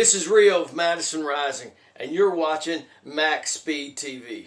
This is Rio of Madison Rising, and you're watching MaxSpeedTV.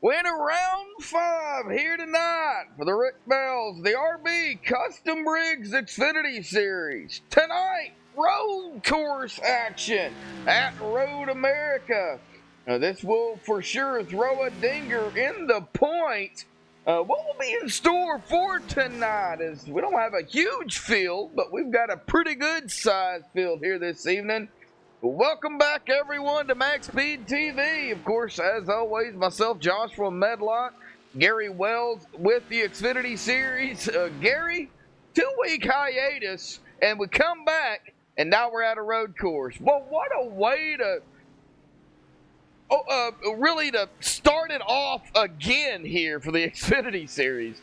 Winner round 5 here tonight for the Rick Bells, the RB Custom Rigs Xfinity Series. Tonight, road course action at Road America. This will for sure throw a dinger in the point. What will be in store for tonight is we don't have a huge field, but we've got a pretty good sized field here this evening. Welcome back, everyone, to MaxSpeedTV. Of course, as always, myself, Joshua Medlock, Gary Wells with the Xfinity Series. Gary, 2-week hiatus, and we come back, and now we're at a road course. Well, what a way to really to start it off again here for the Xfinity Series.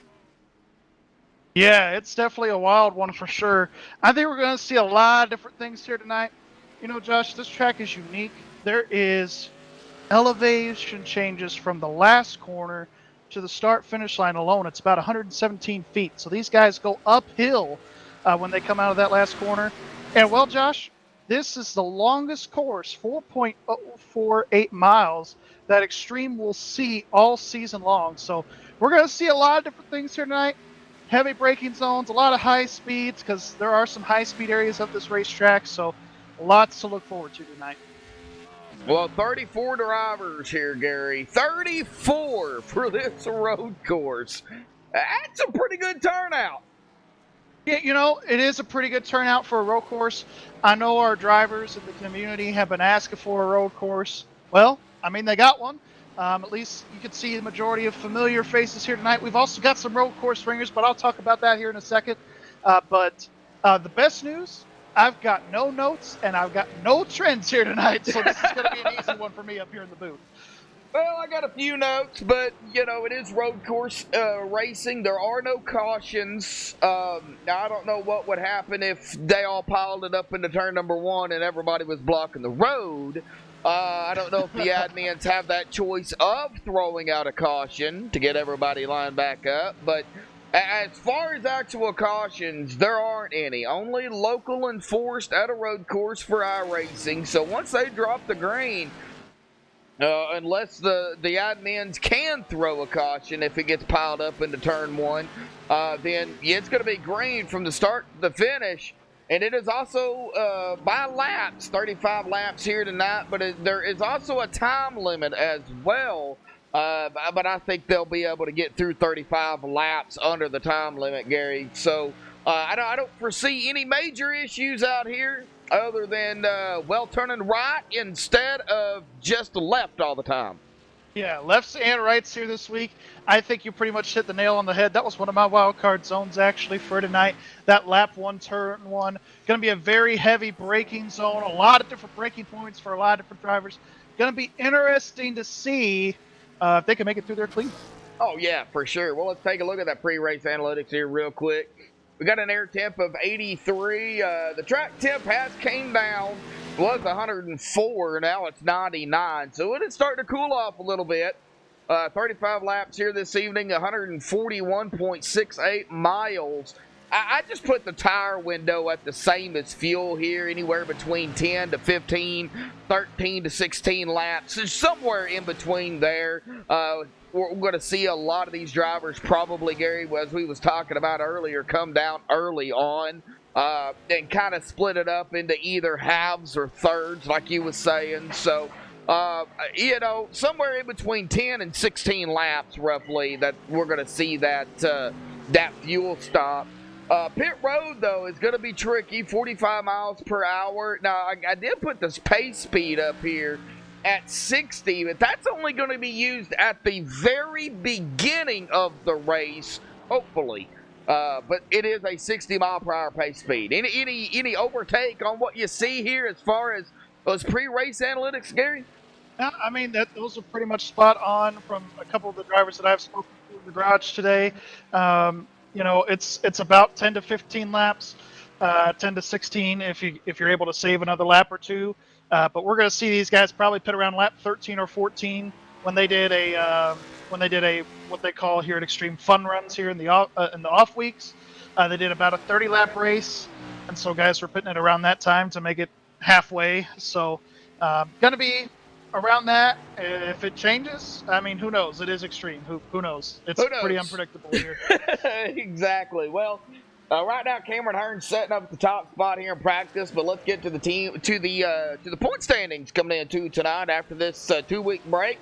Yeah, it's definitely a wild one for sure. I think we're going to see a lot of different things here tonight. You know, Josh, this track is unique. There is elevation changes from the last corner to the start-finish line alone. It's about 117 feet. So these guys go uphill when they come out of that last corner. And, well, Josh, this is the longest course, 4.048 miles, that Extreme will see all season long. So we're going to see a lot of different things here tonight. Heavy braking zones, a lot of high speeds, because there are some high-speed areas of this racetrack. So lots to look forward to tonight. Well, 34 drivers here, Gary. 34 for this road course. That's a pretty good turnout. Yeah, you know, it is a pretty good turnout for a road course. I know our drivers in the community have been asking for a road course. Well, I mean, they got one. At least you can see the majority of familiar faces here tonight. We've also got some road course ringers, but I'll talk about that here in a second. But the best news, I've got no notes and I've got no trends here tonight, so this is going to be an easy one for me up here in the booth. Well, I got a few notes, but it is road course racing. There are no cautions. Now I don't know what would happen if they all piled it up into turn number one and everybody was blocking the road. I don't know if the admins have that choice of throwing out a caution to get everybody lined back up, but as far as actual cautions, there aren't any. Only local enforced at a road course for iRacing. So once they drop the green, unless the admins can throw a caution if it gets piled up into turn one, then it's going to be green from the start to the finish. And it is also by laps, 35 laps here tonight, but there is also a time limit as well. But I think they'll be able to get through 35 laps under the time limit, Gary. So I don't foresee any major issues out here other than turning right instead of just left all the time. Yeah, lefts and rights here this week. I think you pretty much hit the nail on the head. That was one of my wild card zones actually for tonight. That lap one, turn one. Going to be a very heavy braking zone. A lot of different braking points for a lot of different drivers. Going to be interesting to see if they can make it through there clean. Oh, yeah, for sure. Well, let's take a look at that pre-race analytics here real quick. We got an air temp of 83. The track temp has came down. It was 104. Now it's 99. So it is starting to cool off a little bit. 35 laps here this evening, 141.68 miles. I just put the tire window at the same as fuel here, anywhere between 10 to 15, 13 to 16 laps. It's somewhere in between there. We're going to see a lot of these drivers probably, Gary, as we was talking about earlier, come down early on and kind of split it up into either halves or thirds, like you was saying. So, somewhere in between 10 and 16 laps, roughly, that we're going to see that fuel stop. Pit road, though, is going to be tricky, 45 miles per hour. Now, I did put this pace speed up here at 60, but that's only going to be used at the very beginning of the race, hopefully. But it is a 60 mile per hour pace speed. Any overtake on what you see here as far as those pre-race analytics, Gary? Yeah, I mean, those are pretty much spot on from a couple of the drivers that I've spoken to in the garage today. It's about 10 to 15 laps, 10 to 16 if you're able to save another lap or two. But we're going to see these guys probably pit around lap 13 or 14 when they did what they call here at Extreme Fun Runs here in the off weeks. They did about a 30 lap race, and so guys were pitting it around that time to make it halfway. So going to be around that. If it changes, I mean, who knows? It is Extreme. Who knows? It's pretty unpredictable here. Exactly. Well, right now Cameron Hearn's setting up at the top spot here in practice, but let's get to the point standings coming into tonight after this 2-week break.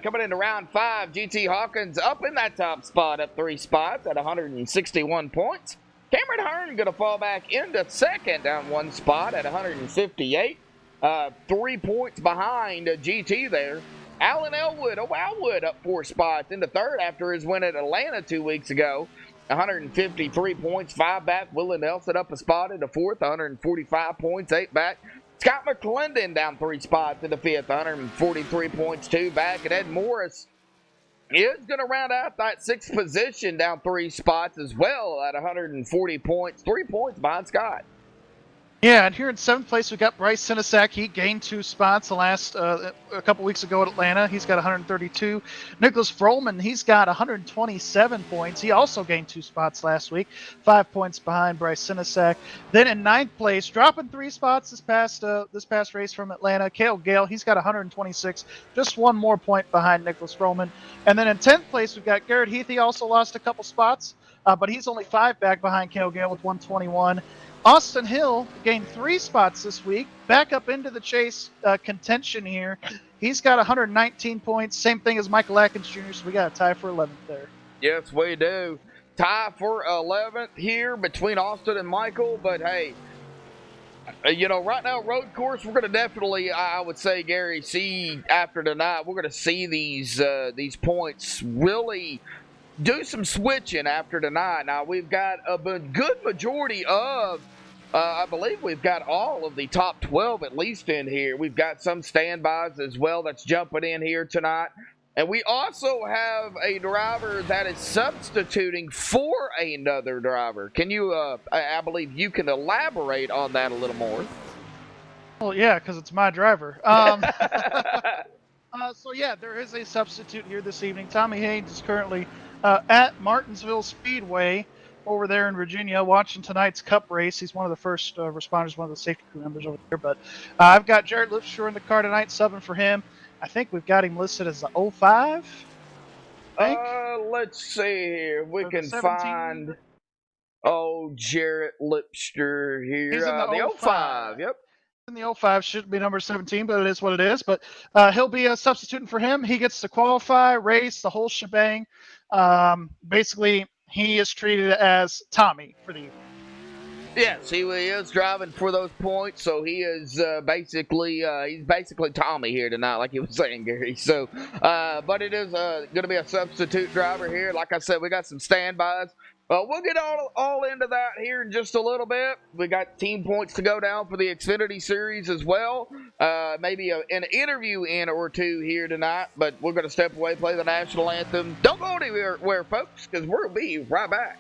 Coming into round 5, GT Hawkins up in that top spot, up 3 spots at 161 points. Cameron Hearn going to fall back into second, down 1 spot at 158. 3 points behind GT there. Alan Elwood up 4 spots into third after his win at Atlanta 2 weeks ago. 153 points, 5 back. Willie Nelson up a spot into fourth, 145 points, 8 back. Scott McClendon down 3 spots into fifth, 143 points, 2 back. And Ed Morris is going to round out that 6th position down 3 spots as well at 140 points, 3 points behind Scott. Yeah, and here in 7th place, we got Bryce Sinisak. He gained 2 spots a couple weeks ago at Atlanta. He's got 132. Nicholas Frohlman, he's got 127 points. He also gained 2 spots last week, 5 points behind Bryce Sinisak. Then in 9th place, dropping 3 spots this past race from Atlanta, Cale Gale. He's got 126, just 1 more point behind Nicholas Frohlman. And then in 10th place, we've got Garrett Heath. He also lost a couple spots, but he's only 5 back behind Cale Gale with 121. Austin Hill gained 3 spots this week, back up into the chase contention here. He's got 119 points, same thing as Michael Atkins Jr., so we got a tie for 11th there. Yes, we do. tie for 11th here between Austin and Michael, but hey, right now, road course, we're going to definitely, I would say, Gary, see after tonight, we're going to see these points really do some switching after tonight. Now, we've got a good majority of, I believe we've got all of the top 12 at least in here. We've got some standbys as well that's jumping in here tonight. And we also have a driver that is substituting for another driver. Can you, I believe you can elaborate on that a little more. Well, yeah, because it's my driver. So, yeah, there is a substitute here this evening. Tommy Haynes is currently at Martinsville Speedway over there in Virginia watching tonight's Cup race. He's one of the first responders, one of the safety crew members over there. But I've got Jared Lipshaw in the car tonight, subbing for him. I think we've got him listed as the 05. Let's see here. We can find Jarrett Lipster here. He's in the 05. Yep. In the 05 should be number 17, but it is what it is. But he'll be substituting for him. He gets to qualify, race, the whole shebang. Basically, he is treated as Tommy for the evening. Yes, he is driving for those points, so he is basically Tommy here tonight, like you were saying, Gary. So, but it is going to be a substitute driver here. Like I said, we got some standbys. We'll get all into that here in just a little bit. We got team points to go down for the Xfinity Series as well. Maybe an interview in or two here tonight, but we're going to step away, play the national anthem. Don't go anywhere, folks, because we'll be right back.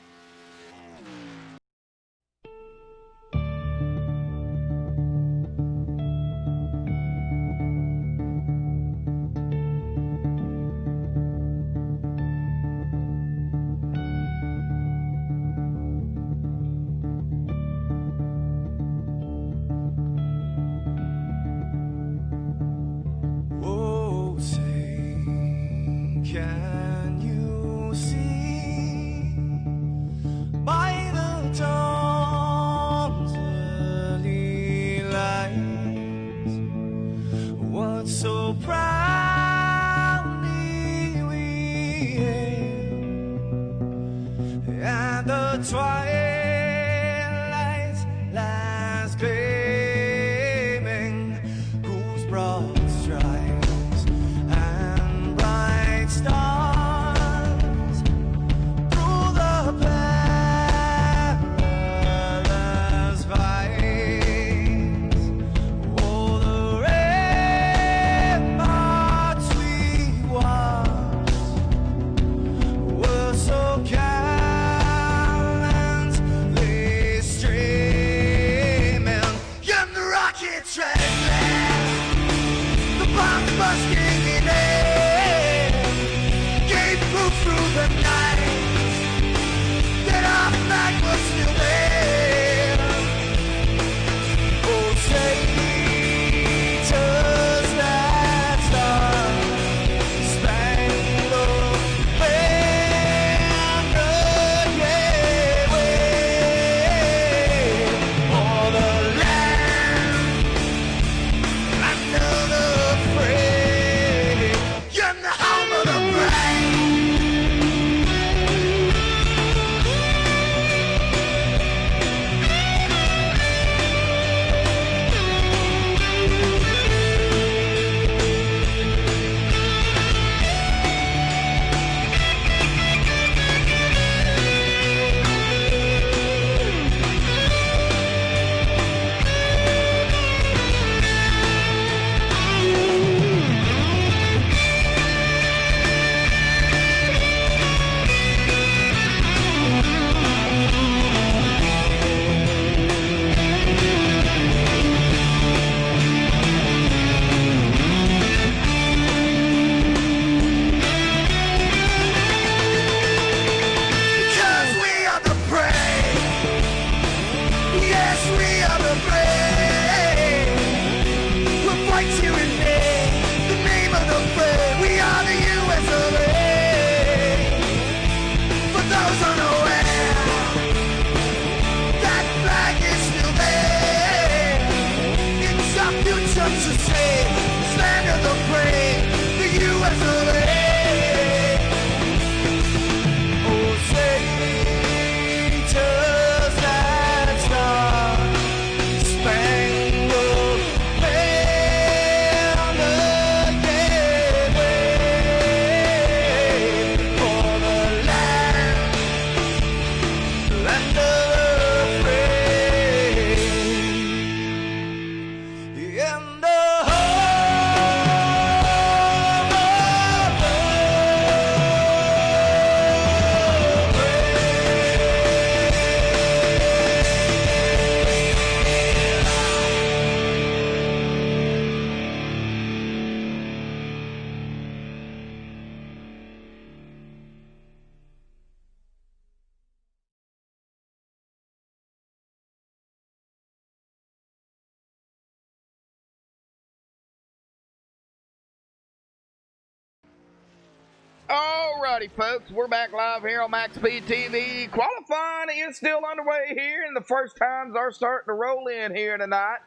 Alrighty, folks, we're back live here on MaxSpeedTV. Qualifying is still underway here, and the first times are starting to roll in here tonight.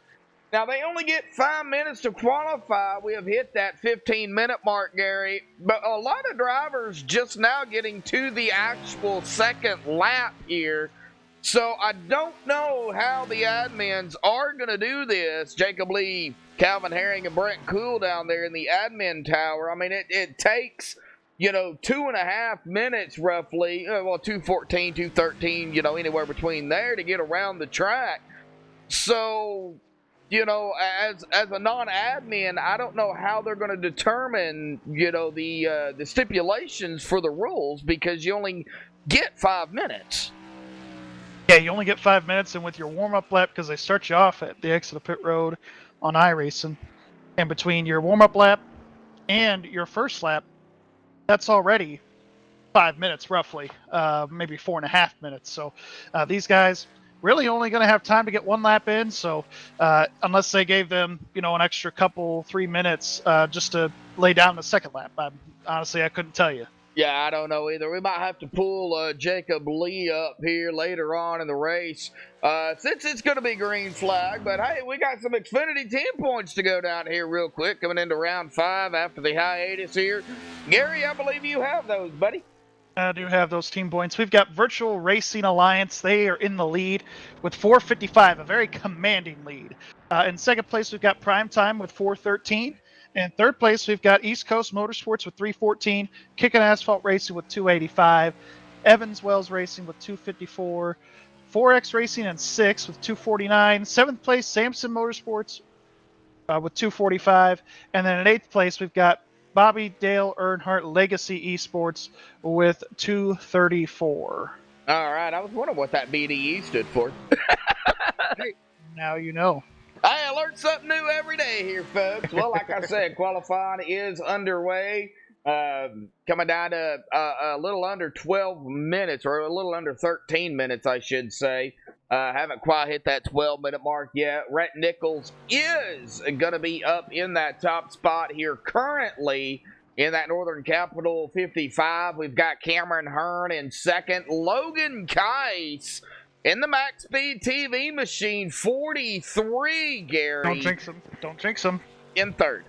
Now, they only get 5 minutes to qualify. We have hit that 15-minute mark, Gary. But a lot of drivers just now getting to the actual second lap here. So I don't know how the admins are going to do this. Jacob Lee, Calvin Herring, and Brent Cool down there in the admin tower. I mean, it takes, 2.5 minutes roughly. 2:14, 2:13, anywhere between there to get around the track. So, as a non-admin, I don't know how they're going to determine, the stipulations for the rules because you only get 5 minutes. Yeah, you only get 5 minutes, and with your warm-up lap, because they start you off at the exit of pit road on iRacing, and between your warm-up lap and your first lap, that's already 5 minutes roughly, maybe 4.5 minutes. So these guys really only going to have time to get one lap in. So unless they gave them, an extra 3 minutes just to lay down the second lap, honestly, I couldn't tell you. Yeah, I don't know either. We might have to pull Jacob Lee up here later on in the race since it's going to be green flag. But, hey, we got some Xfinity 10 points to go down here real quick coming into round 5 after the hiatus here. Gary, I believe you have those, buddy. I do have those team points. We've got Virtual Racing Alliance. They are in the lead with 4:55, a very commanding lead. In second place, we've got Prime Time with 4:13. In third place, we've got East Coast Motorsports with 3:14, Kickin' Asphalt Racing with 2:85, Evans Wells Racing with 2:54, 4X Racing in 6th with 2:49, 7th place, Samson Motorsports with 2:45, and then in 8th place, we've got Bobby Dale Earnhardt Legacy Esports with 2:34. All right, I was wondering what that BDE stood for. Hey, now you know. I learned something new every day here, folks. Well, like I said, qualifying is underway. Coming down to a little under 12 minutes, or a little under 13 minutes, I should say. Haven't quite hit that 12-minute mark yet. Rhett Nichols is going to be up in that top spot here currently in that Northern Capital 55. We've got Cameron Hearn in second. Logan Keiss in the MaxSpeedTV machine, 43, Gary. Don't jinx him. Don't jinx him. In third.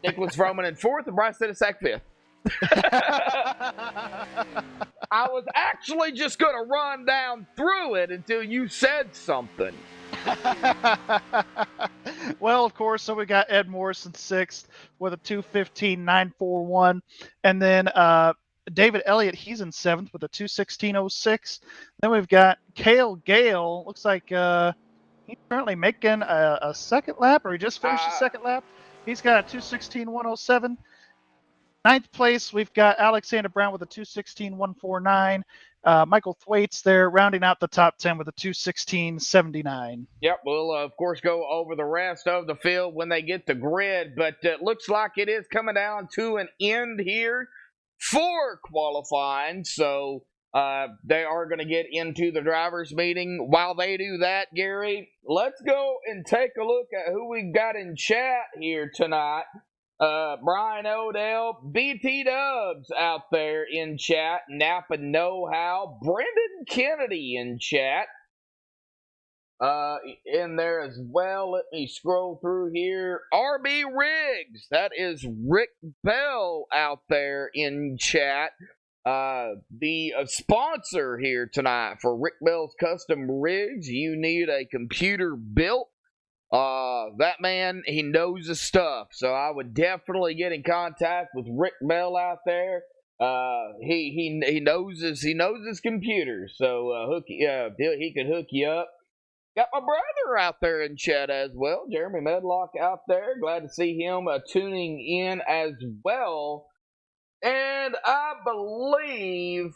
Nicholas Froman in fourth, and Bryce Sidisak fifth. I was actually just going to run down through it until you said something. Well, of course, so we got Ed Morrison sixth with a 2:15.941, and then David Elliott, he's in seventh with a 2:16.06. Then we've got Cale Gale. Looks like he's currently making a second lap, or he just finished his second lap. He's got a 2:16.107. Ninth place, we've got Alexander Brown with a 2:16.149. Michael Thwaites there, rounding out the top 10 with a 2:16.79. Yep, we'll, of course, go over the rest of the field when they get the grid, but it looks like it is coming down to an end here for qualifying, so they are going to get into the drivers' meeting. While they do that, Gary, let's go and take a look at who we've got in chat here tonight. Brian Odell, BT Dubs out there in chat, Napa Know-How, Brendan Kennedy in chat, in there as well. Let me scroll through here. RB Riggs, that is Rick Bell out there in chat. The sponsor here tonight for Rick Bell's Custom Rigs. You need a computer built. That man, he knows his stuff, so I would definitely get in contact with Rick Bell out there. He knows his computer, so he could hook you up. Got my brother out there in chat as well, Jeremy Medlock out there. Glad to see him tuning in as well. And I believe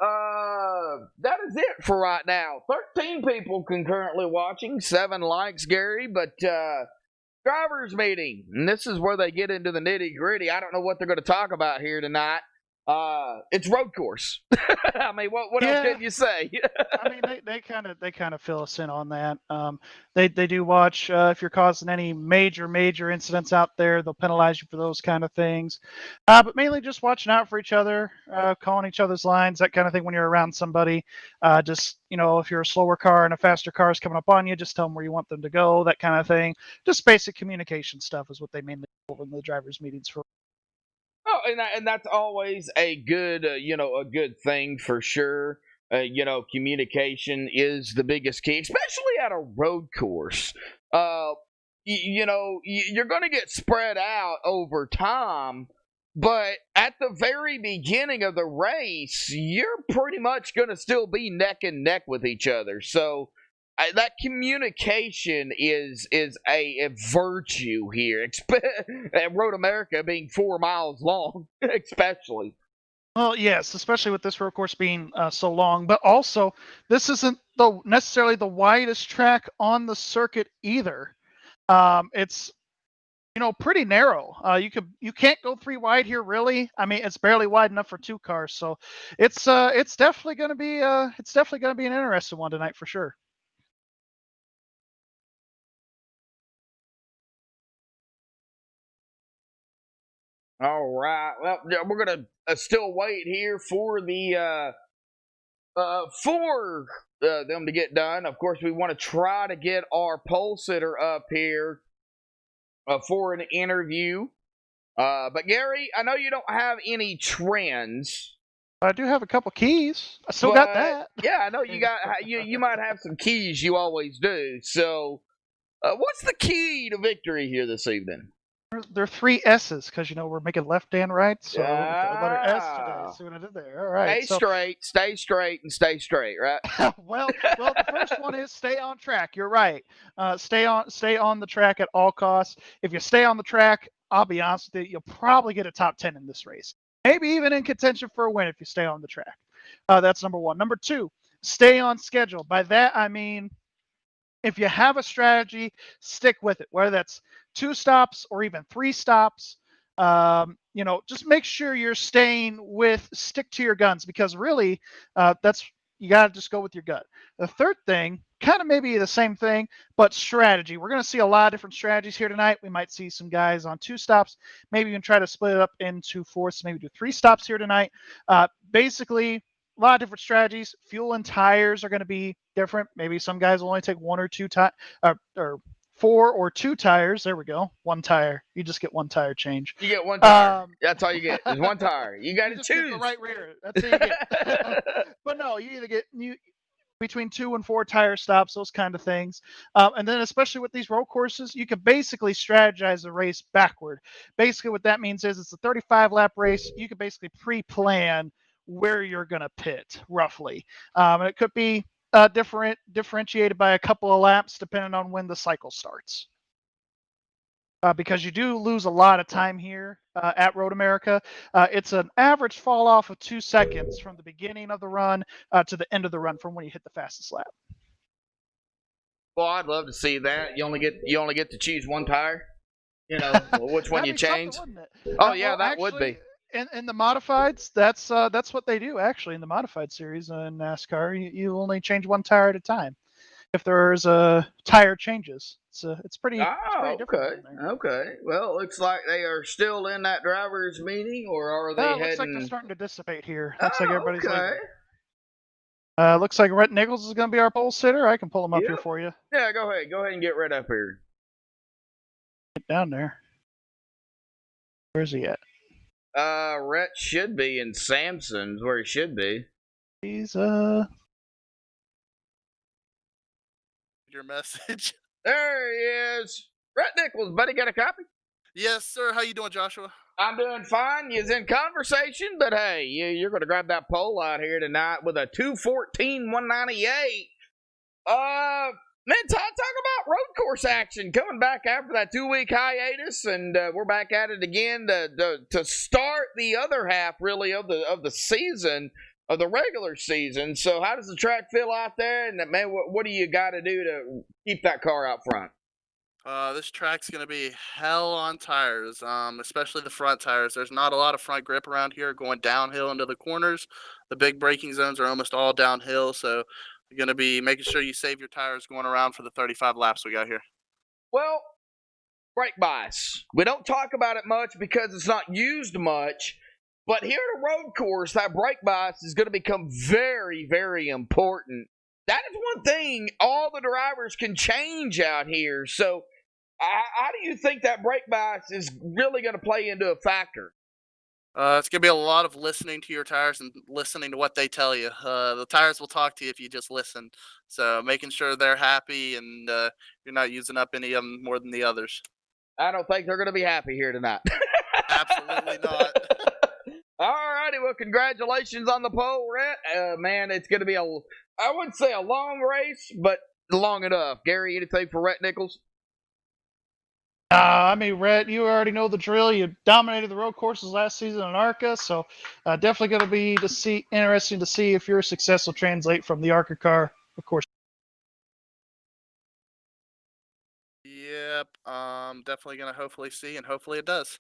that is it for right now. 13 people concurrently watching, 7 likes, Gary, but drivers meeting, and this is where they get into the nitty gritty. I don't know what they're going to talk about here tonight. It's road course. I mean, what else can you say? I mean, they kind of fill us in on that. They do watch if you're causing any major incidents out there, they'll penalize you for those kind of things. But mainly just watching out for each other, calling each other's lines, that kind of thing. When you're around somebody, just if you're a slower car and a faster car is coming up on you, just tell them where you want them to go, that kind of thing. Just basic communication stuff is what they mainly go over in the drivers' meetings for. Oh, and that's always a good, a good thing for sure. Communication is the biggest key, especially at a road course. You're going to get spread out over time, but at the very beginning of the race, you're pretty much going to still be neck and neck with each other. So that communication is a virtue here. Road America being 4 miles long, especially. Well, yes, especially with this road course being so long, but also this isn't necessarily the widest track on the circuit either. It's pretty narrow. You can't go 3 wide here really. I mean, it's barely wide enough for 2 cars, so it's definitely going to be an interesting one tonight for sure. All right. Well, we're gonna still wait here for the for them to get done. Of course, we want to try to get our pole sitter up here for an interview. But Gary, I know you don't have any trends. I do have a couple keys. I still got that. Yeah, I know you got. You might have some keys. You always do. So, what's the key to victory here this evening? There are 3 S's because we're making left and right, so the letter S today. See what I did there? All right. Stay straight, and stay straight. Right. well, the first one is stay on track. You're right. Stay on the track at all costs. If you stay on the track, I'll be honest with you, you'll probably get a top 10 in this race. Maybe even in contention for a win if you stay on the track. That's number 1. Number 2, stay on schedule. By that I mean, if you have a strategy, stick with it. Whether that's 2 stops or even 3 stops, just make sure you're stick to your guns, because really, you got to just go with your gut. The third thing, kind of maybe the same thing, but strategy. We're going to see a lot of different strategies here tonight. We might see some guys on 2 stops. Maybe you can try to split it up into 4, so maybe do 3 stops here tonight. Basically, a lot of different strategies. Fuel and tires are going to be different. Maybe some guys will only take 1 or 2 or 4 or 2 tires. There we go. 1 tire. You just get 1 tire change. You get 1 tire. That's all you get. Is 1 tire. You got to choose. Get the right rear. That's what you get. But no, you either get between 2 and 4 tire stops, those kind of things. And then especially with these road courses, you can basically strategize the race backward. Basically what that means is it's a 35-lap race. You can basically pre-plan where you're going to pit roughly. And it could be differentiated by a couple of laps depending on when the cycle starts. Because you do lose a lot of time here at Road America. It's an average fall off of 2 seconds from the beginning of the run to the end of the run from when you hit the fastest lap. Well, I'd love to see that. You only get to choose 1 tire. Which one you change. Oh yeah, that would be. In the modifieds, that's what they do actually in the modified series in NASCAR. You only change 1 tire at a time. If there's tire changes, it's pretty. Different. Okay. Well, it looks like they are still in that drivers' meeting, or are they heading? Looks like they're starting to dissipate here. Looks like everybody's leaving. Looks like Rhett Nichols is going to be our pole sitter. I can pull him up here for you. Yeah, go ahead. Go ahead and get Rhett up here. Get down there. Where's he at? Rhett should be in Samson's, where he should be. He's your message. There he is. Rhett Nichols, buddy, got a copy? Yes, sir. How you doing, Joshua? I'm doing fine. You's in conversation, but hey, you're going to grab that pole out here tonight with a 214-198. Man, talk about road course action coming back after that 2-week hiatus, and we're back at it again to start the other half, really, of the season, of the regular season. So how does the track feel out there? And, man, what do you got to do to keep that car out front? This track's gonna be hell on tires, especially the front tires. There's not a lot of front grip around here going downhill into the corners. The big braking zones are almost all downhill, so you're gonna be making sure you save your tires going around for the 35 laps we got here. Well, brake bias. We don't talk about it much because it's not used much, but here at a road course, that brake bias is going to become very, very important. That is one thing all the drivers can change out here. So, how do you think that brake bias is really going to play into a factor? It's gonna be a lot of listening to your tires and listening to what they tell you. The tires will talk to you if you just listen. So making sure they're happy and you're not using up any of them more than the others. I don't think they're going to be happy here tonight. Absolutely not. All righty, well, congratulations on the pole, Rhett. Man, it's going to be I wouldn't say a long race, but long enough. Gary, anything for Rhett Nichols? I mean, Rhett, you already know the drill. You dominated the road courses last season in ARCA, so definitely going to be interesting to see if your success will translate from the ARCA car, of course. Yep. Definitely gonna hopefully see, and hopefully it does.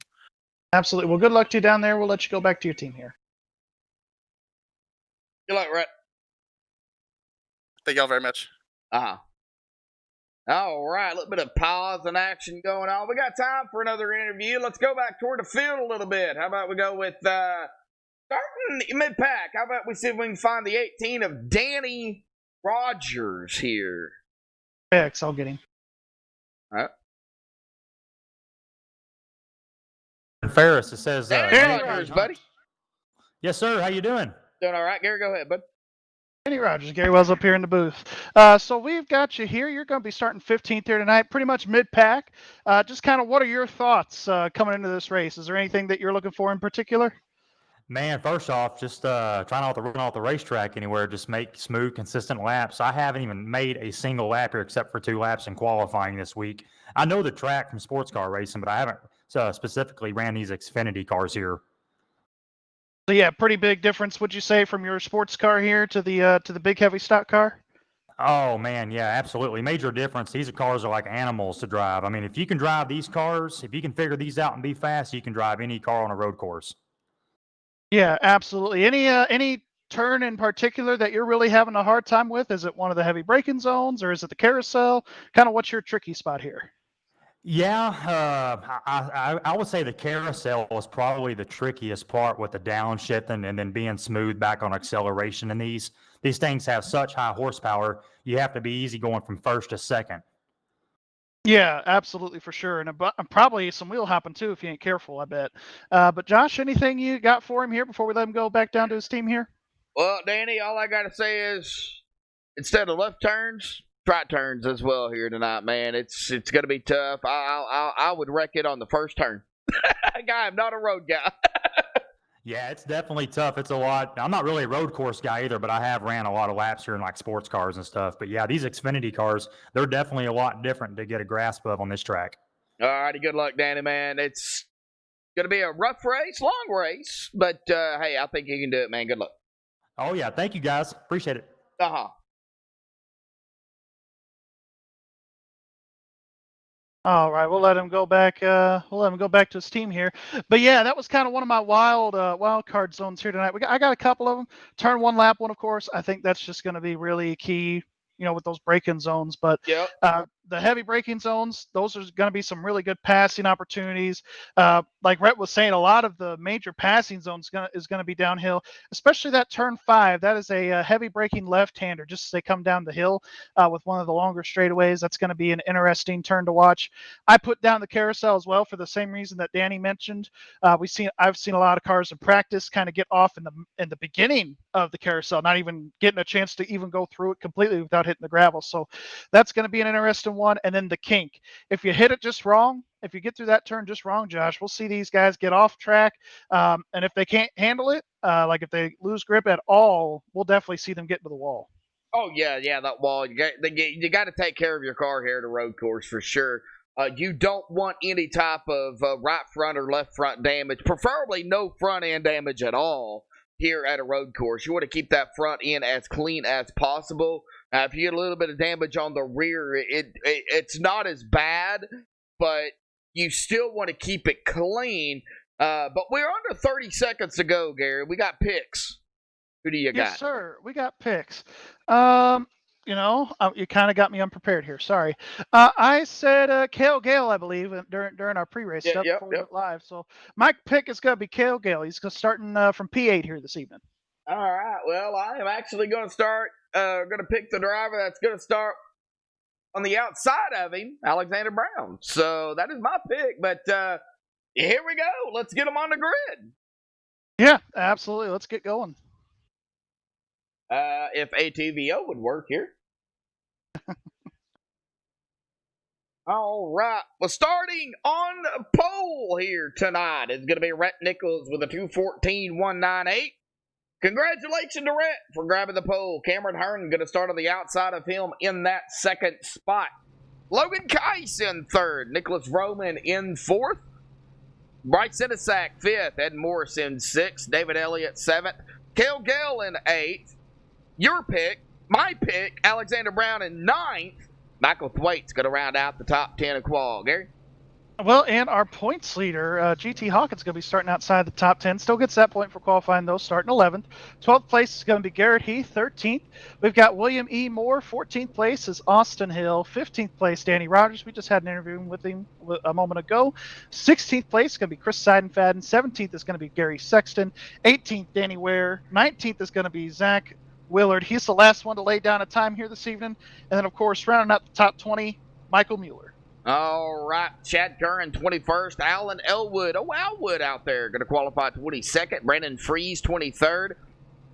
Absolutely. Well, good luck to you down there. We'll let you go back to your team here. Good luck, Rhett. Thank y'all very much. Uh-huh. All right, a little bit of pause and action going on. We got time for another interview. Let's go back toward the field a little bit. How about we go with starting mid-pack? How about we see if we can find the 18 of Danny Rogers here? X, I'll get him. All right. Ferris, it says Danny Rogers, buddy. Yes, sir. How you doing? Doing all right, Gary. Go ahead, bud. Danny Rogers, Gary Wells up here in the booth. So we've got you here. You're going to be starting 15th here tonight, pretty much mid-pack. Just kind of what are your thoughts coming into this race? Is there anything that you're looking for in particular? Man, first off, just trying not to run off the racetrack anywhere. Just make smooth, consistent laps. I haven't even made a single lap here except for 2 laps in qualifying this week. I know the track from sports car racing, but I haven't specifically ran these Xfinity cars here. So yeah, pretty big difference, would you say, from your sports car here to the big heavy stock car? Oh, man, yeah, absolutely. Major difference. These cars are like animals to drive. I mean, if you can drive these cars, if you can figure these out and be fast, you can drive any car on a road course. Yeah, absolutely. Any turn in particular that you're really having a hard time with? Is it one of the heavy braking zones, or is it the carousel? Kind of what's your tricky spot here? Yeah, I would say the carousel is probably the trickiest part with the downshifting and then being smooth back on acceleration. And these things have such high horsepower, you have to be easy going from first to second. Yeah, absolutely, for sure. And probably some wheel hopping too if you ain't careful, I bet. But Josh, anything you got for him here before we let him go back down to his team here? Well, Danny, all I got to say is instead of left turns, right turns as well here tonight, man. It's going to be tough. I would wreck it on the first turn. I'm not a road guy. Yeah, it's definitely tough. It's a lot. I'm not really a road course guy either, but I have ran a lot of laps here in like sports cars and stuff. But yeah, these Xfinity cars, they're definitely a lot different to get a grasp of on this track. All righty, good luck, Danny, man. It's going to be a rough race, long race, but hey, I think you can do it, man. Good luck. Oh, yeah. Thank you, guys. Appreciate it. Uh-huh. All right, we'll let him go back. We'll let him go back to his team here. But yeah, that was kind of one of my wild card zones here tonight. I got a couple of them. Turn one, lap one, of course. I think that's just going to be really key, with those braking zones. But Yep. The heavy braking zones, those are going to be some really good passing opportunities. Like Rhett was saying, a lot of the major passing zones is going to be downhill, especially that turn 5. That is a heavy braking left-hander just as they come down the hill with one of the longer straightaways. That's going to be an interesting turn to watch. I put down the carousel as well for the same reason that Danny mentioned. I've seen a lot of cars in practice kind of get off in the beginning of the carousel, not even getting a chance to even go through it completely without hitting the gravel. So that's going to be an interesting one. And then the kink. If you hit it just wrong, if you get through that turn just wrong, Josh, we'll see these guys get off track. And if they can't handle it, like if they lose grip at all, we'll definitely see them get into the wall. Oh, yeah, that wall. You got to take care of your car here at a road course for sure. You don't want any type of right front or left front damage, preferably no front end damage at all here at a road course. You want to keep that front end as clean as possible. If you get a little bit of damage on the rear, it's not as bad, but you still want to keep it clean. But we're under 30 seconds to go, Gary. We got picks. Who do you got? Yes, sir. We got picks. You kind of got me unprepared here. Sorry. I said Cale Gale, I believe, during our pre-race stuff before we went live. So my pick is going to be Cale Gale. He's starting from P8 here this evening. All right. Well, I am actually going to start. Going to pick the driver that's going to start on the outside of him, Alexander Brown. So that is my pick. But here we go. Let's get him on the grid. Yeah, absolutely. Let's get going. If ATVO would work here. All right. Well, starting on pole here tonight is going to be Rhett Nichols with a 2:14.198. Congratulations to Rhett for grabbing the pole. Cameron Hearn going to start on the outside of him in that second spot. Logan Keiss in third. Nicholas Roman in fourth. Bryce Sinisak fifth. Ed Morris in sixth. David Elliott seventh. Cale Gale in eighth. Your pick, my pick, Alexander Brown in ninth. Michael Thwaite's going to round out the top 10 of qual. Gary? Well, and our points leader, GT Hawkins, going to be starting outside the top 10. Still gets that point for qualifying, though, starting 11th. 12th place is going to be Garrett Heath, 13th. We've got William E. Moore. 14th place is Austin Hill. 15th place, Danny Rogers. We just had an interview with him a moment ago. 16th place is going to be Chris Seidenfaden. 17th is going to be Gary Sexton. 18th, Danny Ware. 19th is going to be Zach Willard. He's the last one to lay down a time here this evening. And then, of course, rounding out the top 20, Michael Mueller. All right, Chad Curran, 21st. Alan Elwood, Elwood out there, going to qualify 22nd. Brandon Freeze, 23rd.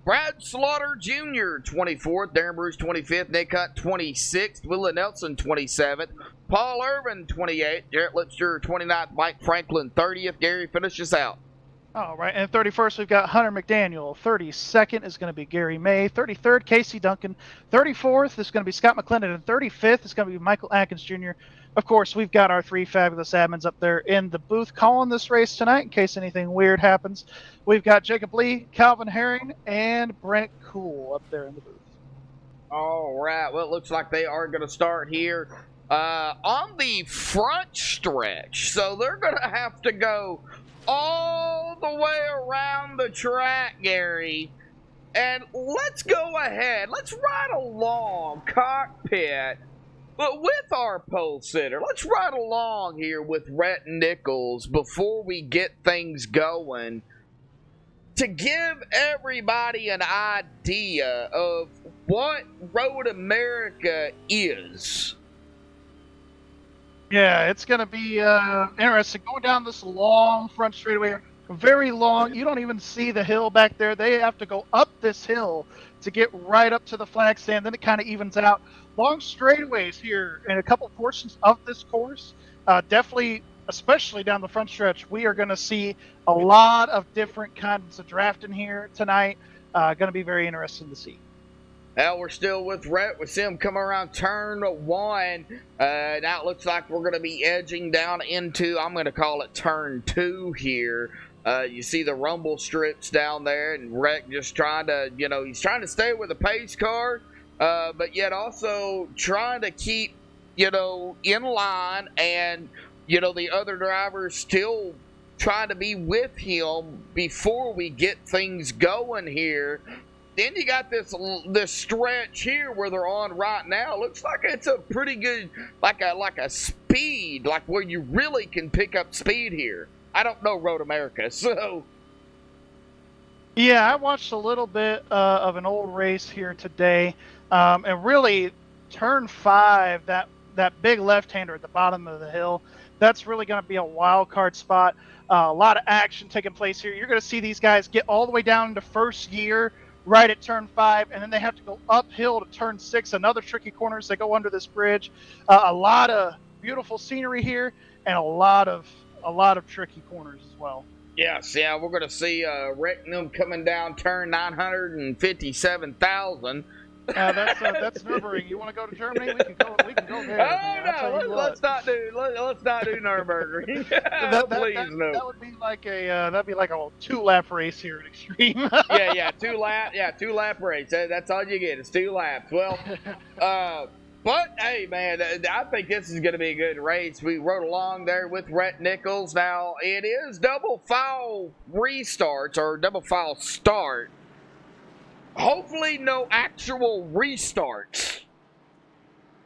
Brad Slaughter Jr., 24th. Darren Bruce, 25th. Nick Hunt, 26th. Willa Nelson, 27th. Paul Irvin, 28th. Jarrett Lipster, 29th. Mike Franklin, 30th. Gary finishes out. All right, and 31st, we've got Hunter McDaniel. 32nd is going to be Gary May. 33rd, Casey Duncan. 34th is going to be Scott McClendon. And 35th is going to be Michael Atkins Jr. Of course, we've got our three fabulous admins up there in the booth calling this race tonight in case anything weird happens. We've got Jacob Lee, Calvin Herring, and Brent Cool up there in the booth. All right, well, it looks like they are going to start here on the front stretch. So they're going to have to go all the way around the track, Gary. And let's go ahead. Let's ride along cockpit, but with our pole sitter. Let's ride along here with Rhett Nichols before we get things going to give everybody an idea of what Road America is. Yeah, it's going to be interesting going down this long front straightaway, very long. You don't even see the hill back there. They have to go up this hill to get right up to the flag stand. Then it kind of evens out. Long straightaways here in a couple portions of this course. Definitely, especially down the front stretch, we are going to see a lot of different kinds of drafting here tonight. Going to be very interesting to see. Well, we're still with Rhett. We see him come around turn one. Now it looks like we're going to be edging down into, I'm going to call it turn two here. You see the rumble strips down there, and Rhett just trying to, he's trying to stay with the pace car, but yet also trying to keep, in line, and, the other drivers still trying to be with him before we get things going here. Then you got this stretch here where they're on right now. Looks like it's a pretty good, like a speed, like where you really can pick up speed here. I don't know Road America, so. Yeah, I watched a little bit of an old race here today, and really turn 5, that big left-hander at the bottom of the hill, that's really going to be a wild card spot. A lot of action taking place here. You're going to see these guys get all the way down into first gear right at turn 5, and then they have to go uphill to turn 6, another tricky corner as they go under this bridge. A lot of beautiful scenery here, and a lot of tricky corners as well. Yes, yeah, we're going to see Rectum coming down turn 957,000. That's Nürburgring. You want to go to Germany? We can go. We can go there. Man. I'll tell you Let's not do Nürburgring. Please no. That would be like a 2-lap race here at Extreme. Yeah, 2-lap race. That's all you get. It's 2 laps. Well, but hey, man, I think this is going to be a good race. We rode along there with Rhett Nichols. Now it is double file restarts or double file start. Hopefully, no actual restarts.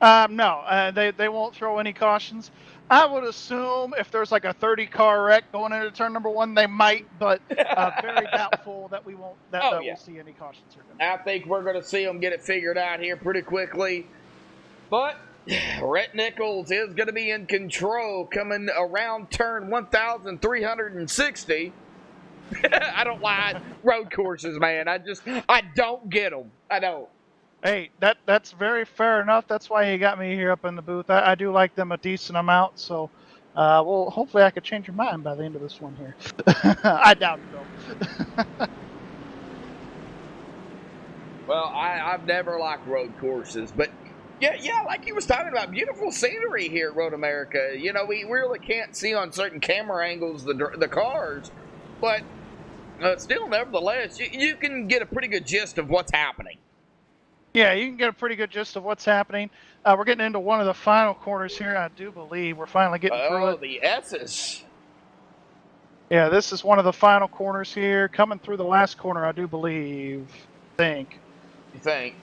No, they won't throw any cautions. I would assume if there's like a 30-car wreck going into turn number 1, they might, but very doubtful that we won't. We'll see any cautions here. I think we're going to see them get it figured out here pretty quickly. But Rhett Nichols is going to be in control coming around turn 1,360. I don't like road courses, man. I don't get them. I don't. Hey, that's very fair enough. That's why you got me here up in the booth. I do like them a decent amount, so well, hopefully I could change your mind by the end of this one here. I doubt it, though. Well, I've never liked road courses, but yeah, like you was talking about, beautiful scenery here at Road America. You know, we really can't see on certain camera angles the cars, but still, nevertheless, you can get a pretty good gist of what's happening. Yeah, you can get a pretty good gist of what's happening. We're getting into one of the final corners here, I do believe. We're finally getting through it. Oh, the S's. Yeah, this is one of the final corners here. Coming through the last corner, I do believe. You think?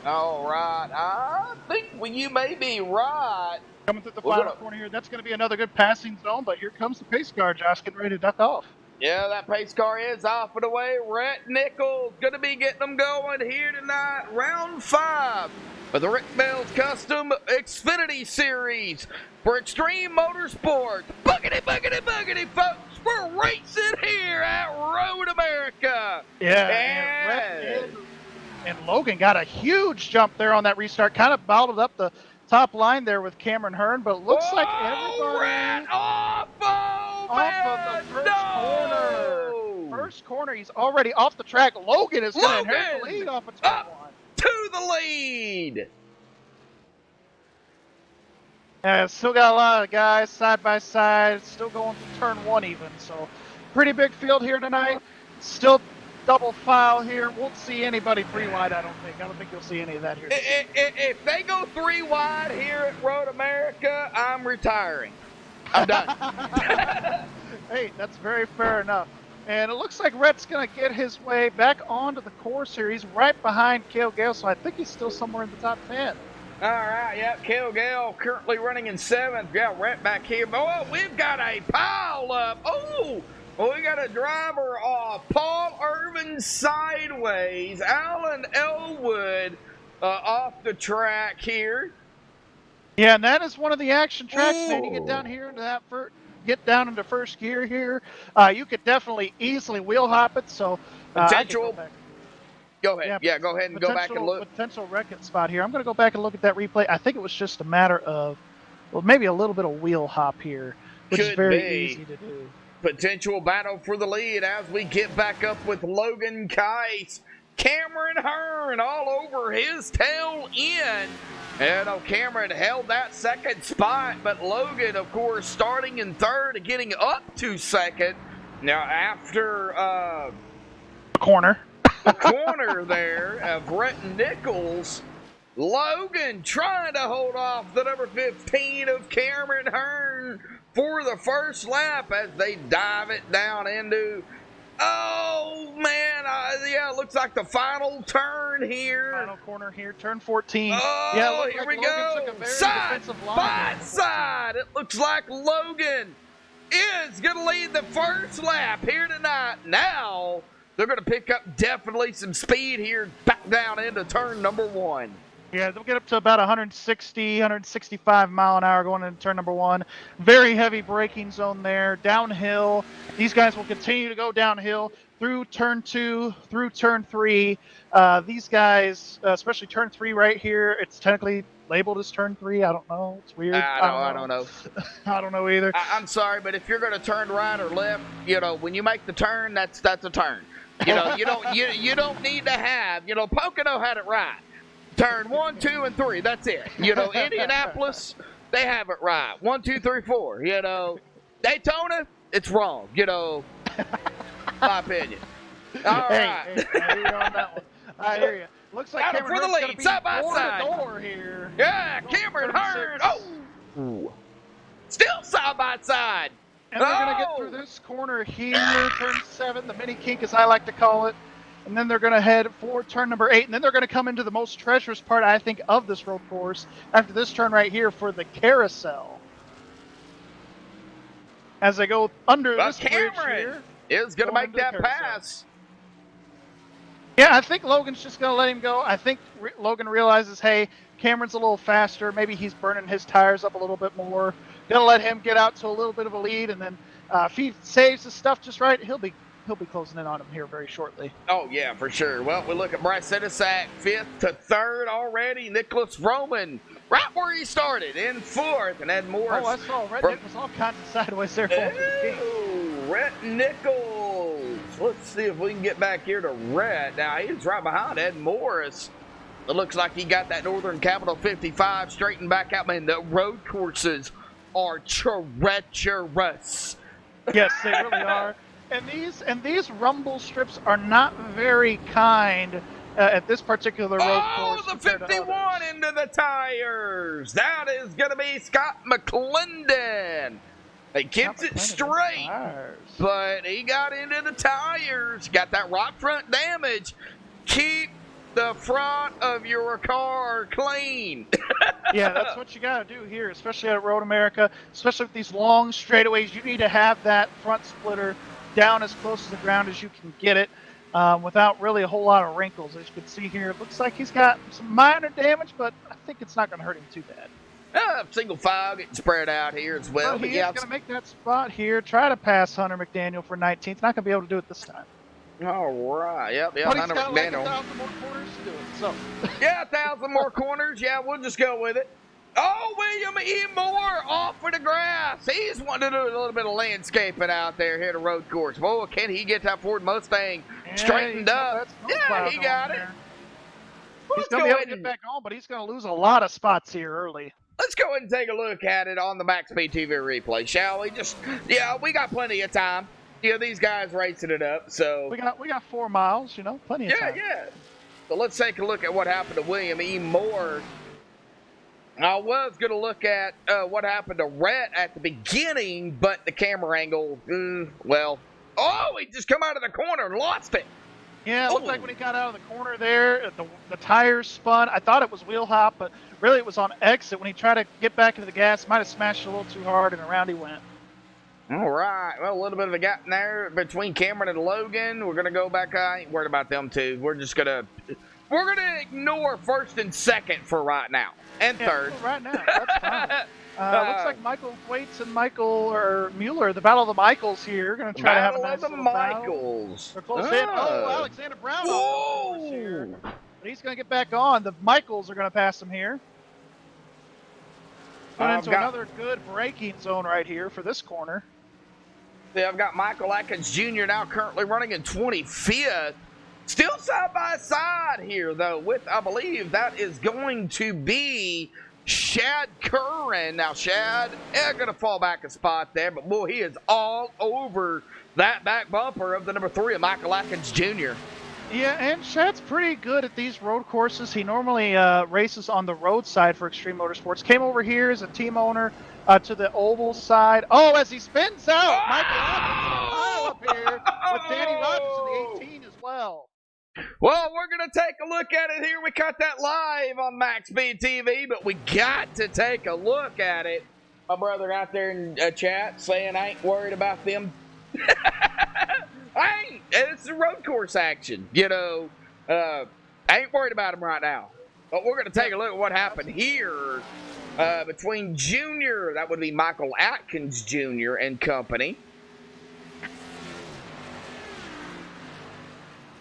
All right. I think you may be right. Coming through the final corner here, that's going to be another good passing zone, but here comes the pace car, Josh, getting ready to duck off. Yeah, that pace car is off and away. Rhett Nichols going to be getting them going here tonight. Round 5 of the Rick Bell's Custom Xfinity Series for Extreme Motorsports. Boogity, boogity, boogity, folks. We're racing here at Road America. Yeah, and Logan got a huge jump there on that restart. Kind of bottled up the top line there with Cameron Hearn, but it looks like everybody... Rhett off of the first corner. First corner, he's already off the track. Logan is going to inherit the lead off of turn 1. To the lead. Yeah, still got a lot of guys side by side, still going through turn 1 even. So, pretty big field here tonight. Still double file here. Won't see anybody 3 wide, I don't think. I don't think you'll see any of that here. If they go 3 wide here at Road America, I'm retiring. I'm done. Hey, that's very fair enough. And it looks like Rhett's going to get his way back onto the course here. He's right behind Cale Gale, so I think he's still somewhere in the top 10. All right, yep. Cale Gale currently running in 7th. Yeah, Rhett back here. Oh, we've got a pile up. Oh, we got a driver off. Paul Irvin sideways. Alan Elwood off the track here. Yeah, and that is one of the action tracks, man. You get down here into get down into first gear here. You could definitely easily wheel hop it. So potential. Go ahead. Yeah, go ahead and go back and look. Potential wrecking spot here. I'm going to go back and look at that replay. I think it was just a matter of, well, maybe a little bit of wheel hop here, which is very easy to do. Potential battle for the lead as we get back up with Logan Keiss. Cameron Hearn all over his tail end. And Cameron held that second spot, but Logan, of course, starting in 3rd and getting up to 2nd. Now, after the corner there of Rhett Nichols, Logan trying to hold off the number 15 of Cameron Hearn for the first lap as they dive it down into... Oh, man. Yeah, it looks like the final turn here. Final corner here, turn 14. Oh, yeah, here we go. Side. It looks like Logan is going to lead the first lap here tonight. Now, they're going to pick up definitely some speed here back down into turn number 1. Yeah, they'll get up to about 160, 165 mile an hour going into turn number 1. Very heavy braking zone there. Downhill. These guys will continue to go downhill through turn 2, through turn 3. These guys, especially turn 3 right here, it's technically labeled as turn 3. I don't know. It's weird. I don't know. I don't know either. I'm sorry, but if you're going to turn right or left, when you make the turn, that's a turn. You know, you don't need to have, Pocono had it right. Turn 1, 2, and 3. That's it. Indianapolis, they have it right. 1, 2, 3, 4. Daytona, it's wrong. My opinion. All right. Hey, I hear you on that one. I hear you. Looks like Battle Cameron for the Hurd's gonna lead, be side by door side. to door here. Yeah, Cameron Hurd. Oh, still side by side. And they're going to get through this corner here, turn 7, the mini kink as I like to call it. And then they're going to head for turn number 8. And then they're going to come into the most treacherous part, I think, of this road course after this turn right here for the carousel. As they go under this bridge here. Is going to make that pass. Yeah, I think Logan's just going to let him go. I think Logan realizes, hey, Cameron's a little faster. Maybe he's burning his tires up a little bit more. Going to let him get out to a little bit of a lead, and then if he saves his stuff just right, he'll be closing in on him here very shortly. Oh, yeah, for sure. Well, we look at Bryce Ennis 5th to 3rd already. Nicholas Roman right where he started in 4th, and Ed Morris. Oh, I saw Red Nick was all kinds of sideways there. Rhett Nichols. Let's see if we can get back here to Rhett. Now, he's right behind Ed Morris. It looks like he got that Northern Capital 55 straightened back out. Man, the road courses are treacherous. Yes, they really are. And these rumble strips are not very kind at this particular road course. Oh, the 51 into the tires. That is going to be Scott McClendon. He keeps it straight, but he got into the tires. Got that rock front damage. Keep the front of your car clean. Yeah, that's what you got to do here, especially at Road America, especially with these long straightaways. You need to have that front splitter down as close to the ground as you can get it without really a whole lot of wrinkles. As you can see here, it looks like he's got some minor damage, but I think it's not going to hurt him too bad. Single file getting spread out here as well. He is going to make that spot here, try to pass Hunter McDaniel for 19th. Not going to be able to do it this time. All right. Yep. But Hunter he's got McDaniel. like 1,000 more corners to do it. So. Yeah, 1,000 more corners. Yeah, we'll just go with it. Oh, William E. Moore off for the grass. He's wanting to do a little bit of landscaping out there here at the road course. Boy, can he get that Ford Mustang straightened up? Yeah, he got it. He's going to be able to get back on, but he's going to lose a lot of spots here early. Let's go ahead and take a look at it on the MaxSpeedTV replay, shall we? We got plenty of time. These guys racing it up, so we got 4 miles, plenty of time. Yeah. So let's take a look at what happened to William E. Moore. I was going to look at what happened to Rhett at the beginning, but the camera angle, he just come out of the corner and lost it. Yeah, it looked like when he got out of the corner there, the tires spun. I thought it was wheel hop, but really it was on exit. When he tried to get back into the gas, might have smashed a little too hard, and around he went. All right. Well, a little bit of a gap in there between Cameron and Logan. We're going to go back. I ain't worried about them two. We're going to ignore first and second for right now. And third. Right now, that's fine. Looks like Michael Waits and Mueller, the Battle of the Michaels here. Going to try to have a nice Battle of the Michaels. They're close in. Oh, Alexander Brown off the course here. But he's going to get back on. The Michaels are going to pass him here. Going into another good braking zone right here for this corner. Yeah, I've got Michael Atkins Jr. now currently running in 25th. Still side by side here, though, with, I believe, that is going to be Shad Curran. Now, Shad going to fall back a spot there, but, boy, he is all over that back bumper of the number 3 of Michael Atkins Jr. Yeah, and Shad's pretty good at these road courses. He normally races on the road side for Extreme Motorsports. Came over here as a team owner to the oval side. Oh, as he spins out, Michael Atkins pile up here with Danny Rogers in the 18 as well. Well, we're going to take a look at it here. We caught that live on MaxSpeedTV, but we got to take a look at it. My brother out there in chat saying I ain't worried about them. I ain't. It's the road course action. I ain't worried about them right now. But we're going to take a look at what happened here between Junior, that would be Michael Atkins Jr. and company.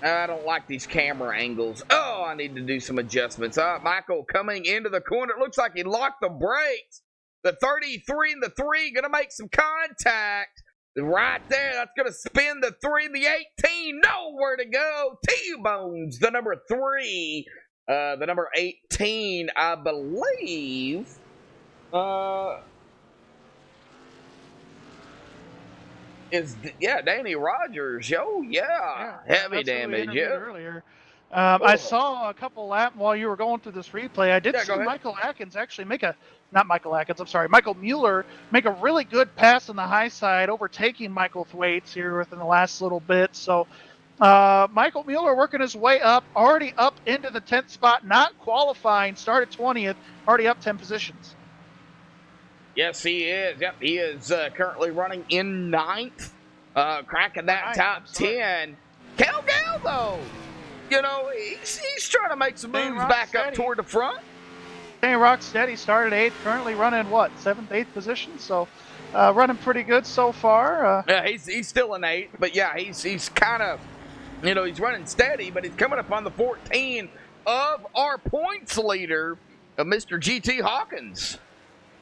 I don't like these camera angles. Oh, I need to do some adjustments. Michael coming into the corner. It looks like he locked the brakes. The 33 and the 3 going to make some contact. Right there, that's going to spin the 3, the 18, nowhere to go. T-Bones, the number 3, the number 18, I believe, Danny Rogers. Heavy damage. Earlier. I saw a couple laps while you were going through this replay. I did see Michael Atkins actually Michael Mueller make a really good pass on the high side, overtaking Michael Thwaites here within the last little bit. So Michael Mueller working his way up, already up into the 10th spot, not qualifying, started 20th, already up 10 positions. Yes, he is. Yep, he is currently running in 9th, cracking that top 10. Cal Gal, though, he's trying to make some moves back up toward the front. Staying rock steady, started 8th, currently running, 7th, 8th position, so running pretty good so far. Yeah, he's still in 8th, but yeah, he's kind of, he's running steady, but he's coming up on the 14 of our points leader, Mr. GT Hawkins.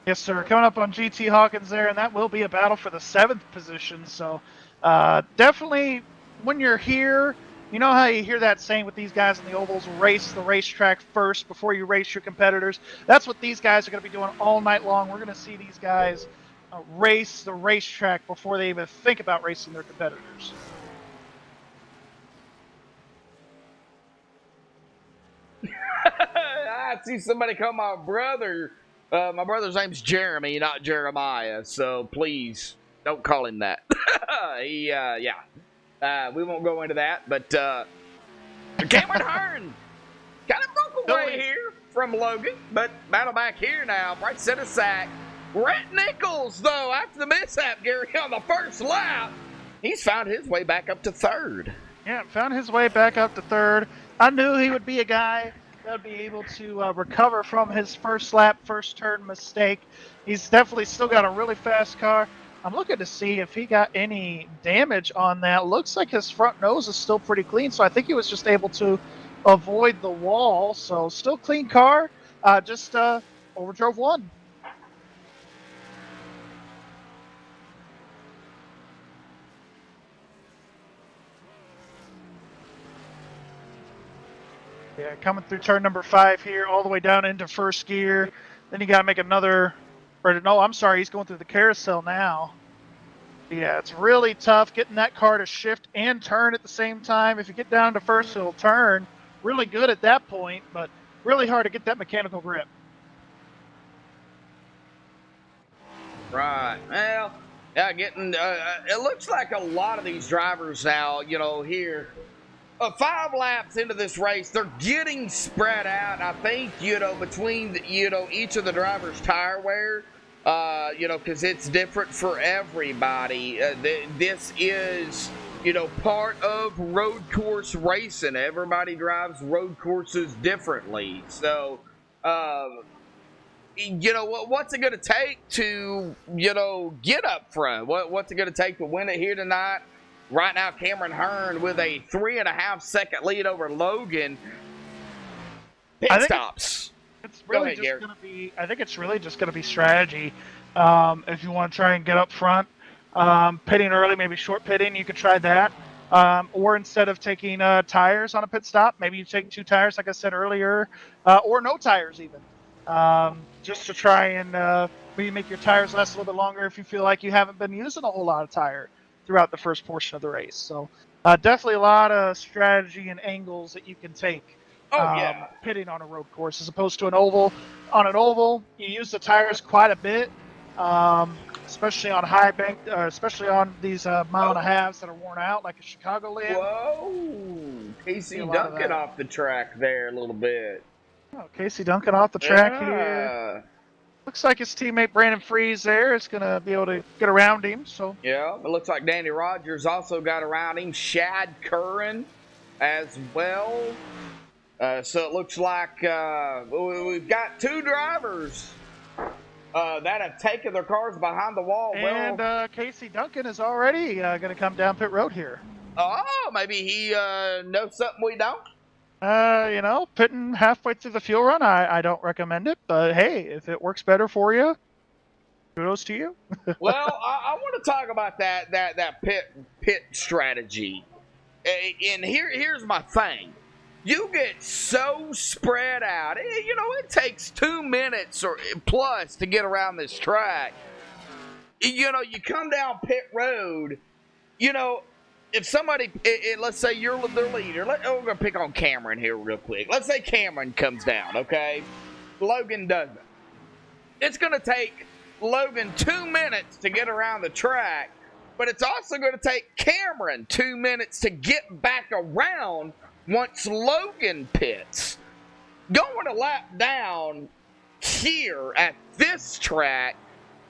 Yes, sir. Coming up on GT Hawkins there, and that will be a battle for the 7th position. So definitely when you're here, you know how you hear that saying with these guys in the ovals, race the racetrack first before you race your competitors. That's what these guys are going to be doing all night long. We're going to see these guys race the racetrack before they even think about racing their competitors. I see somebody call my brother. My brother's name's Jeremy, not Jeremiah, so please don't call him that. We won't go into that, but Cameron Hearn kind of broke away here from Logan, but battle back here now. Right center sack. Rhett Nichols, though, after the mishap, Gary, on the first lap, he's found his way back up to 3rd. Yeah, found his way back up to 3rd. I knew he would be a guy that would be able to recover from his first lap, first turn mistake. He's definitely still got a really fast car. I'm looking to see if he got any damage on that. Looks like his front nose is still pretty clean, so I think he was just able to avoid the wall. So still clean car, just overdrove one. Yeah, coming through turn number 5 here, all the way down into first gear. Then you got to make another, he's going through the carousel now. Yeah, it's really tough getting that car to shift and turn at the same time. If you get down to first, it'll turn. Really good at that point, but really hard to get that mechanical grip. Right. Well, yeah, it looks like a lot of these drivers now, here, 5 laps into this race, they're getting spread out. I think, between, each of the drivers' tire wear, because it's different for everybody. This is, part of road course racing. Everybody drives road courses differently. So, what's it going to take to, get up front? What's it going to take to win it here tonight? Right now, Cameron Hearn with a 3.5-second lead over Logan. Pit stops. It's really just going to be. I think it's really just going to be strategy. If you want to try and get up front, pitting early, maybe short pitting, you could try that. Or instead of taking tires on a pit stop, maybe you take 2 tires, like I said earlier, or no tires even, just to try and maybe make your tires last a little bit longer if you feel like you haven't been using a whole lot of tire throughout the first portion of the race. So definitely a lot of strategy and angles that you can take pitting on a road course as opposed to an oval. On an oval, you use the tires quite a bit, especially on high bank, especially on these mile and a halves that are worn out like a Chicagoland. Whoa! Casey Duncan off the track there a little bit. Oh, Casey Duncan off the track here. Looks like his teammate Brandon Freeze there is going to be able to get around him. So yeah, it looks like Danny Rogers also got around him. Shad Curran as well. So it looks like we've got 2 drivers that have taken their cars behind the wall. And Casey Duncan is already going to come down pit road here. Oh, maybe he knows something we don't. Pitting halfway through the fuel run, I don't recommend it. But hey, if it works better for you, Kudos to you. Well, I want to talk about that pit strategy, and here's my thing. You get so spread out. It takes 2 minutes or plus to get around this track. You come down pit road. If somebody, let's say you're their leader. We're gonna pick on Cameron here real quick. Let's say Cameron comes down. Okay, Logan doesn't. It's gonna take Logan 2 minutes to get around the track, but it's also going to take Cameron 2 minutes to get back around once Logan pits. Going a lap down here at this track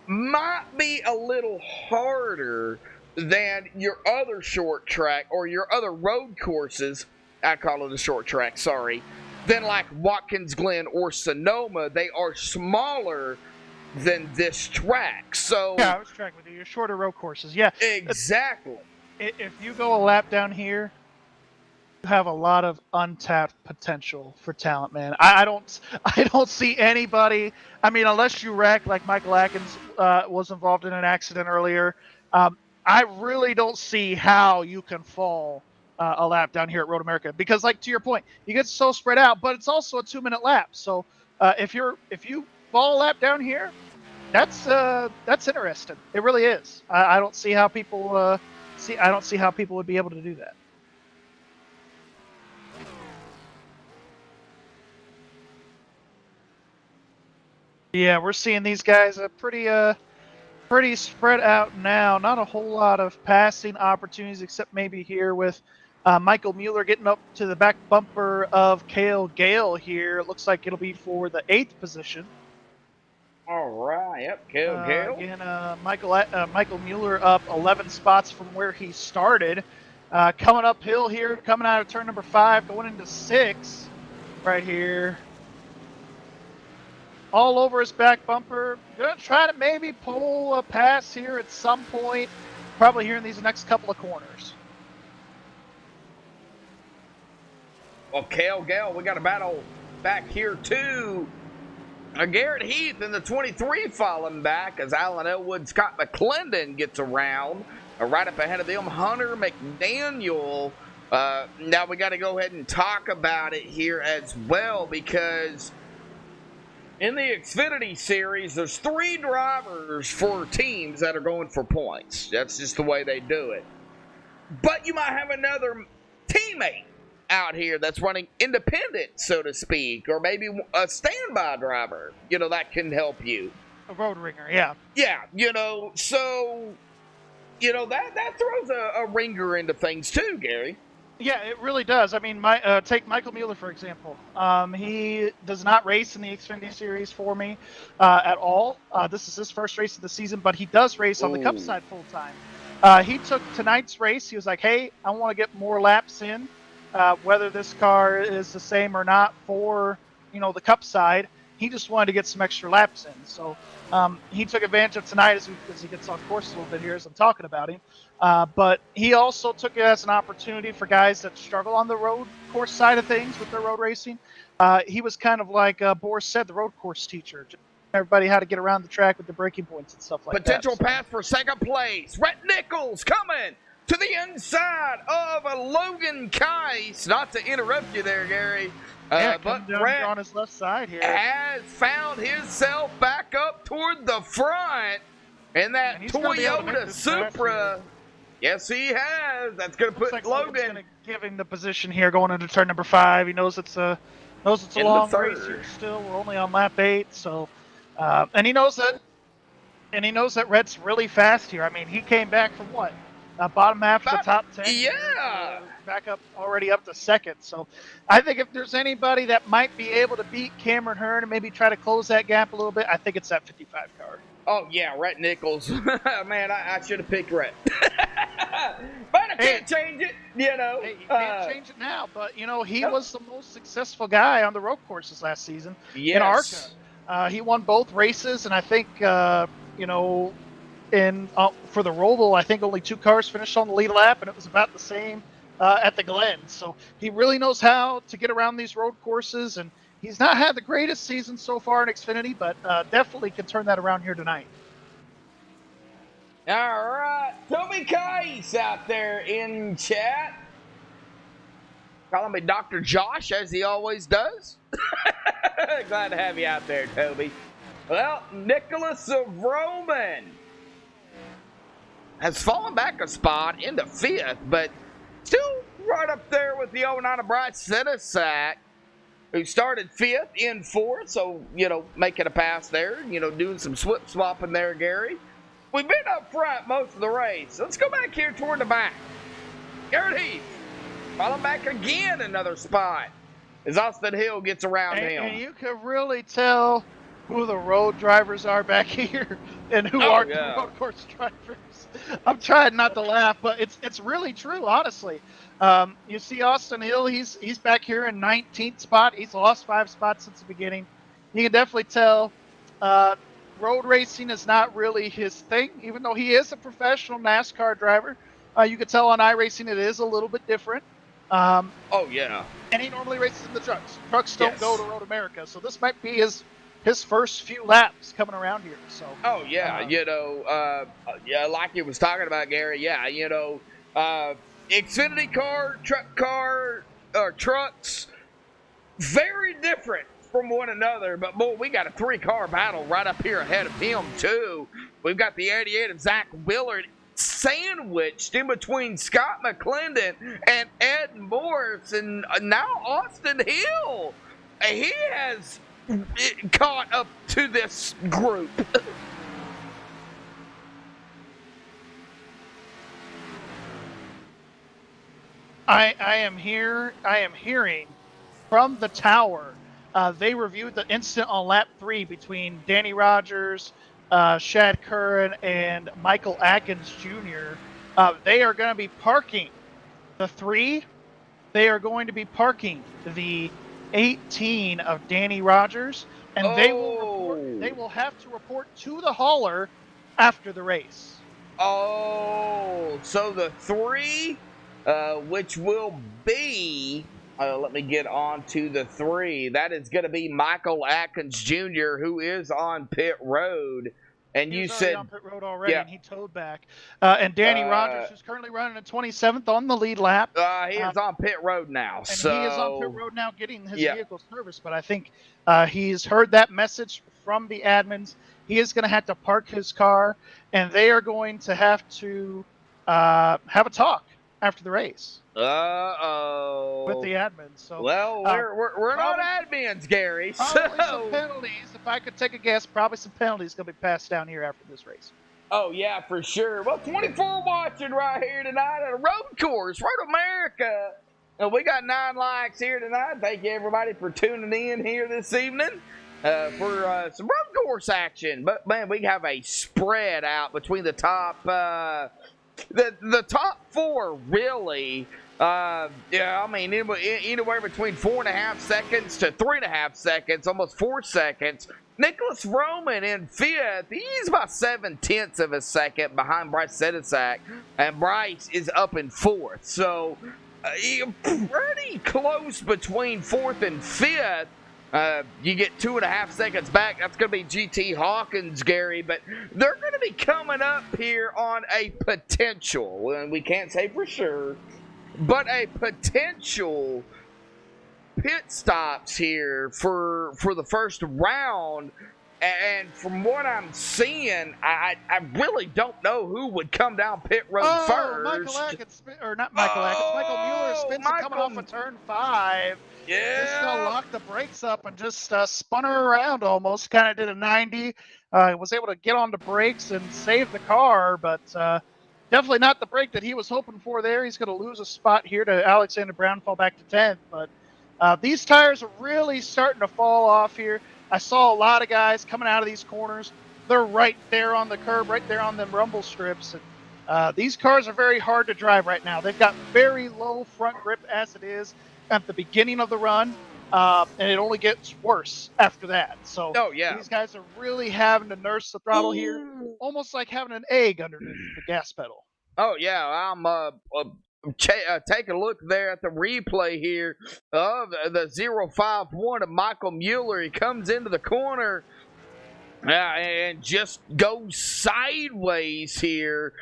might be a little harder than your other short track or your other road courses. I call it a short track, sorry. Than like Watkins Glen or Sonoma. They are smaller than this track. So yeah, I was tracking with you. Your shorter road courses, yeah, exactly. If you go a lap down here, you have a lot of untapped potential for talent, man. I don't see anybody. I mean, unless you wreck like Michael Atkins was involved in an accident earlier. I really don't see how you can fall a lap down here at Road America because, like to your point, you get so spread out, but it's also a 2-minute lap. So if you fall a lap down here, that's interesting. It really is. I don't see how people I don't see how people would be able to do that. Yeah, we're seeing these guys pretty spread out now. Not a whole lot of passing opportunities, except maybe here with Michael Mueller getting up to the back bumper of Cale Gale here. It looks like it'll be for the 8th position. All right, yep, Cale Gale. Again, Michael Mueller up 11 spots from where he started. Coming uphill here, coming out of turn number 5, going into 6 right here. All over his back bumper. Gonna try to maybe pull a pass here at some point, probably here in these next couple of corners. Well, Cale Gale, we got a battle back here too. Garrett Heath in the 23 falling back as Alan Elwood, Scott McClendon gets around. Right up ahead of them, Hunter McDaniel. Now we got to go ahead and talk about it here as well because in the Xfinity Series, there's 3 drivers for teams that are going for points. That's just the way they do it. But you might have another teammate out here that's running independent, so to speak, or maybe a standby driver, that can help you. A road ringer, yeah. Yeah, so, that throws a ringer into things too, Gary. Yeah, it really does. I mean, take Michael Mueller, for example. He does not race in the Xfinity Series for me at all. This is his first race of the season, but he does race on the Cup side full-time. He took tonight's race. He was like, hey, I want to get more laps in. Whether this car is the same or not for, the Cup side, he just wanted to get some extra laps in. So he took advantage of tonight as he gets on course a little bit here as I'm talking about him. But he also took it as an opportunity for guys that struggle on the road course side of things with their road racing. He was kind of like Boris said, the road course teacher. Just everybody how to get around the track with the braking points and stuff like Potential that. Potential path for second place. Rhett Nichols coming to the inside of a Logan Keiss. Not to interrupt you there, Gary. But Rhett on his left side here has found himself back up toward the front in that Toyota Supra. Yes, he has. That's going to put like Logan. Going to give him the position here going into turn number 5. He knows it's a long race here still. We're only on lap 8, so and he knows that Rhett's really fast here. I mean, he came back from what? Bottom half of the top 10. Yeah. Back up already up to 2nd. So I think if there's anybody that might be able to beat Cameron Hearn and maybe try to close that gap a little bit, I think it's that 55 car. Oh, yeah, Rhett Nichols. Man, I should have picked Rhett. But I can't change it, Hey, you can't change it now, but, he was the most successful guy on the road courses last season in ARCA. He won both races, and I think, for the Roval, I think only 2 cars finished on the lead lap, and it was about the same at the Glen. So he really knows how to get around these road courses, and he's not had the greatest season so far in Xfinity, but definitely can turn that around here tonight. All right, Toby Case out there in chat. Calling me Dr. Josh, as he always does. Glad to have you out there, Toby. Well, Nicholas of Roman has fallen back a spot into 5th, but still right up there with the 09 of Bryce Sinisak, who started 5th in 4th, so, making a pass there, doing some swapping there, Gary. We've been up front most of the race. Let's go back here toward the back. Garrett Heath, falling back again another spot as Austin Hill gets around him. And you can really tell who the road drivers are back here and who aren't the road course drivers. I'm trying not to laugh, but it's really true, honestly. You see Austin Hill, he's back here in 19th spot. He's lost 5 spots since the beginning. You can definitely tell road racing is not really his thing, even though he is a professional NASCAR driver. You can tell on iRacing it is a little bit different. And he normally races in the trucks. Trucks don't go to Road America, so this might be his first few laps coming around here. So. Like you was talking about, Gary. Xfinity car, truck car, trucks, very different from one another. But boy, we got a 3-car battle right up here ahead of him too. We've got the 88 of Zach Willard sandwiched in between Scott McClendon and Ed Morris, and now Austin Hill. He has caught up to this group. I am hearing from the tower. They reviewed the incident on lap 3 between Danny Rogers, Shad Curran, and Michael Atkins Jr. They are going to be parking the 3. They are going to be parking the 18 of Danny Rogers, and they will have to report to the hauler after the race. So the 3, which will be, let me get on to the 3. That is going to be Michael Atkins Jr., who is on pit road. And you said on pit road already, and he towed back. And Danny Rogers, who's currently running at 27th on the lead lap. He is on pit road now. And he is on pit road now getting his vehicle serviced. But I think he's heard that message from the admins. He is going to have to park his car, and they are going to have to have a talk after the race. With the admins. So, well, we're not admins, Gary. Probably some penalties. If I could take a guess, probably some penalties going to be passed down here after this race. Oh, yeah, for sure. Well, 24 watching right here tonight at a road course, Road America. And we got 9 likes here tonight. Thank you, everybody, for tuning in here this evening for some road course action. But, man, we have a spread out between the top the top 4, really. Anywhere between 4.5 seconds to 3.5 seconds, almost 4 seconds. Nicholas Roman in 5th. He's about 7/10 of a second behind Bryce Sinisak, and Bryce is up in 4th. So, pretty close between 4th and 5th. You get 2.5 seconds back. That's going to be GT Hawkins, Gary. But they're going to be coming up here on a potential, and we can't say for sure, but a potential pit stops here for the first round. And from what I'm seeing, I really don't know who would come down pit road first. Michael Atkins, or not Michael Atkins, Michael Mueller spins coming off of turn 5. Yeah. Just locked the brakes up and just spun her around almost. Kind of did a 90. Was able to get on the brakes and save the car, but definitely not the break that he was hoping for there. He's going to lose a spot here to Alexander Brown, fall back to 10th. But these tires are really starting to fall off here. I saw a lot of guys coming out of these corners. They're right there on the curb, right there on them rumble strips. And these cars are very hard to drive right now. They've got very low front grip as it is at the beginning of the run, and it only gets worse after that. So these guys are really having to nurse the throttle here, almost like having an egg underneath the gas pedal. Oh, yeah, I'm take a look there at the replay here of the 051 of Michael Mueller. He comes into the corner, And just goes sideways here.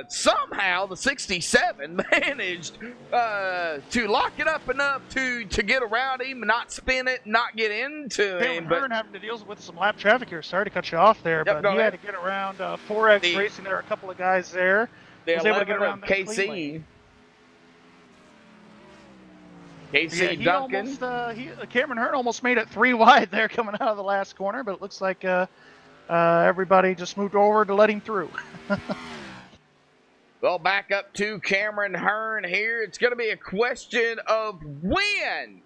Somehow the 67 managed to lock it up enough to get around him, not spin it, not get into him. Cameron Hearn having to deal with some lap traffic here. Sorry to cut you off there, but he had to get around 4X Racing. There were a couple of guys there. The was able to get around KC. KC Duncan. Cameron Hearn almost made it 3 wide there coming out of the last corner, but it looks like everybody just moved over to let him through. Well, back up to Cameron Hearn here. It's going to be a question of when.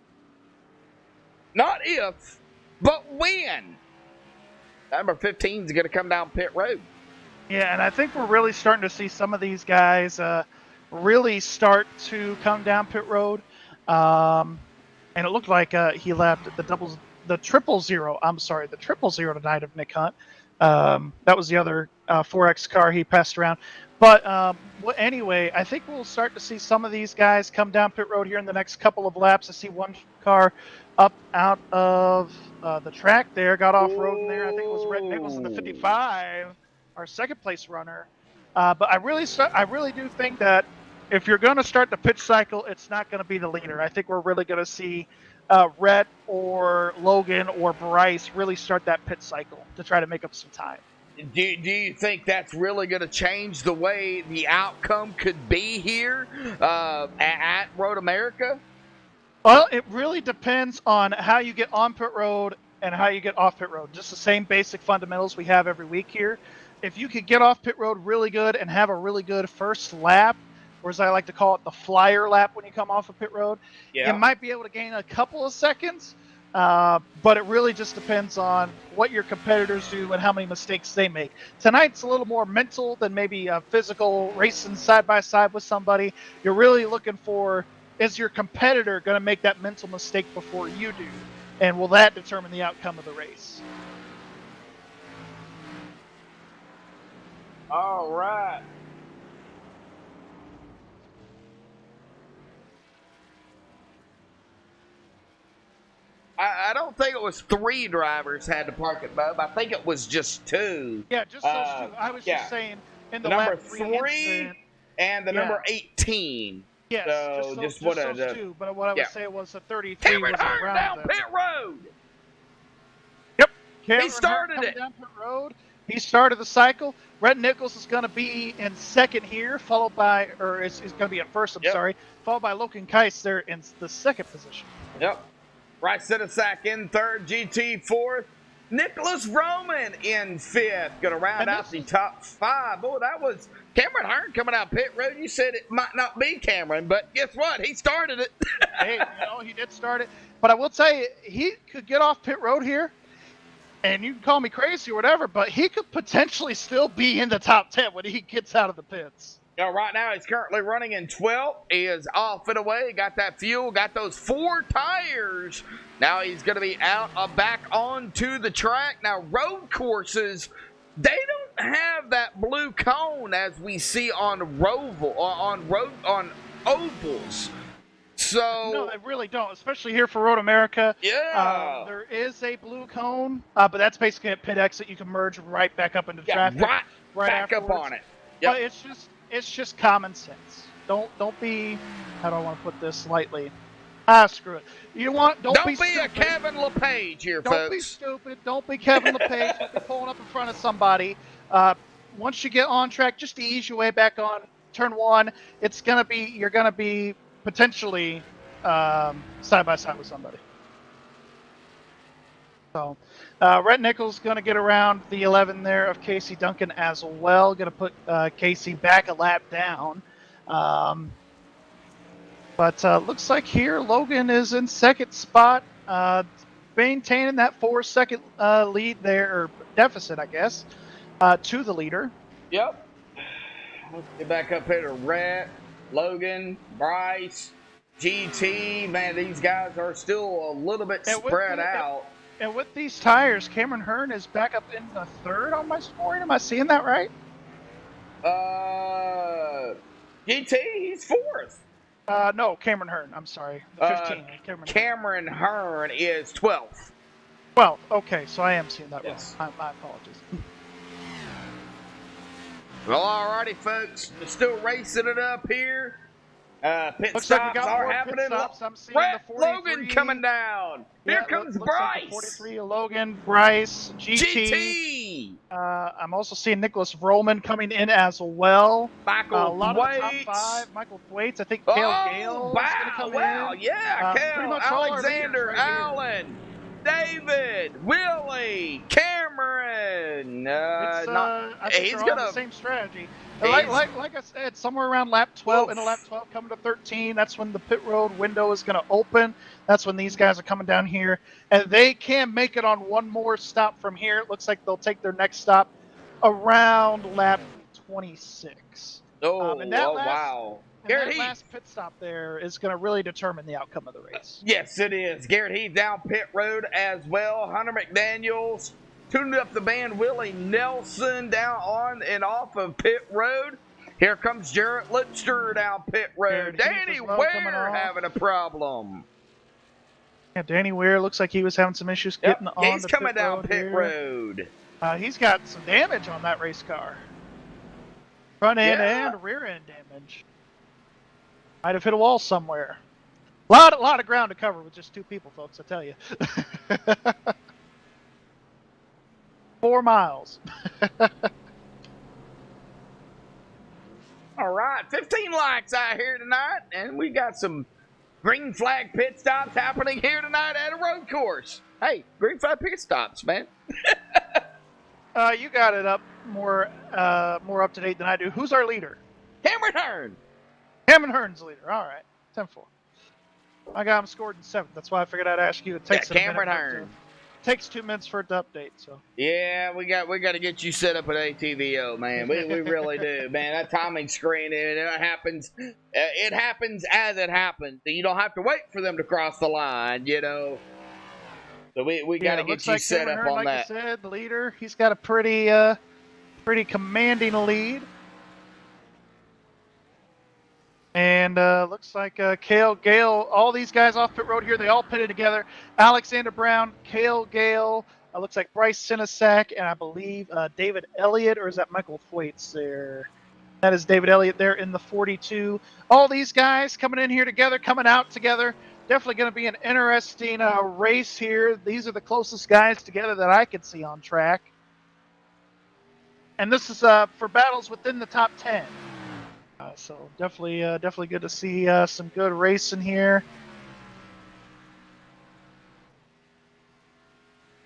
Not if, but when. Number 15 is going to come down pit road. Yeah, and I think we're really starting to see some of these guys really start to come down pit road. And it looked like he left the triple zero tonight of Nick Hunt. That was the other 4X car he passed around. But anyway, I think we'll start to see some of these guys come down pit road here in the next couple of laps. I see one car up out of the track there, got off road in there. I think it was Red Nichols in the 55, our second place runner. But I really do think that if you're going to start the pitch cycle, it's not going to be the leader. I think we're really going to see Rhett or Logan or Bryce really start that pit cycle to try to make up some time. Do you think that's really going to change the way the outcome could be here at Road America? Well, it really depends on how you get on pit road and how you get off pit road. Just the same basic fundamentals we have every week here. If you could get off pit road really good and have a really good first lap, or as I like to call it, the flyer lap when you come off of pit road, you might be able to gain a couple of seconds. But it really just depends on what your competitors do and how many mistakes they make. Tonight's a little more mental than maybe a physical racing side by side with somebody. You're really looking for, is your competitor going to make that mental mistake before you do? And will that determine the outcome of the race? All right. I don't think it was 3 drivers had to park at Bub. I think it was just 2. Yeah, just those 2. I was just saying in the number lap 3 and the number 18. Yes, so just those 2. But what I would say was the 33 Cameron was Hearn around down them. pit road. Yep, Cameron he started Hearn it. Down pit road. He started the cycle. Red Nichols is going to be in second here, followed by, or is going to be in first. Followed by Logan Keiss there in the second position. Yep. Bryce Sidisak in third, GT fourth, Nicholas Roman in fifth. Going to round out the top 5. Boy, that was Cameron Hearn coming out pit road. You said it might not be Cameron, but guess what? He started it. Hey, he did start it. But I will tell you, he could get off pit road here, and you can call me crazy or whatever, but he could potentially still be in the top 10 when he gets out of the pits. Right now, he's currently running in 12th. He is off and away. Got that fuel, got those 4 tires. Now he's going to be out back onto the track. Now, road courses, they don't have that blue cone as we see on ovals. So no, they really don't, especially here for Road America. Yeah. There is a blue cone, but that's basically a pit exit. You can merge right back up into traffic. Right back afterwards. up on it. Yep. But it's just common sense. Don't be, how do I want to put this lightly? Screw it. Don't be a Kevin LePage here, folks. Don't be stupid. Don't be Kevin LePage. Don't be pulling up in front of somebody. Once you get on track, just to ease your way back on turn 1, you're gonna be potentially side by side with somebody. So, Rhett Nichols going to get around the 11 there of Casey Duncan as well. Going to put Casey back a lap down. But looks like here Logan is in second spot, maintaining that 4-second lead there, or deficit, I guess, to the leader. Yep. Let's get back up here to Rhett, Logan, Bryce, GT. Man, these guys are still a little bit spread out. And with these tires, Cameron Hearn is back up in the 3rd on my scoring. Am I seeing that right? GT, he's 4th. No, Cameron Hearn. I'm sorry. The 15. Cameron Hearn is 12th. Well, okay, so I am seeing that Yes. wrong. My apologies. Well, alrighty, folks. We're still racing it up here. Pit Looks like we stops got are more pit happening. stops. I'm seeing Brett the 43. Logan coming down. Here comes looks like the Bryce. 43, Logan, Bryce, GT. GT. I'm also seeing Nicholas Vroman coming in as well. Michael A lot of the top Thwaites. 5. Michael Thwaites. I think Cale Gale is going to come in. Yeah, Pretty Cal, much all our leaders Alexander, right here. Allen, David, Willie, Cameron. I think he's they're all gonna the same strategy. he's- Like I said, somewhere around lap 12, into lap 12, coming to 13, that's when the pit road window is going to open. That's when these guys are coming down here. And they can make it on one more stop from here. It looks like they'll take their next stop around lap 26. wow. And Garrett that Heath. last pit stop there is going to really determine the outcome of the race. Yes, it is. Garrett Heath down pit road as well. Hunter McDaniels tuned up the band. Willie Nelson down on and off of pit road. Here comes Jarrett Litster down pit road. Danny Ware having a problem. Yeah, Danny Ware looks like he was having some issues getting on He's the coming pit down road pit here. road. He's got some damage on that race car. Front end and rear end damage. Might have hit a wall somewhere. A lot of ground to cover with just 2 people, folks, I tell you. 4 miles. All right, 15 likes out here tonight, and we got some green flag pit stops happening here tonight at a road course. Hey, green flag pit stops, man. You got it up more up to date than I do. Who's our leader? Cameron Hearn. Cameron Hearn's the leader. All right, 10-4. I got him scored in 7th. That's why I figured I'd ask you. It takes Cameron Hearn. Takes 2 minutes for it to update. So Yeah, we got to get you set up at ATVO, man. We really do, man. That timing screen, it happens. It happens as it happens. You don't have to wait for them to cross the line, you know. So we got to get you set up on that. Like I said, the leader. He's got a pretty commanding lead. And looks like Cale Gale, all these guys off pit road here, they all pitted together. Alexander Brown, Cale Gale, looks like Bryce Sinasak, and I believe David Elliott, or is that Michael Thwaites there? That is David Elliott there in the 42. All these guys coming in here together, coming out together. Definitely going to be an interesting race here. These are the closest guys together that I could see on track. And this is for battles within the top 10. So definitely good to see some good racing here.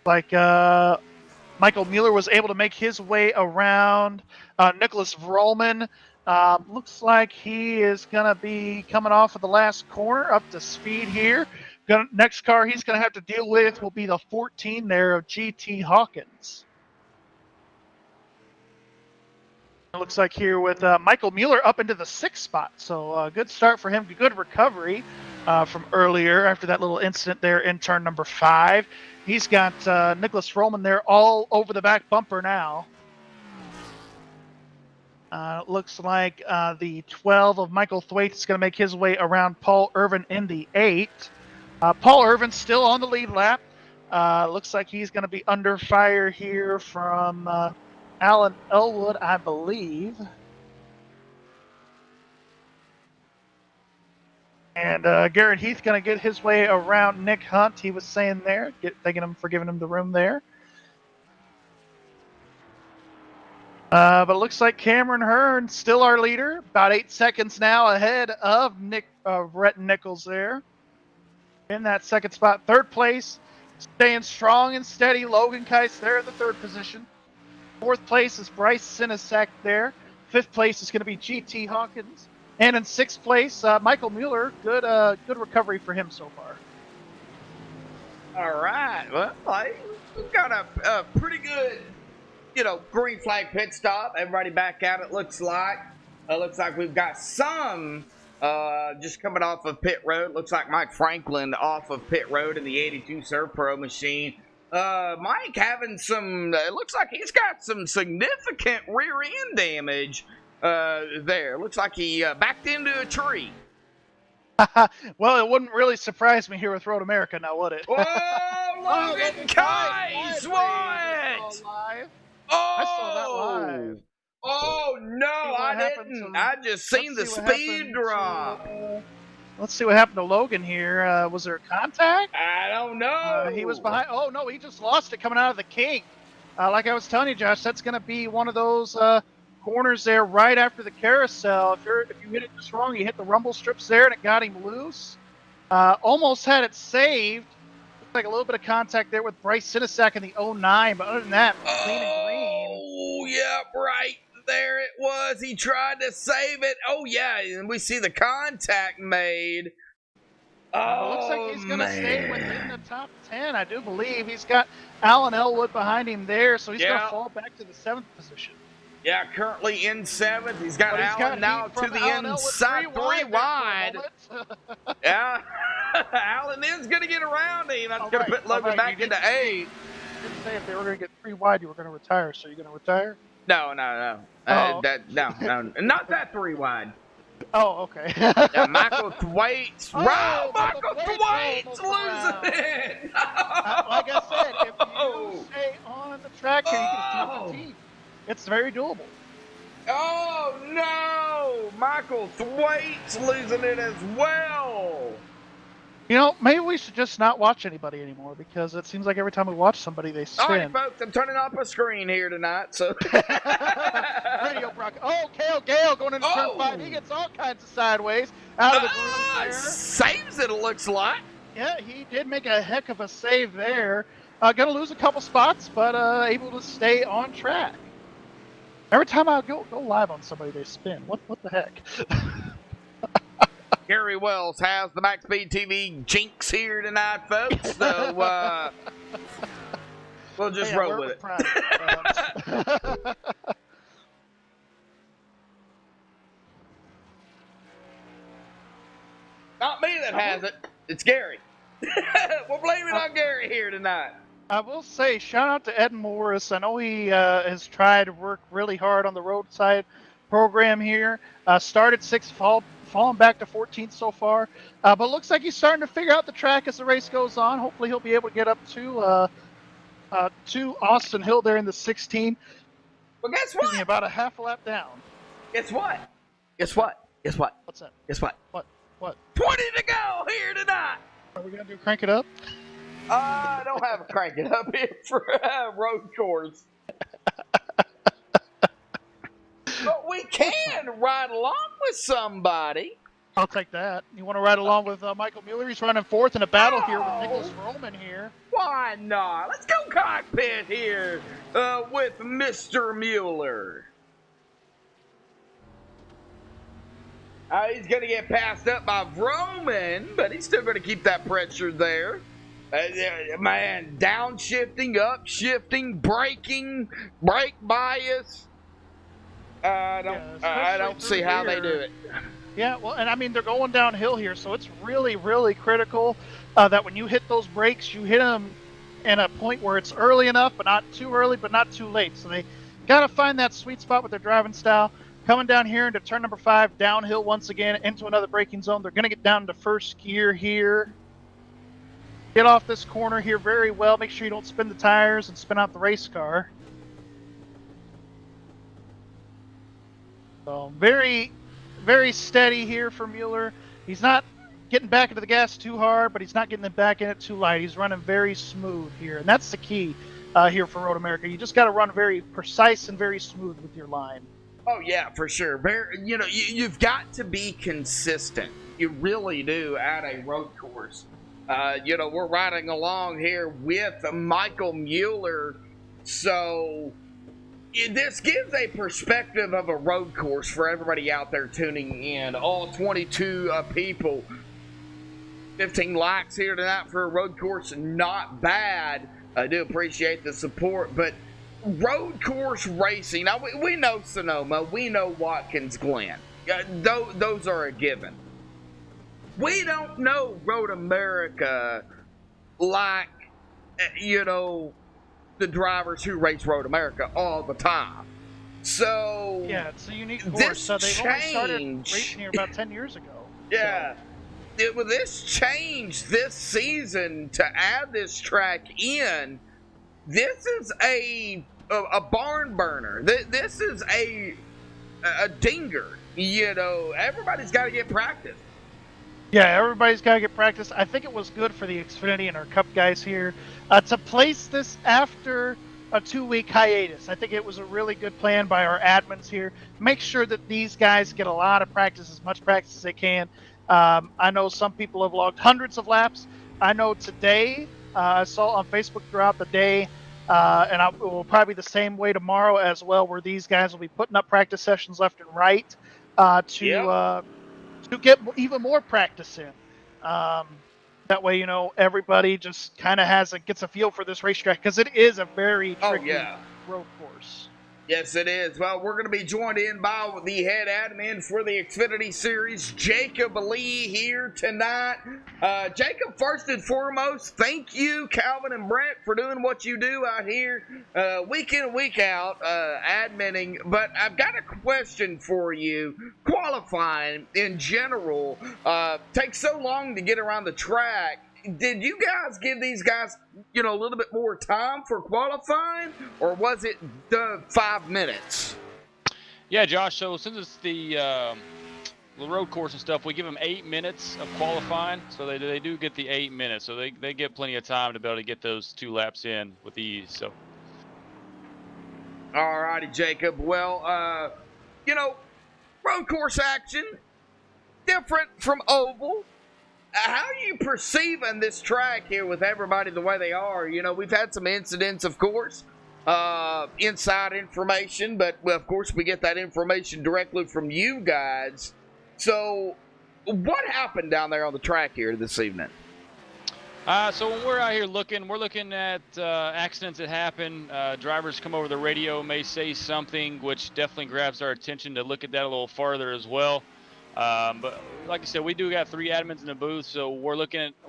Like Michael Mueller was able to make his way around Nicholas Vroman. Looks like he is going to be coming off of the last corner up to speed here. Next car he's going to have to deal with will be the 14 there of GT Hawkins. It looks like here with Michael Mueller up into the 6th spot. So good start for him. Good recovery from earlier after that little incident there in turn number 5. He's got Nicholas Vroman there all over the back bumper now. Looks like the 12 of Michael Thwaites is going to make his way around Paul Irvin in the 8. Paul Irvin still on the lead lap. Looks like he's going to be under fire here from Alan Elwood, I believe. And Garrett Heath going to get his way around Nick Hunt. He was saying there, thanking him for giving him the room there. But it looks like Cameron Hearn still our leader. About 8 seconds now ahead of Rhett Nichols there. In that 2nd spot. 3rd place, staying strong and steady. Logan Keiss there in the 3rd position. 4th place is Bryce Sinasak there. 5th place is going to be GT Hawkins. And in 6th place, Michael Mueller. Good recovery for him so far. All right. Well, we've got a pretty good, green flag pit stop. Everybody back at it, looks like. Looks like we've got some just coming off of pit road. Looks like Mike Franklin off of pit road in the 82 Surf Pro machine. Mike having some, it looks like he's got some significant rear end damage there. Looks like he backed into a tree. Well, it wouldn't really surprise me here with Road America now, would it? Oh, Logan Kais won it! I saw that live. Oh no, I didn't. I just seen the speed drop. Let's see what happened to Logan here. Was there a contact? I don't know. He was behind. Oh no, he just lost it coming out of the kink. Like I was telling you, Josh, that's going to be one of those corners there right after the carousel. If you hit it just wrong, you hit the rumble strips there, and it got him loose. Almost had it saved. Looks like a little bit of contact there with Bryce Sinisak in the 09, but other than that, clean and green. Oh, yeah, right there it was. He tried to save it. Oh, yeah, and we see the contact made. Oh, looks like he's going to stay within the top 10, I do believe. He's got Alan Elwood behind him there, so he's going to fall back to the 7th position. Yeah, currently in 7th. He's got Alan now to the inside, 3 wide. Yeah, Alan is going to get around him. That's going to put Logan back into 8. You didn't say if they were going to get 3 wide, you were going to retire. So you're going to retire? No. Oh. No, not that 3h wide. Oh, okay. Yeah, Michael Thwaites. Michael Thwaites losing it. Like I said, if you stay on the track here, you can see the team. It's very doable. Oh, no. Michael Thwaites losing it as well. You know, maybe we should just not watch anybody anymore because it seems like every time we watch somebody, they spin. All right, folks, I'm turning off my screen here tonight. So, Radio Brock. Oh, Cale Gale going into turn 5. He gets all kinds of sideways out of the groove there. Saves it looks like. Yeah, he did make a heck of a save there. Going to lose a couple spots, but able to stay on track. Every time I go live on somebody, they spin. What the heck? Gary Wells has the MaxSpeedTV jinx here tonight, folks. So we'll just roll with it. Not me that has it. It's Gary. We'll blame it on Gary here tonight. I will say, shout out to Ed Morris. I know he has tried to work really hard on the roadside program here. Started 6th, fallen back to 14th so far. But looks like he's starting to figure out the track as the race goes on. Hopefully he'll be able to get up to Austin Hill there in the 16. Well, guess what? About a half a lap down. Guess what? Guess what? Guess what? What's that? Guess what? What? 20 to go here tonight. Are we going to do crank it up? I don't have a crank it up here for road course. But we can ride along with somebody. I'll take that. You want to ride along with Michael Mueller? He's running 4th in a battle here with Nicholas Roman here. Why not? Let's go cockpit here with Mr. Mueller. He's going to get passed up by Roman, but he's still going to keep that pressure there. Man, downshifting, upshifting, braking, brake bias. I don't see how they do it. Yeah, well, and I mean, they're going downhill here, so it's really, really critical that when you hit those brakes, you hit them in a point where it's early enough, but not too early, but not too late. So they got to find that sweet spot with their driving style. Coming down here into turn number 5, downhill once again into another braking zone. They're going to get down to first gear here. Get off this corner here very well. Make sure you don't spin the tires and spin out the race car. So very, very steady here for Mueller. He's not getting back into the gas too hard, but he's not getting it back in it too light. He's running very smooth here, and that's the key here for Road America. You just got to run very precise and very smooth with your line. Oh yeah, for sure. You've got to be consistent. You really do at a road course. We're riding along here with Michael Mueller, so this gives a perspective of a road course for everybody out there tuning in. All 22 people. 15 likes here tonight for a road course, not bad. I do appreciate the support, but road course racing, now we know Sonoma, we know Watkins Glen. Those are a given. We don't know Road America like, the drivers who race Road America all the time. So yeah, it's a unique course. So they only started racing here about 10 years ago. Yeah. with this change this season to add this track in, this is a barn burner. This is a dinger. You know, everybody's got to get practice. Yeah, everybody's got to get practice. I think it was good for the Xfinity and our Cup guys here to place this after a 2-week hiatus. I think it was a really good plan by our admins here. Make sure that these guys get a lot of practice, as much practice as they can. I know some people have logged hundreds of laps. I know today, I saw on Facebook throughout the day, and it will probably be the same way tomorrow as well, where these guys will be putting up practice sessions left and right to get even more practice in. That way, you know, everybody just kind of gets a feel for this racetrack, because it is a very tricky road course. Yes, it is. Well, we're going to be joined in by the head admin for the Xfinity Series, Jacob Lee, here tonight. Jacob, first and foremost, thank you, Calvin and Brent, for doing what you do out here week in and week out, adminning. But I've got a question for you. Qualifying in general takes so long to get around the track. Did you guys give these guys, you know, a little bit more time for qualifying, or was it the 5 minutes? Yeah, Josh. So since it's the road course and stuff, we give them 8 minutes of qualifying. So they do get the 8 minutes. So they get plenty of time to be able to get those 2 laps in with ease. So. All righty, Jacob. Well, you know, road course action, different from oval. How are you perceiving this track here with everybody the way they are? You know, we've had some incidents, of course, inside information, but of course we get that information directly from you guys. So what happened down there on the track here this evening? So when we're out here looking, we're looking at accidents that happen. Drivers come over the radio, may say something, which definitely grabs our attention to look at that a little farther as well. But like I said, we do got 3 admins in the booth, so we're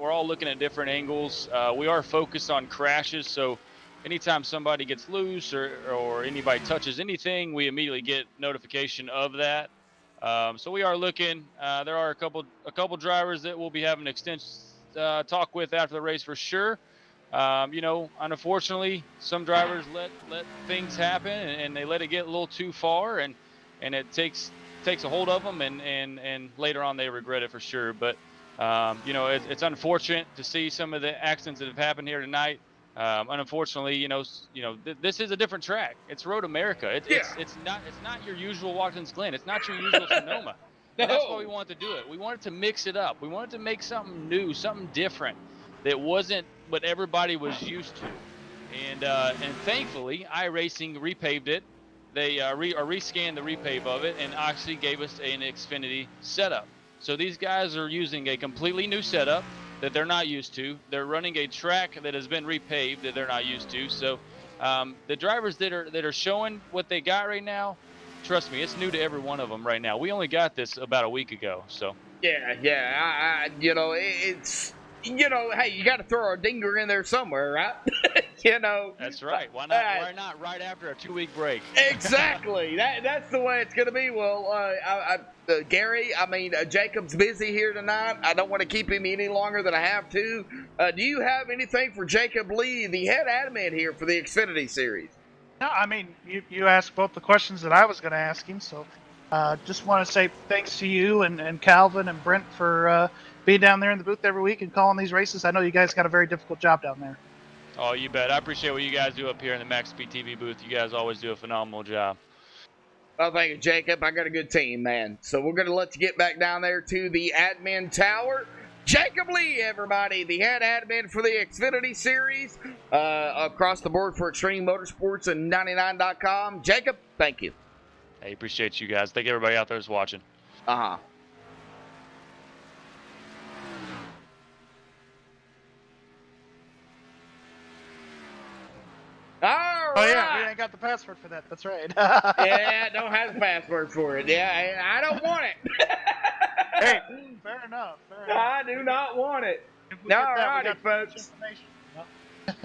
all looking at different angles. We are focused on crashes, so anytime somebody gets loose or anybody touches anything, we immediately get notification of that. So we are looking. There are a couple drivers that we'll be having an extensive talk with after the race for sure. You know, unfortunately, some drivers let things happen and they let it get a little too far, and it takes a hold of them, and later on they regret it for sure. But you know, it's unfortunate to see some of the accidents that have happened here tonight. Unfortunately, you know, this is a different track. It's Road America. It's not your usual Watkins Glen. It's not your usual Sonoma. No. That's why we wanted to do it. We wanted to mix it up. We wanted to make something new, something different that wasn't what everybody was used to. And thankfully, iRacing repaved it. They rescanned the repave of it and actually gave us an Xfinity setup. So these guys are using a completely new setup that they're not used to. They're running a track that has been repaved that they're not used to. So the drivers that are showing what they got right now, trust me, it's new to every one of them right now. We only got this about a week ago. So yeah. You know, it's, you know, hey, you got to throw our dinger in there somewhere, right? You know, that's right. Why not right after a 2-week break? Exactly. That's the way it's going to be. Well, Gary, Jacob's busy here tonight. I don't want to keep him any longer than I have to. Do you have anything for Jacob Lee, the head admin here for the Xfinity Series? No, I mean, you asked both the questions that I was going to ask him, so just want to say thanks to you and Calvin and Brent for being down there in the booth every week and calling these races. I know you guys got a very difficult job down there. Oh, you bet. I appreciate what you guys do up here in the MaxSpeedTV booth. You guys always do a phenomenal job. Well, thank you, Jacob. I got a good team, man. So we're going to let you get back down there to the admin tower. Jacob Lee, everybody, the head admin for the Xfinity Series, across the board for Extreme Motorsports and 99.com. Jacob, thank you. Hey, appreciate you guys. Thank everybody out there that's watching. Uh-huh. All right. Oh, yeah, we ain't got the password for that. That's right. Yeah, don't have the password for it. Yeah, I don't want it. Hey, fair enough. I do not want it. All righty, folks.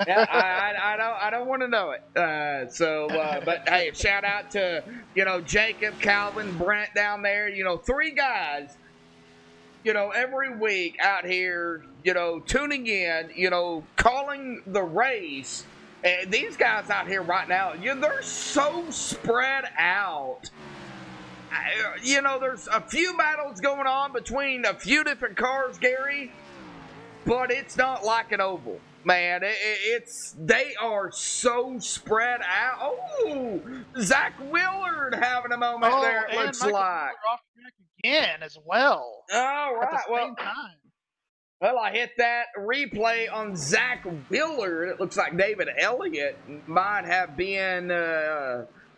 Yeah, I don't want to know it. But hey, shout out to, you know, Jacob, Calvin, Brent down there. You know, 3 guys every week out here, tuning in, calling the race. And these guys out here right now, they're so spread out. There's a few battles going on between a few different cars, Gary, but it's not like an oval, man. They are so spread out. Oh, Zach Willard having a moment there. It looks Michael like off track again as well. all At the right. same time. Well, I hit that replay on Zach Willard. It looks like David Elliott might have been,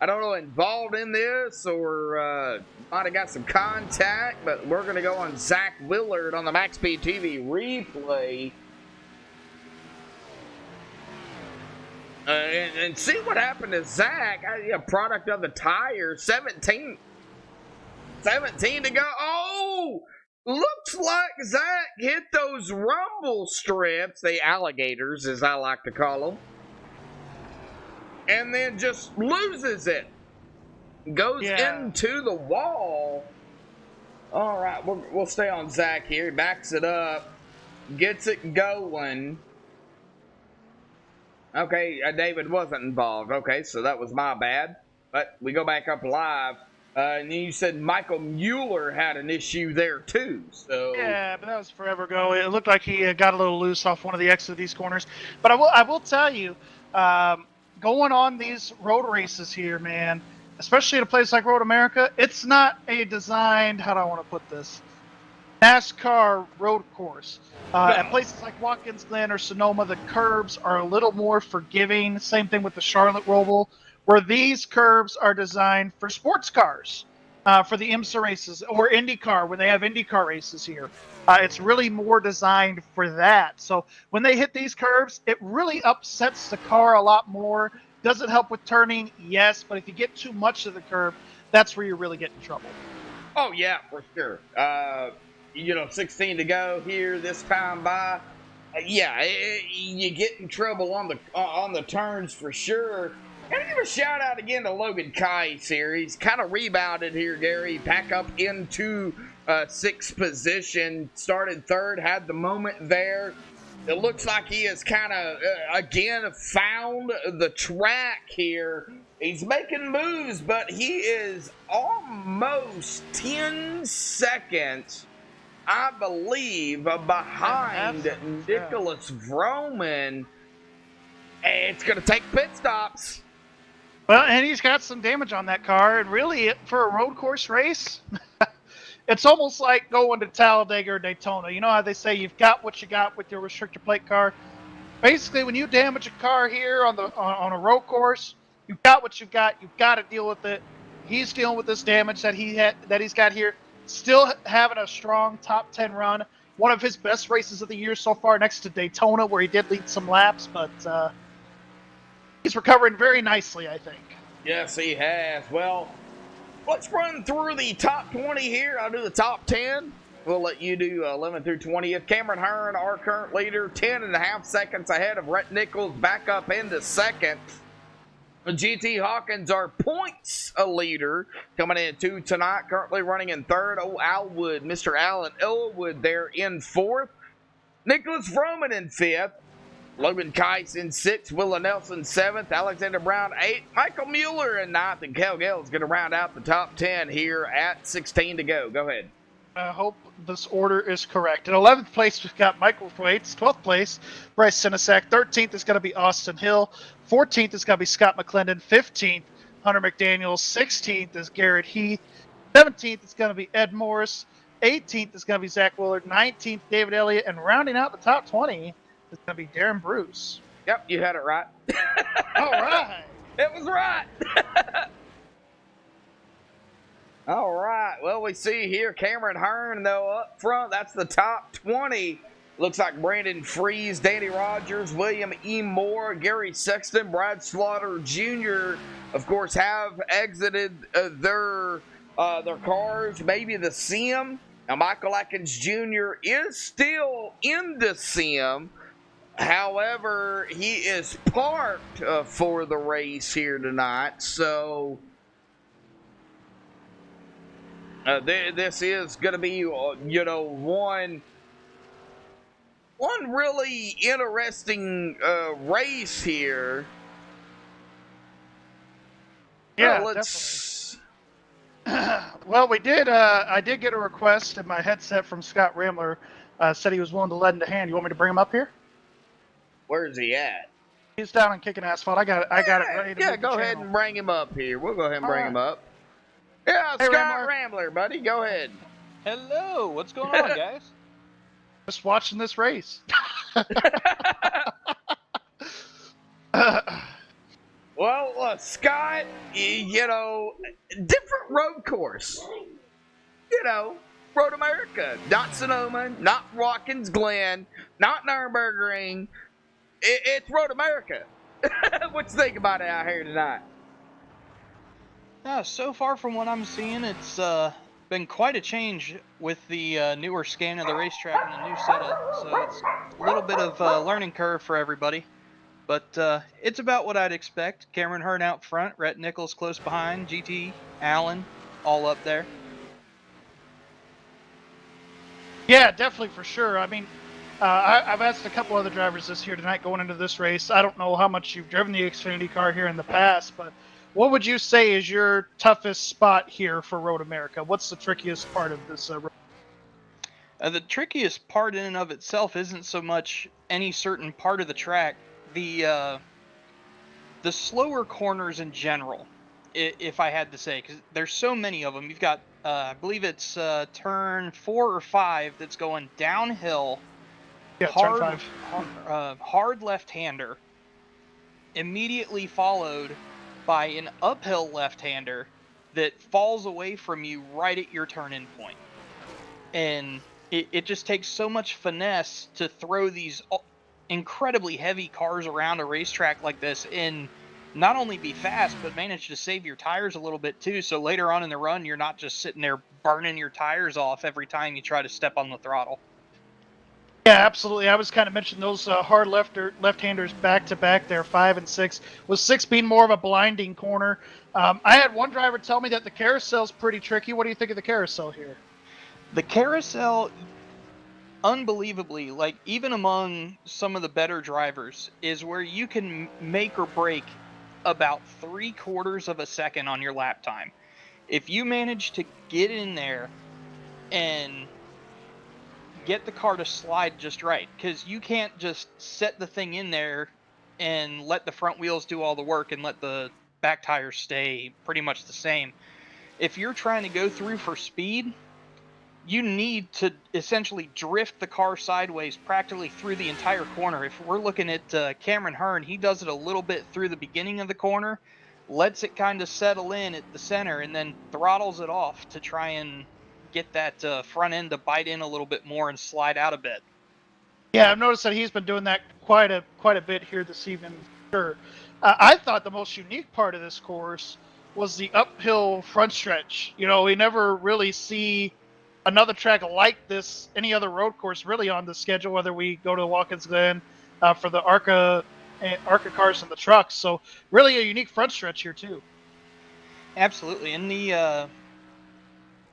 involved in this or might have got some contact, but we're going to go on Zach Willard on the MaxSpeedTV replay. And see what happened to Zach. A product of the tire. 17 to go. Oh! Looks like Zach hit those rumble strips, the alligators as I like to call them, and then just loses it. Goes into the wall. All right, we'll stay on Zach here. He backs it up, gets it going. Okay, David wasn't involved. Okay, so that was my bad. But we go back up live. And you said Michael Mueller had an issue there too. So yeah, but that was forever ago. It looked like he got a little loose off one of the exits of these corners. But I will tell you, going on these road races here, man, especially at a place like Road America, it's not a designed, how do I want to put this, NASCAR road course. At places like Watkins Glen or Sonoma, the curbs are a little more forgiving. Same thing with the Charlotte Roval, where these curbs are designed for sports cars, for the IMSA races, or IndyCar, when they have IndyCar races here. It's really more designed for that. So when they hit these curves, it really upsets the car a lot more. Does it help with turning? Yes, but if you get too much of the curb, that's where you really get in trouble. Oh, yeah, for sure. 16 to go here this time by. You get in trouble on the turns for sure. Gotta give a shout out again to Logan Kite here. He's kind of rebounded here, Gary. Back up into sixth position. Started third, had the moment there. It looks like he has kind of, again, found the track here. He's making moves, but he is almost 10 seconds, I believe, behind Nicholas Vroman. It's going to take pit stops. Well, and he's got some damage on that car, and really, for a road course race, it's almost like going to Talladega or Daytona. You know how they say you've got what you got with your restrictor plate car? Basically, when you damage a car here on a road course, you've got what you've got. You've got to deal with it. He's dealing with this damage that he's got here. Still having a strong top 10 run. One of his best races of the year so far, next to Daytona, where he did lead some laps, but he's recovering very nicely, I think. Yes, he has. Well, let's run through the top 20 here. I'll do the top 10. We'll let you do 11 through 20th. Cameron Hearn, our current leader, 10.5 seconds ahead of Rhett Nichols, back up into second. GT Hawkins, our points leader, coming in two tonight, currently running in third. Alwood, Mr. Alan Elwood there in fourth. Nicholas Vroman in fifth. Logan Kite in sixth. Willa Nelson seventh. Alexander Brown eighth. Michael Mueller in ninth. And Kel Gale is going to round out the top 10 here at 16 to go. Go ahead. I hope this order is correct. In 11th place, we've got Michael Thwaites. 12th place, Bryce Sinesak. 13th is going to be Austin Hill. 14th is going to be Scott McClendon. 15th, Hunter McDaniels. 16th is Garrett Heath. 17th is going to be Ed Morris. 18th is going to be Zach Willard. 19th, David Elliott. And rounding out the top 20 is going to be Darren Bruce. Yep, you had it right. All right. It was right. All right. Well, we see here Cameron Hearn, though, up front. That's the top 20. Looks like Brandon Freeze, Danny Rogers, William E. Moore, Gary Sexton, Brad Slaughter Jr., of course, have exited their cars, maybe the sim. Now, Michael Atkins Jr. is still in the sim. However, he is parked for the race here tonight. So This is going to be, one really interesting race here. Yeah, let's. definitely. Well, we did. I did get a request in my headset from Scott Rambler. Said he was willing to lend a hand. You want me to bring him up here? Where's he at? He's down and kicking asphalt. I got it ready to move the go ahead channel. and bring him up here. We'll go ahead and bring him up. Yeah, Hey, Scott Rambler, buddy, go ahead. Hello, what's going on, guys? Just watching this race. Well, Scott, different road course. Road America, not Sonoma, not Watkins Glen, not Nürburgring. It's Road America. What you think about it out here tonight? So far from what I'm seeing, it's been quite a change with the newer scan of the racetrack and the new setup. So it's a little bit of a learning curve for everybody. But it's about what I'd expect. Cameron Hearn out front, Rhett Nichols close behind, GT, Allen, all up there. Yeah, definitely, for sure. I mean, I've asked a couple other drivers this here tonight going into this race. I don't know how much you've driven the Xfinity car here in the past, but what would you say is your toughest spot here for Road America? What's the trickiest part of this road? The trickiest part in and of itself isn't so much any certain part of the track. The slower corners in general, if I had to say, because there's so many of them. You've got, I believe it's turn 4 or 5 that's going downhill. Yeah, hard, hard left-hander, immediately followed by an uphill left-hander that falls away from you right at your turn-in point. And it just takes so much finesse to throw these incredibly heavy cars around a racetrack like this and not only be fast, but manage to save your tires a little bit too. So later on in the run, you're not just sitting there burning your tires off every time you try to step on the throttle. Yeah, absolutely. I was kind of mentioning those hard left-handers back-to-back there, 5 and 6, with 6 being more of a blinding corner. I had one driver tell me that the carousel's pretty tricky. What do you think of the carousel here? The carousel, unbelievably, like even among some of the better drivers, is where you can make or break about 3/4 of a second on your lap time. If you manage to get in there and get the car to slide just right, because you can't just set the thing in there and let the front wheels do all the work and let the back tires stay pretty much the same. If you're trying to go through for speed, you need to essentially drift the car sideways practically through the entire corner. If we're looking at Cameron Hearn, he does it a little bit through the beginning of the corner, lets it kind of settle in at the center, and then throttles it off to try and get that front end to bite in a little bit more and slide out a bit. Yeah, I've noticed that he's been doing that quite a bit here this evening. Sure. I thought the most unique part of this course was the uphill front stretch. We never really see another track like this, any other road course really on the schedule, whether we go to Watkins Glen for the ARCA cars and the trucks. So really a unique front stretch here too. Absolutely. And the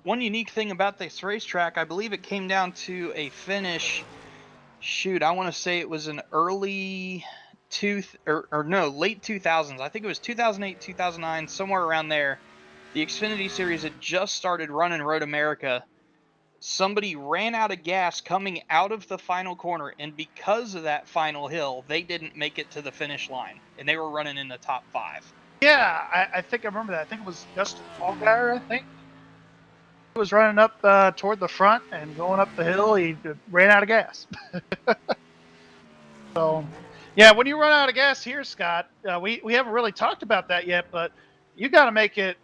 one unique thing about this racetrack, I believe it came down to a finish. Shoot, I want to say it was an early late 2000s. I think it was 2008, 2009, somewhere around there. The Xfinity Series had just started running Road America. Somebody ran out of gas coming out of the final corner, and because of that final hill, they didn't make it to the finish line, and they were running in the top 5. Yeah, I think I remember that. I think it was Justin Allgaier, I think. He was running up toward the front and going up the hill. He ran out of gas. So, yeah, when you run out of gas here, Scott, we haven't really talked about that yet, but you got to make it,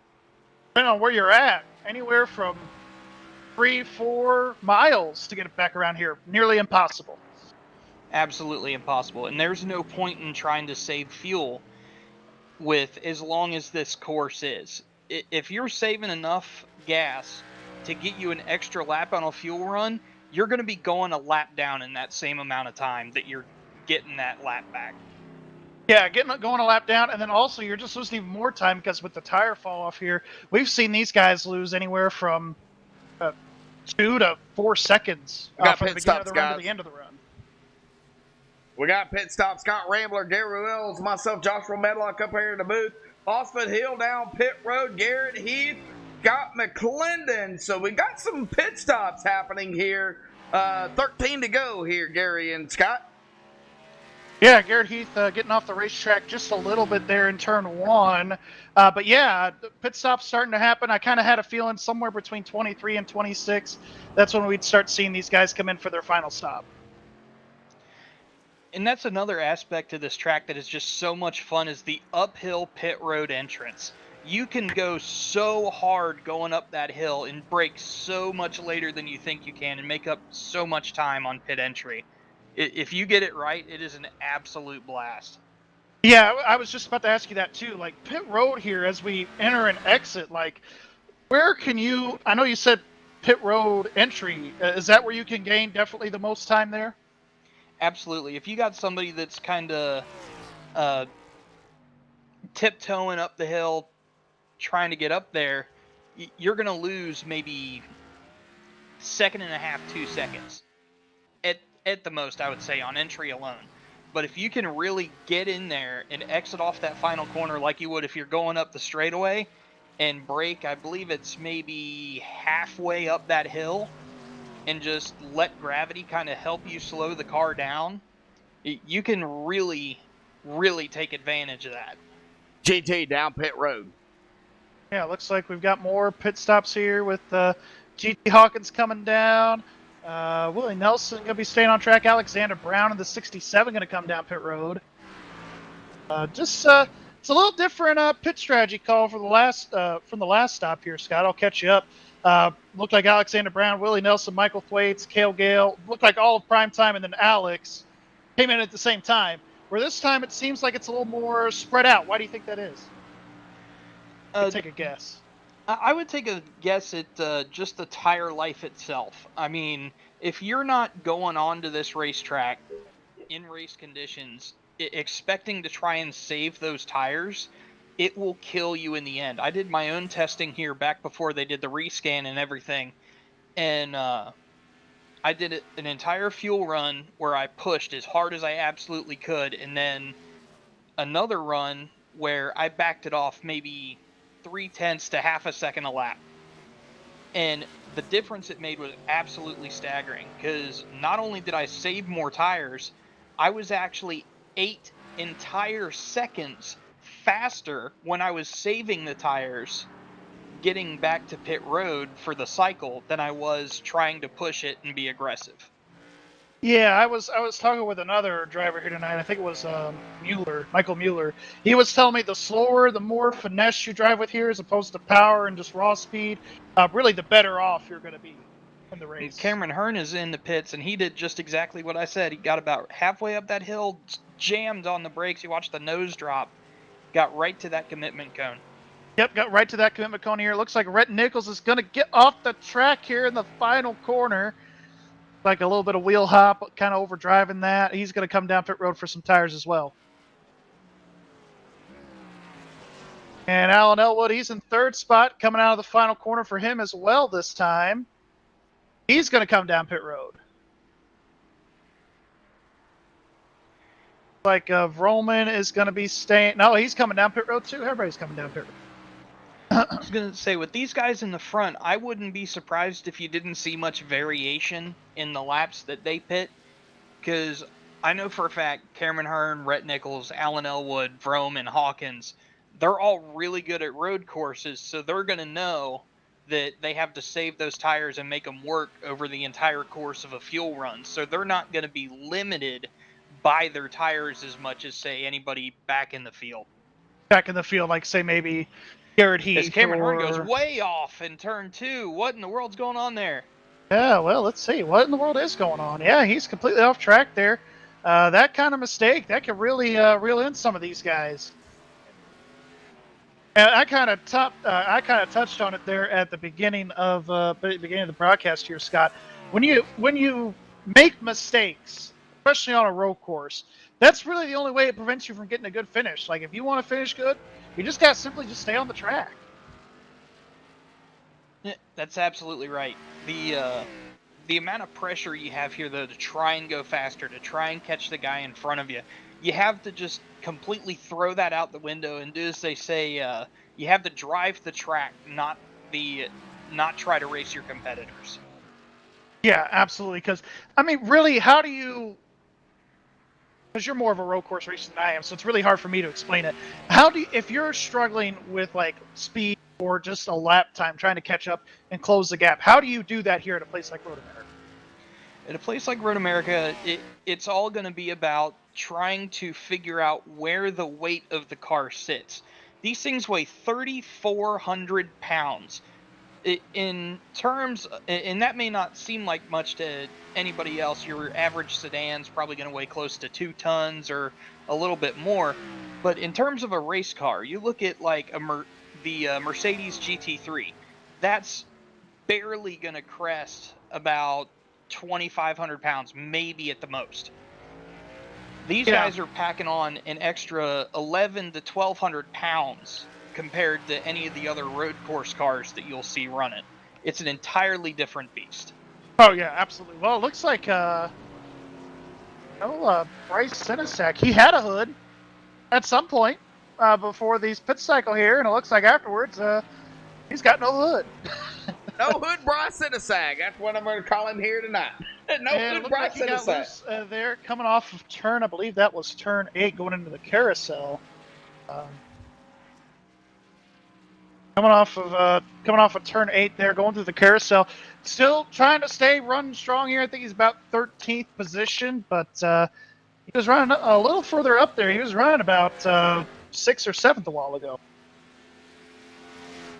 depending on where you're at, anywhere from 3-4 miles to get it back around here. Nearly impossible. Absolutely impossible. And there's no point in trying to save fuel with as long as this course is. If you're saving enough gas to get you an extra lap on a fuel run, you're going to be going a lap down in that same amount of time that you're getting that lap back. Yeah, going a lap down, and then also you're just losing even more time because with the tire fall off here, we've seen these guys lose anywhere from 2 to 4 seconds We got from the pit beginning of stops, the run guys. to the end of the run. We got pit stop, Scott Rambler, Gary Wells, myself, Joshua Medlock up here in the booth. Osmond Hill down pit road, Garrett Heath, Scott McClendon. So we got some pit stops happening here. 13 to go here, Gary and Scott. Yeah, Garrett Heath getting off the racetrack just a little bit there in turn 1. But yeah, the pit stop's starting to happen. I kind of had a feeling somewhere between 23 and 26. That's when we'd start seeing these guys come in for their final stop. And that's another aspect of this track that is just so much fun is the uphill pit road entrance. You can go so hard going up that hill and brake so much later than you think you can and make up so much time on pit entry. If you get it right, it is an absolute blast. Yeah, I was just about to ask you that too. Like pit road here as we enter and exit, like where can you, I know you said pit road entry, is that where you can gain definitely the most time there? Absolutely. If you got somebody that's kind of tiptoeing up the hill, trying to get up there, you're going to lose maybe 1.5 seconds, 2 seconds. At the most, I would say, on entry alone. But if you can really get in there and exit off that final corner like you would if you're going up the straightaway and brake, I believe it's maybe halfway up that hill, and just let gravity kind of help you slow the car down, you can really, really take advantage of that. GT down pit road. Yeah, looks like we've got more pit stops here with GT Hawkins coming down. Willie Nelson going to be staying on track. Alexander Brown in the 67 going to come down pit road. It's a little different pit strategy call for the last stop here, Scott. I'll catch you up. Looked like Alexander Brown, Willie Nelson, Michael Thwaites, Cale Gale. Looked like all of prime time, and then Alex came in at the same time. Where this time it seems like it's a little more spread out. Why do you think that is? Take a guess. I would take a guess at just the tire life itself. I mean, if you're not going on to this racetrack in race conditions expecting to try and save those tires, it will kill you in the end. I did my own testing here back before they did the rescan and everything, and I did an entire fuel run where I pushed as hard as I absolutely could, and then another run where I backed it off maybe 0.3 to half a second a lap. And the difference it made was absolutely staggering, because not only did I save more tires, I was actually 8 entire seconds faster when I was saving the tires getting back to pit road for the cycle than I was trying to push it and be aggressive. Yeah, I was talking with another driver here tonight. I think it was Michael Mueller. He was telling me the slower, the more finesse you drive with here, as opposed to power and just raw speed, really the better off you're going to be in the race. Cameron Hearn is in the pits, and he did just exactly what I said. He got about halfway up that hill, jammed on the brakes. You watched the nose drop, got right to that commitment cone. Yep, got right to that commitment cone here. Looks like Rhett Nichols is going to get off the track here in the final corner. Like a little bit of wheel hop, kind of overdriving that. He's going to come down pit road for some tires as well. And Alan Elwood, he's in third spot, coming out of the final corner for him as well this time. He's going to come down pit road. Like Vroman is going to be staying. No, he's coming down pit road too. Everybody's coming down pit road. I was going to say, with these guys in the front, I wouldn't be surprised if you didn't see much variation in the laps that they pit, because I know for a fact Cameron Hearn, Rhett Nichols, Alan Elwood, Vrome, and Hawkins, they're all really good at road courses, so they're going to know that they have to save those tires and make them work over the entire course of a fuel run. So they're not going to be limited by their tires as much as, say, anybody back in the field. Back in the field, like, say, maybe Garrett Heath. As Cameron Hearn goes way off in turn 2. What in the world's going on there? Yeah, well, let's see. What in the world is going on? Yeah, he's completely off track there. That kind of mistake, that could really reel in some of these guys. And I kind of touched on it there at the beginning of the broadcast here, Scott. When you make mistakes, especially on a road course, that's really the only way it prevents you from getting a good finish. Like, if you want to finish good, you just got to simply just stay on the track. Yeah, that's absolutely right. The amount of pressure you have here, though, to try and go faster, to try and catch the guy in front of you, you have to just completely throw that out the window and do as they say. You have to drive the track, not try to race your competitors. Yeah, absolutely. Because I mean, really, how do you? Because you're more of a road course racer than I am, so it's really hard for me to explain it. How do you, if you're struggling with like speed or just a lap time, trying to catch up and close the gap? How do you do that here at a place like Road America? At a place like Road America, it's all going to be about trying to figure out where the weight of the car sits. These things weigh 3,400 pounds. In terms, and that may not seem like much to anybody else. Your average sedan's probably going to weigh close to 2 tons or a little bit more. But in terms of a race car, you look at like the Mercedes GT3. That's barely going to crest about 2,500 pounds, maybe at the most. These guys are packing on an extra 11 to 1,200 pounds compared to any of the other road course cars that you'll see running. It's an entirely different beast. Oh yeah, absolutely. Well, it looks like Bryce Sinisek, he had a hood at some point before these pit cycle here, and it looks like afterwards he's got no hood. No hood Bryce Sinisek. That's what I'm going to call him here tonight. No And hood it Bryce looked like he got Sinisek. loose there, coming off of turn. I believe that was turn 8, going into the carousel. Coming off of turn 8 there, going through the carousel. Still trying to stay running strong here. I think he's about 13th position, but he was running a little further up there. He was running about 6th or 7th a while ago.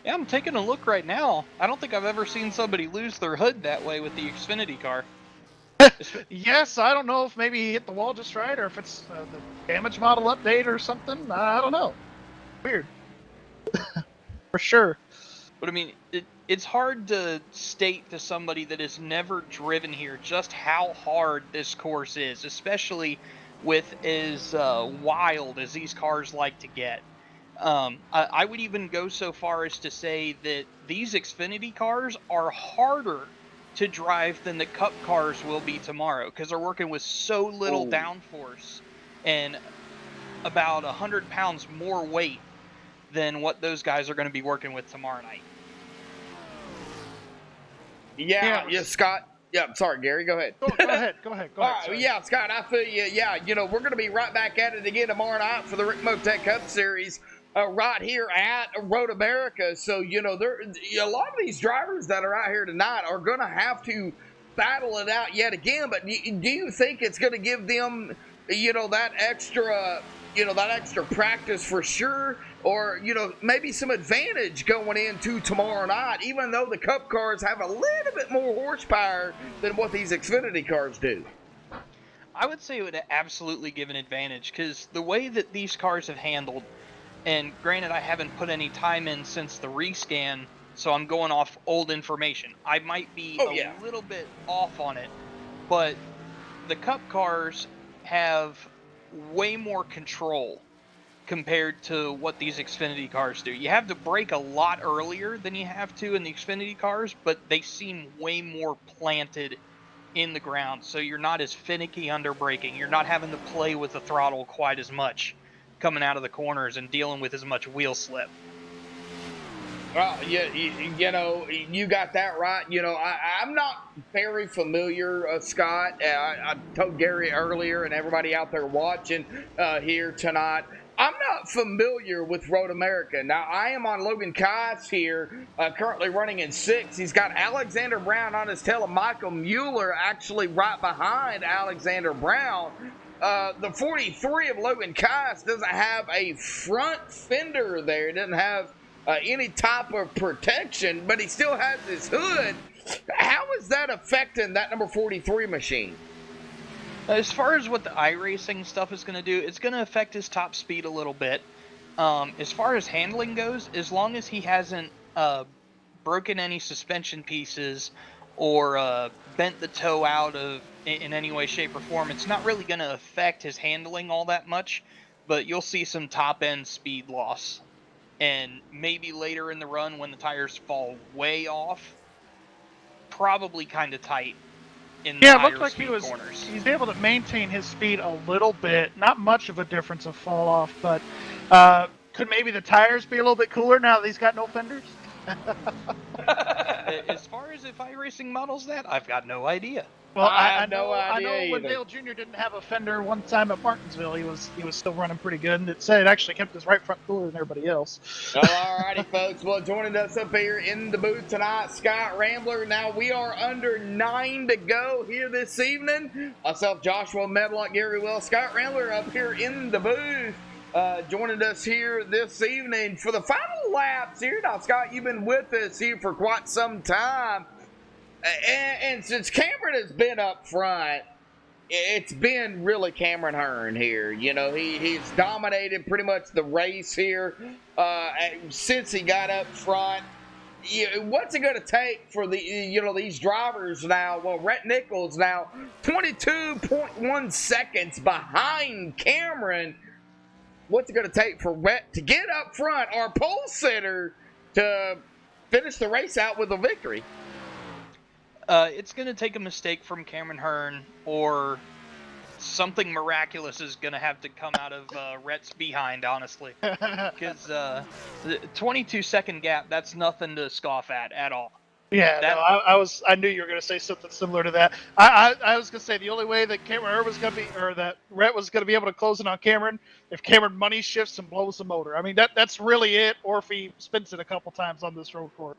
Yeah, I'm taking a look right now. I don't think I've ever seen somebody lose their hood that way with the Xfinity car. Yes, I don't know if maybe he hit the wall just right, or if it's the damage model update or something. I don't know. Weird. For sure. But I mean, it's hard to state to somebody that has never driven here just how hard this course is, especially with as wild as these cars like to get. I would even go so far as to say that these Xfinity cars are harder to drive than the Cup cars will be tomorrow, because they're working with so little downforce and about 100 pounds more weight than what those guys are going to be working with tomorrow night. Yeah, Scott. Yeah, sorry, Gary. Go ahead. Go ahead. All right, yeah, Scott, I feel you. Yeah, we're going to be right back at it again tomorrow night for the Rick Motec Cup Series right here at Road America. So, there a lot of these drivers that are out here tonight are going to have to battle it out yet again. But do you think it's going to give them, that extra practice for sure? Or, maybe some advantage going into tomorrow night, even though the Cup cars have a little bit more horsepower than what these Xfinity cars do? I would say it would absolutely give an advantage, because the way that these cars have handled, and granted I haven't put any time in since the rescan, so I'm going off old information. I might be a little bit off on it, but the Cup cars have way more control compared to what these Xfinity cars do. You have to brake a lot earlier than you have to in the Xfinity cars, but they seem way more planted in the ground, so you're not as finicky under braking. You're not having to play with the throttle quite as much coming out of the corners and dealing with as much wheel slip. Well, you got that right. I'm not very familiar, Scott. I told Gary earlier and everybody out there watching here tonight, I'm not familiar with Road America. Now, I am on Logan Kies here, currently running in 6th. He's got Alexander Brown on his tail, and Michael Mueller actually right behind Alexander Brown. The 43 of Logan Kies doesn't have a front fender there. It doesn't have any type of protection, but he still has his hood. How is that affecting that number 43 machine? As far as what the iRacing stuff is going to do, it's going to affect his top speed a little bit. As far as handling goes, as long as he hasn't broken any suspension pieces or bent the toe out in any way, shape, or form, it's not really going to affect his handling all that much, but you'll see some top-end speed loss. and maybe later in the run when the tires fall way off, probably kind of tight in the Yeah, it higher looked like speed corners. he's able to maintain his speed a little bit. Not much of a difference of fall off, but could maybe the tires be a little bit cooler now that he's got no fenders? As far as if iRacing models that, I've got no idea. Well, I I have no idea know when either. Dale Jr. didn't have a fender one time at Martinsville, he was still running pretty good, and it said it actually kept his right front cooler than everybody else. Well, alrighty, folks. Well, joining us up here in the booth tonight, Scott Rambler. Now, we are under 9 to go here this evening. Myself, Joshua Medlock, Gary Will, Scott Rambler up here in the booth. Joining us here this evening for the final laps here. Now, Scott, you've been with us here for quite some time. And since Cameron has been up front, it's been really Cameron Hearn here. You know, he's dominated pretty much the race here since he got up front. What's it going to take for these drivers now? Well, Rhett Nichols now 22.1 seconds behind Cameron. What's it going to take for Rhett to get up front, our pole sitter, to finish the race out with a victory? It's going to take a mistake from Cameron Hearn, or something miraculous is going to have to come out of Rhett's behind, honestly. Because the 22-second gap, that's nothing to scoff at all. Yeah, I knew you were going to say something similar to that. I was going to say the only way that Cameron Hearn was going to be, or that Rhett was going to be able to close it on Cameron, if Cameron money shifts and blows the motor. I mean, that's really it, or if he spins it a couple times on this road course.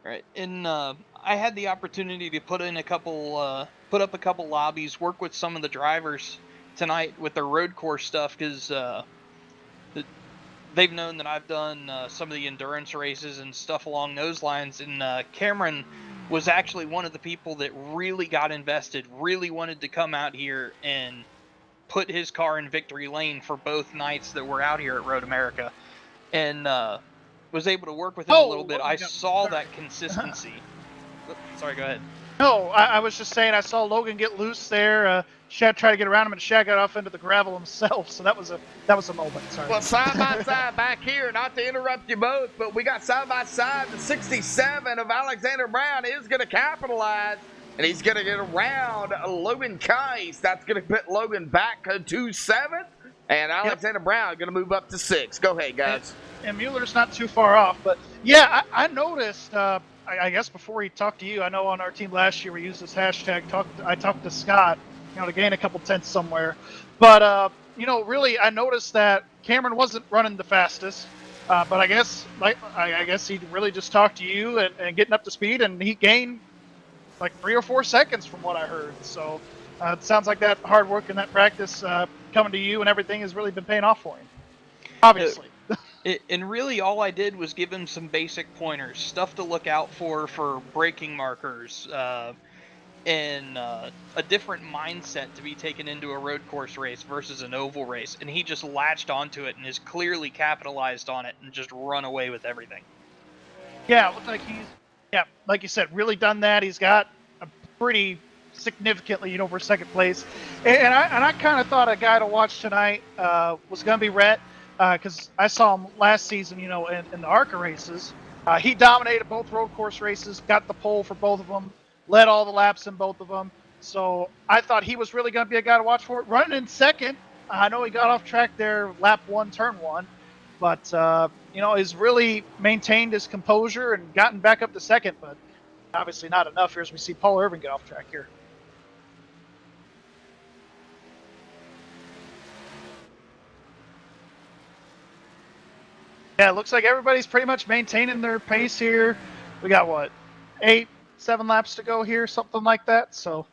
Right, and I had the opportunity to put up a couple lobbies, work with some of the drivers tonight with their road course stuff, because they've known that I've done some of the endurance races and stuff along those lines, and Cameron was actually one of the people that really got invested, really wanted to come out here and put his car in victory lane for both nights that we're out here at Road America, and was able to work with him a little bit. I saw that consistency. Sorry, go ahead. No, I was just saying I saw Logan get loose there. Shad tried to get around him, and Shad got off into the gravel himself. So that was a moment. Sorry. Well, side by side back here, not to interrupt you both, but we got side by side the 67 of Alexander Brown is going to capitalize, and he's going to get around Logan Keiss. That's going to put Logan back to 7th, and Alexander Brown going to move up to 6th. Go ahead, guys. And Mueller's not too far off, but yeah, I noticed. I guess before he talked to you, I know on our team last year we used this hashtag. I talked to Scott, to gain a couple tenths somewhere. But really, I noticed that Cameron wasn't running the fastest. But I guess he really just talked to you and getting up to speed, and he gained like 3 or 4 seconds from what I heard. So it sounds like that hard work and that practice coming to you and everything has really been paying off for him. Obviously. And really all I did was give him some basic pointers, stuff to look out for braking markers, and a different mindset to be taken into a road course race versus an oval race. And he just latched onto it and has clearly capitalized on it and just run away with everything. Yeah, it looks like like you said, really done that. He's got a pretty significantly, for second place. And I kind of thought a guy to watch tonight was going to be Rhett. Because I saw him last season, in the ARCA races. He dominated both road course races, got the pole for both of them, led all the laps in both of them. So I thought he was really going to be a guy to watch for. Running in second, I know he got off track there lap 1, turn 1. But, he's really maintained his composure and gotten back up to second. But obviously not enough here as we see Paul Irvin get off track here. Yeah, it looks like everybody's pretty much maintaining their pace here. We got, 8, 7 laps to go here, something like that. So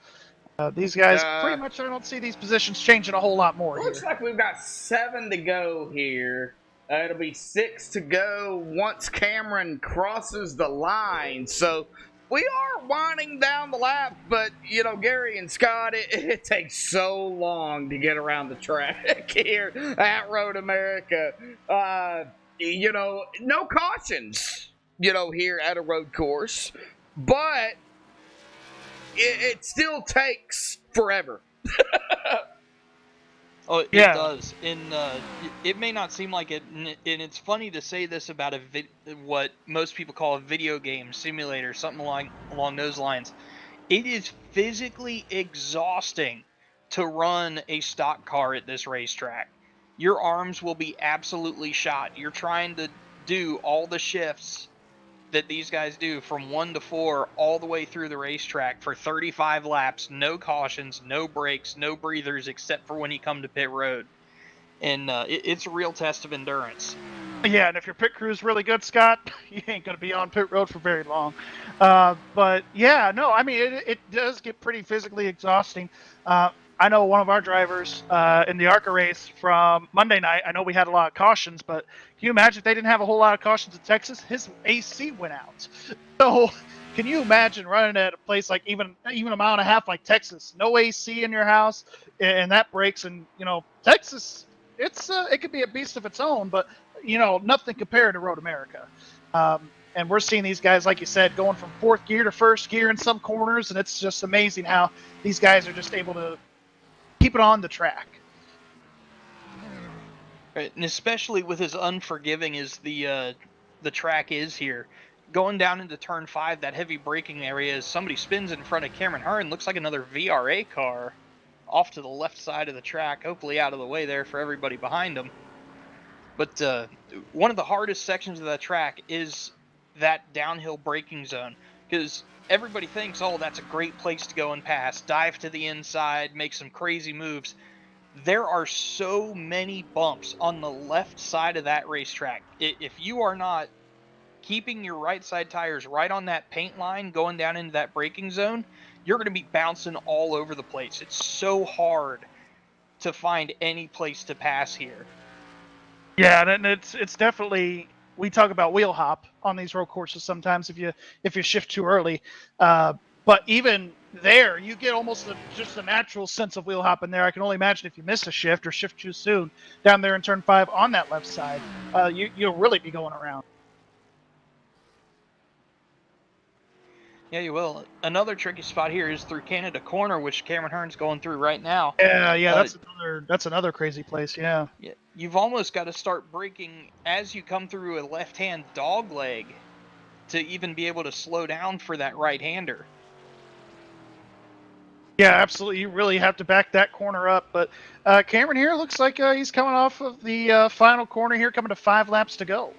these guys, pretty much I don't see these positions changing a whole lot more. Looks like we've got 7 to go here. It'll be 6 to go once Cameron crosses the line. So we are winding down the laps, but, Gary and Scott, it takes so long to get around the track here at Road America. No cautions, here at a road course, but it still takes forever. Oh, it Yeah. does. And it may not seem like it, and it's funny to say this about what most people call a video game simulator, something along those lines. It is physically exhausting to run a stock car at this racetrack. Your arms will be absolutely shot. You're trying to do all the shifts that these guys do from 1 to 4 all the way through the racetrack for 35 laps, no cautions, no brakes, no breathers except for when you come to pit road. And it's a real test of endurance. Yeah, and if your pit crew's really good, Scott, you ain't going to be on pit road for very long. But yeah, no, I mean, it does get pretty physically exhausting. I know one of our drivers in the ARCA race from Monday night, I know we had a lot of cautions, but can you imagine if they didn't have a whole lot of cautions in Texas? His AC went out. So can you imagine running at a place like even a mile and a half like Texas, no AC in your house, and that breaks? And, Texas, it could be a beast of its own, but nothing compared to Road America. And we're seeing these guys, like you said, going from fourth gear to first gear in some corners, and it's just amazing how these guys are just able to keep it on the track. Right, and especially with as unforgiving as the track is here, going down into turn 5, that heavy braking area, as somebody spins in front of Cameron Hearn, looks like another VRA car off to the left side of the track, hopefully out of the way there for everybody behind him. But one of the hardest sections of that track is that downhill braking zone, because everybody thinks, oh, that's a great place to go and pass, dive to the inside, make some crazy moves. There are so many bumps on the left side of that racetrack. If you are not keeping your right side tires right on that paint line going down into that braking zone, you're going to be bouncing all over the place. It's so hard to find any place to pass here. Yeah, and it's definitely, we talk about wheel hop on these road courses sometimes if you shift too early. But even there, you get almost just a natural sense of wheel hop in there. I can only imagine if you miss a shift or shift too soon down there in turn 5 on that left side, you'll really be going around. Yeah, you will. Another tricky spot here is through Canada Corner, which Cameron Hearn's going through right now. Yeah, that's another crazy place. Yeah. Yeah, you've almost got to start braking as you come through a left-hand dog leg to even be able to slow down for that right-hander. Yeah, absolutely. You really have to back that corner up. But Cameron here looks like he's coming off of the final corner here, coming to 5 laps to go.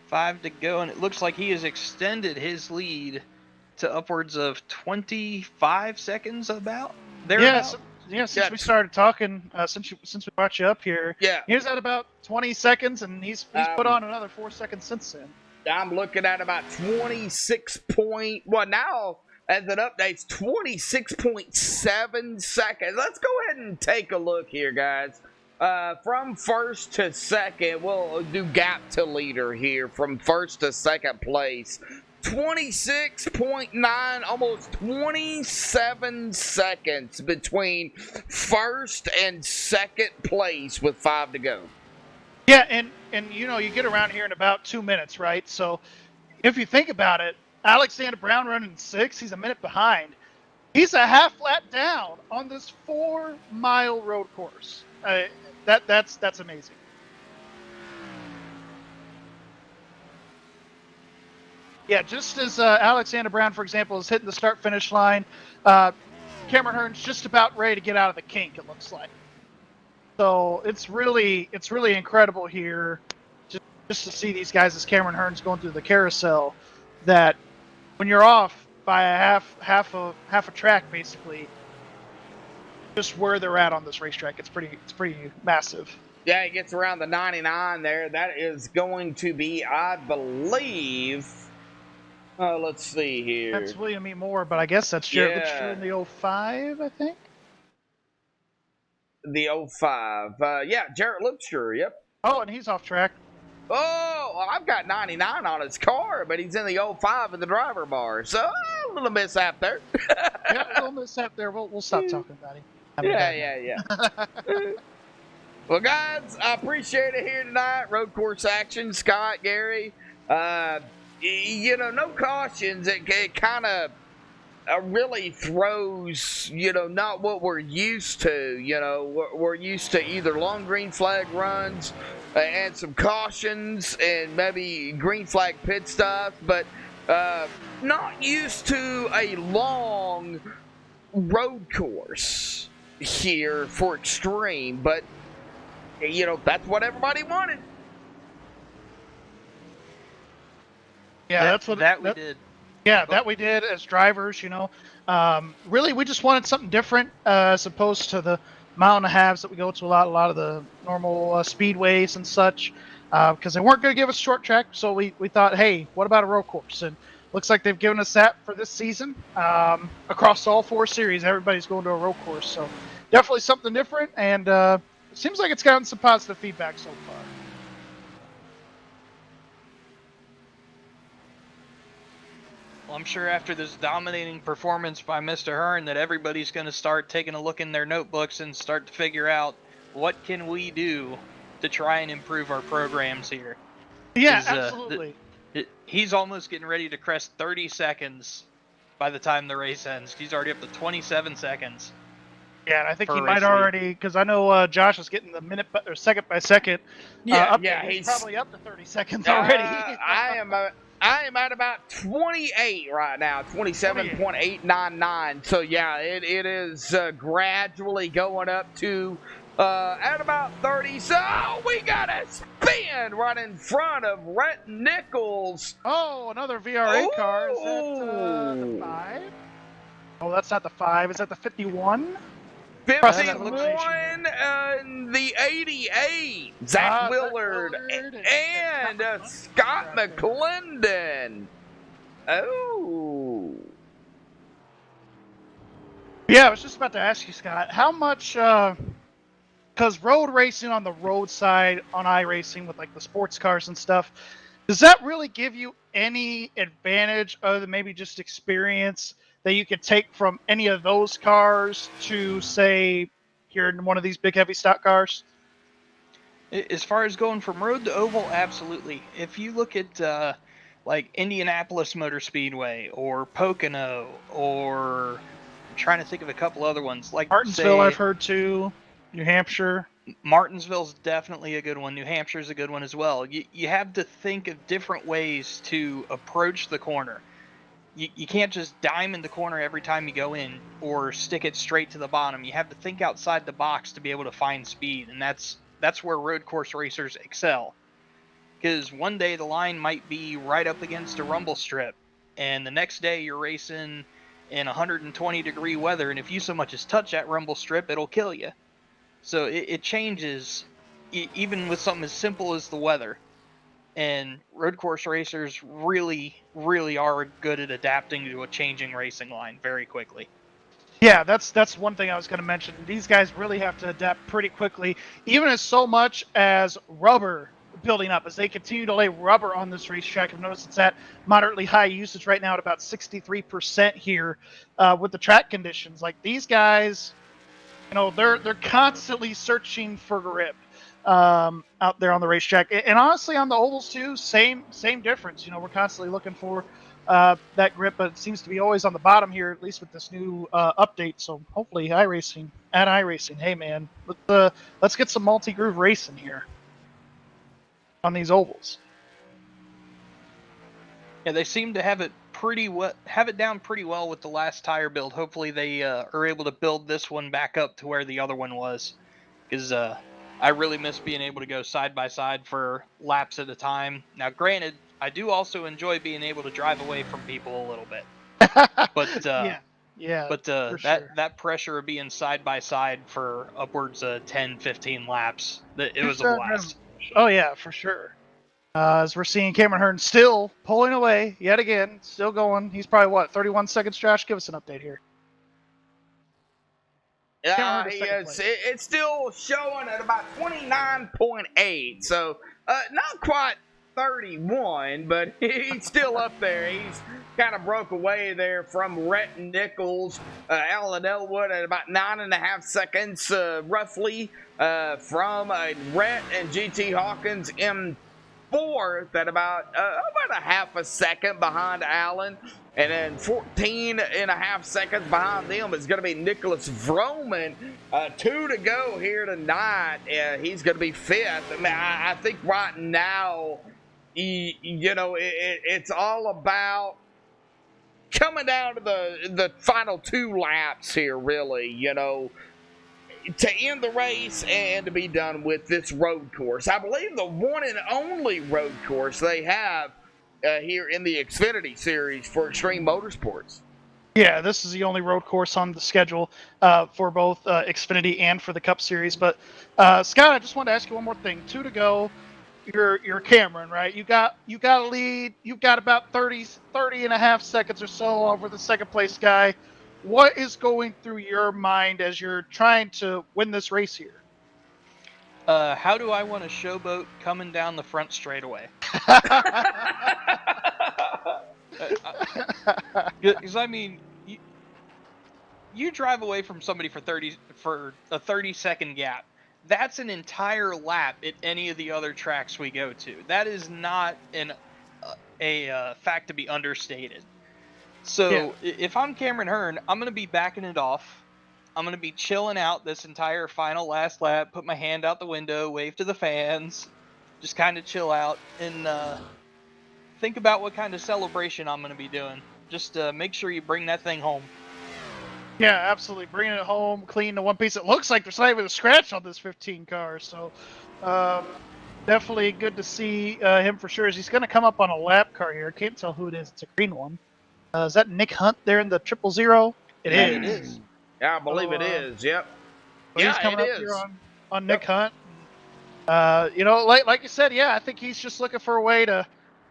5 to go, and it looks like he has extended his lead to upwards of 25 seconds about. Since we started talking, since we brought you up here, he's at about 20 seconds, and he's put on another 4 seconds since then. I'm looking at about 26 point. Well, now as it updates, 26.7 seconds. Let's go ahead and take a look here, guys. From first to second, we'll do gap to leader here from first to second place. 26.9, almost 27 seconds between first and second place with 5 to go. Yeah, and you get around here in about 2 minutes, right? So if you think about it, Alexander Brown running 6, he's a minute behind. He's a half lap down on this 4-mile road course. That's amazing. Yeah, just as Alexander Brown, for example, is hitting the start-finish line, Cameron Hearn's just about ready to get out of the kink, it looks like. So it's really incredible here just to see these guys as Cameron Hearn's going through the carousel, that when you're off by a half a track, basically, just where they're at on this racetrack, it's pretty massive. Yeah, it gets around the 99 there. That is going to be, I believe, let's see here. That's William E. Moore, but I guess that's Jared Lipster in the 05, I think. The 05. Yeah, Jarrett Lipster, yep. Oh, and he's off track. Oh, I've got 99 on his car, but he's in the 05 in the driver bar. So, a little mishap there. Yeah, a little mishap there. We'll stop talking about him. Yeah. Well, guys, I appreciate it here tonight. Road course action, Scott, Gary. No cautions. It kind of really throws, not what we're used to. We're used to either long green flag runs and some cautions and maybe green flag pit stops, but not used to a long road course here for Extreme. But, that's what everybody wanted. Yeah, that's what we did. Yeah, that we did as drivers, really, we just wanted something different as opposed to the mile and a halves that we go to a lot of the normal speedways and such, because they weren't going to give us short track. So we thought, hey, what about a road course? And looks like they've given us that for this season. Across all 4 series, everybody's going to a road course. So definitely something different, and it seems like it's gotten some positive feedback so far. I'm sure after this dominating performance by Mr. Hearn that everybody's going to start taking a look in their notebooks and start to figure out what can we do to try and improve our programs here. Yeah, absolutely. He's almost getting ready to crest 30 seconds by the time the race ends. He's already up to 27 seconds. Yeah, and I think he might already, because I know Josh is getting the minute or second by second. He's probably up to 30 seconds already. I am at about 28 right now, 27.899. So yeah, it is gradually going up to at about 30. So we got a spin right in front of Rhett Nichols. Oh, another VRA car. Is that the 5? Oh, that's not the 5. Is that the 51? 51 and the 88, Zach Willard and Scott McClendon. Oh. Yeah, I was just about to ask you, Scott, how much, because road racing on the road side on iRacing with like the sports cars and stuff, does that really give you any advantage other than maybe just experience that you could take from any of those cars to, say, here in one of these big heavy stock cars? As far as going from road to oval, absolutely. If you look at like Indianapolis Motor Speedway or Pocono, or I'm trying to think of a couple other ones, like Martinsville, I've heard too. New Hampshire. Martinsville's definitely a good one. New Hampshire's a good one as well. You have to think of different ways to approach the corner. You can't just diamond the corner every time you go in or stick it straight to the bottom. You have to think outside the box to be able to find speed, and that's where road course racers excel. Because one day the line might be right up against a rumble strip, and the next day you're racing in 120-degree weather, and if you so much as touch that rumble strip, it'll kill you. So it changes, even with something as simple as the weather. And road course racers really, really are good at adapting to a changing racing line very quickly. Yeah, that's one thing I was going to mention. These guys really have to adapt pretty quickly, even as so much as rubber building up. As they continue to lay rubber on this racetrack, I've noticed it's at moderately high usage right now at about 63% here with the track conditions. Like these guys, they're constantly searching for grip out there on the racetrack, and honestly on the ovals too, same difference. We're constantly looking for that grip, but it seems to be always on the bottom here, at least with this new update. So hopefully iRacing, hey man, let's get some multi-groove racing here on these ovals. Yeah, they seem to have it down pretty well with the last tire build. Hopefully they are able to build this one back up to where the other one was, because I really miss being able to go side by side for laps at a time. Now, granted, I do also enjoy being able to drive away from people a little bit. But that pressure of being side by side for upwards of 10, 15 laps, it was a blast. Oh yeah, for sure. As we're seeing Cameron Hearn still pulling away yet again, still going. He's probably 31 seconds. Josh, give us an update here. It's still showing at about 29.8, so not quite 31, but he's still up there. He's kind of broke away there from Rhett Nichols, Alan Elwood at about 9.5 seconds, roughly, from Rhett and GT Hawkins fourth at about a half a second behind Allen. And then 14 and a half seconds behind them is going to be Nicholas Vroman. 2 to go here tonight. He's going to be fifth. I mean, I think right now, it's all about coming down to the final 2 laps here, really, to end the race and to be done with this road course. I believe the one and only road course they have here in the Xfinity Series for Extreme Motorsports. Yeah, this is the only road course on the schedule for both Xfinity and for the Cup Series. But Scott, I just wanted to ask you one more thing. 2 to go. You're Cameron, right? You got a lead. You've got about 30 and a half seconds or so over the second place guy. What is going through your mind as you're trying to win this race here? How do I want to showboat coming down the front straightaway? Because I mean, you drive away from somebody for a 30-second gap. That's an entire lap at any of the other tracks we go to. That is not a fact to be understated. So if I'm Cameron Hearn, I'm going to be backing it off. I'm going to be chilling out this entire last lap, put my hand out the window, wave to the fans, just kind of chill out and think about what kind of celebration I'm going to be doing. Just make sure you bring that thing home. Yeah, absolutely. Bringing it home, clean the one piece. It looks like there's not even a scratch on this 15 car, so definitely good to see him for sure. He's going to come up on a lap car here. Can't tell who it is. It's a green one. Is that Nick Hunt there in the 000? It is. Yeah, I believe it is. Yep. But he's coming up here on Nick Hunt. Like you said, I think he's just looking for a way to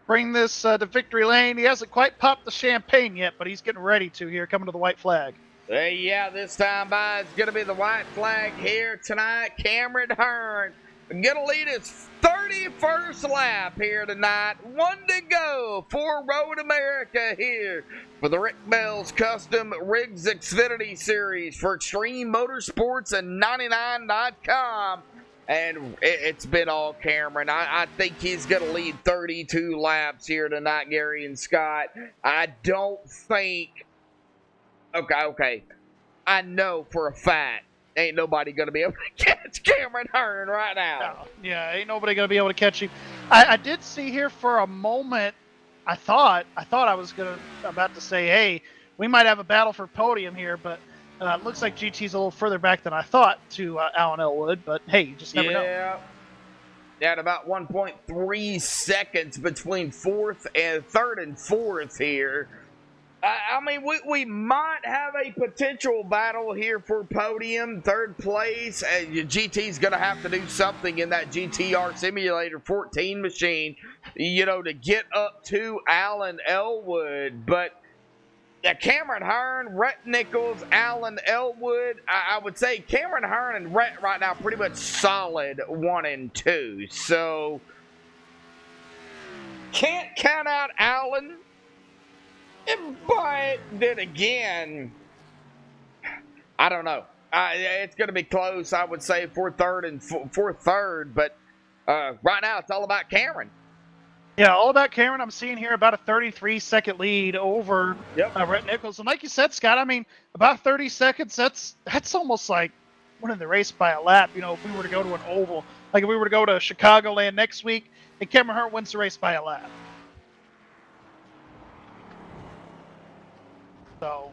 bring this to victory lane. He hasn't quite popped the champagne yet, but he's getting ready to here, coming to the white flag. This time by it's going to be the white flag here tonight. Cameron Hearn going to lead his 31st lap here tonight. 1 to go for Road America here for the Rick Bell's Custom Rigs Xfinity Series for Extreme Motorsports and 99.com. And it's been all Cameron. I think he's going to lead 32 laps here tonight, Gary and Scott. I don't think... Okay. I know for a fact ain't nobody going to be able to catch Cameron Hearn right now. No. Yeah, ain't nobody going to be able to catch him. I did see here for a moment, I thought I was about to say, hey, we might have a battle for podium here, but it looks like GT's a little further back than I thought to Alan Elwood, but hey, you just never know. Yeah, at about 1.3 seconds between third and fourth here. I mean, we might have a potential battle here for podium, third place. GT's going to have to do something in that GTR Simulator 14 machine, to get up to Alan Elwood. But Cameron Hearn, Rhett Nichols, Alan Elwood, I would say Cameron Hearn and Rhett right now pretty much solid 1 and 2. So, can't count out Alan. But then again, I don't know. It's going to be close, I would say, for third. But right now, it's all about Cameron. Yeah, all about Cameron. I'm seeing here about a 33-second lead over Rhett Nichols. And like you said, Scott, I mean, about 30 seconds, that's almost like winning the race by a lap. If we were to go to an oval, like if we were to go to Chicagoland next week, and Cameron Hearn wins the race by a lap. So,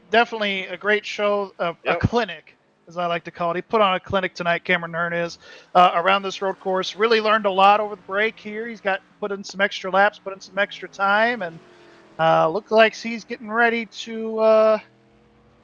definitely a great show, a clinic, as I like to call it. He put on a clinic tonight, Cameron Hearn is, around this road course. Really learned a lot over the break here. He's put in some extra laps, put in some extra time, and looks like he's getting ready to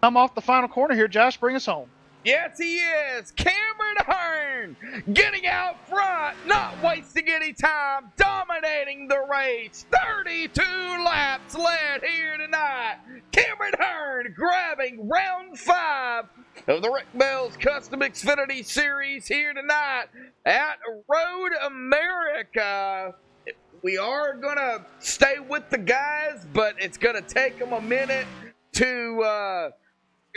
come off the final corner here. Josh, bring us home. Yes, he is. Cameron Hearn getting out front, not wasting any time, dominating the race. 32 laps led here tonight. Cameron Hearn grabbing round 5 of the Rick Bell's Custom Xfinity Series here tonight at Road America. We are going to stay with the guys, but it's going to take them a minute to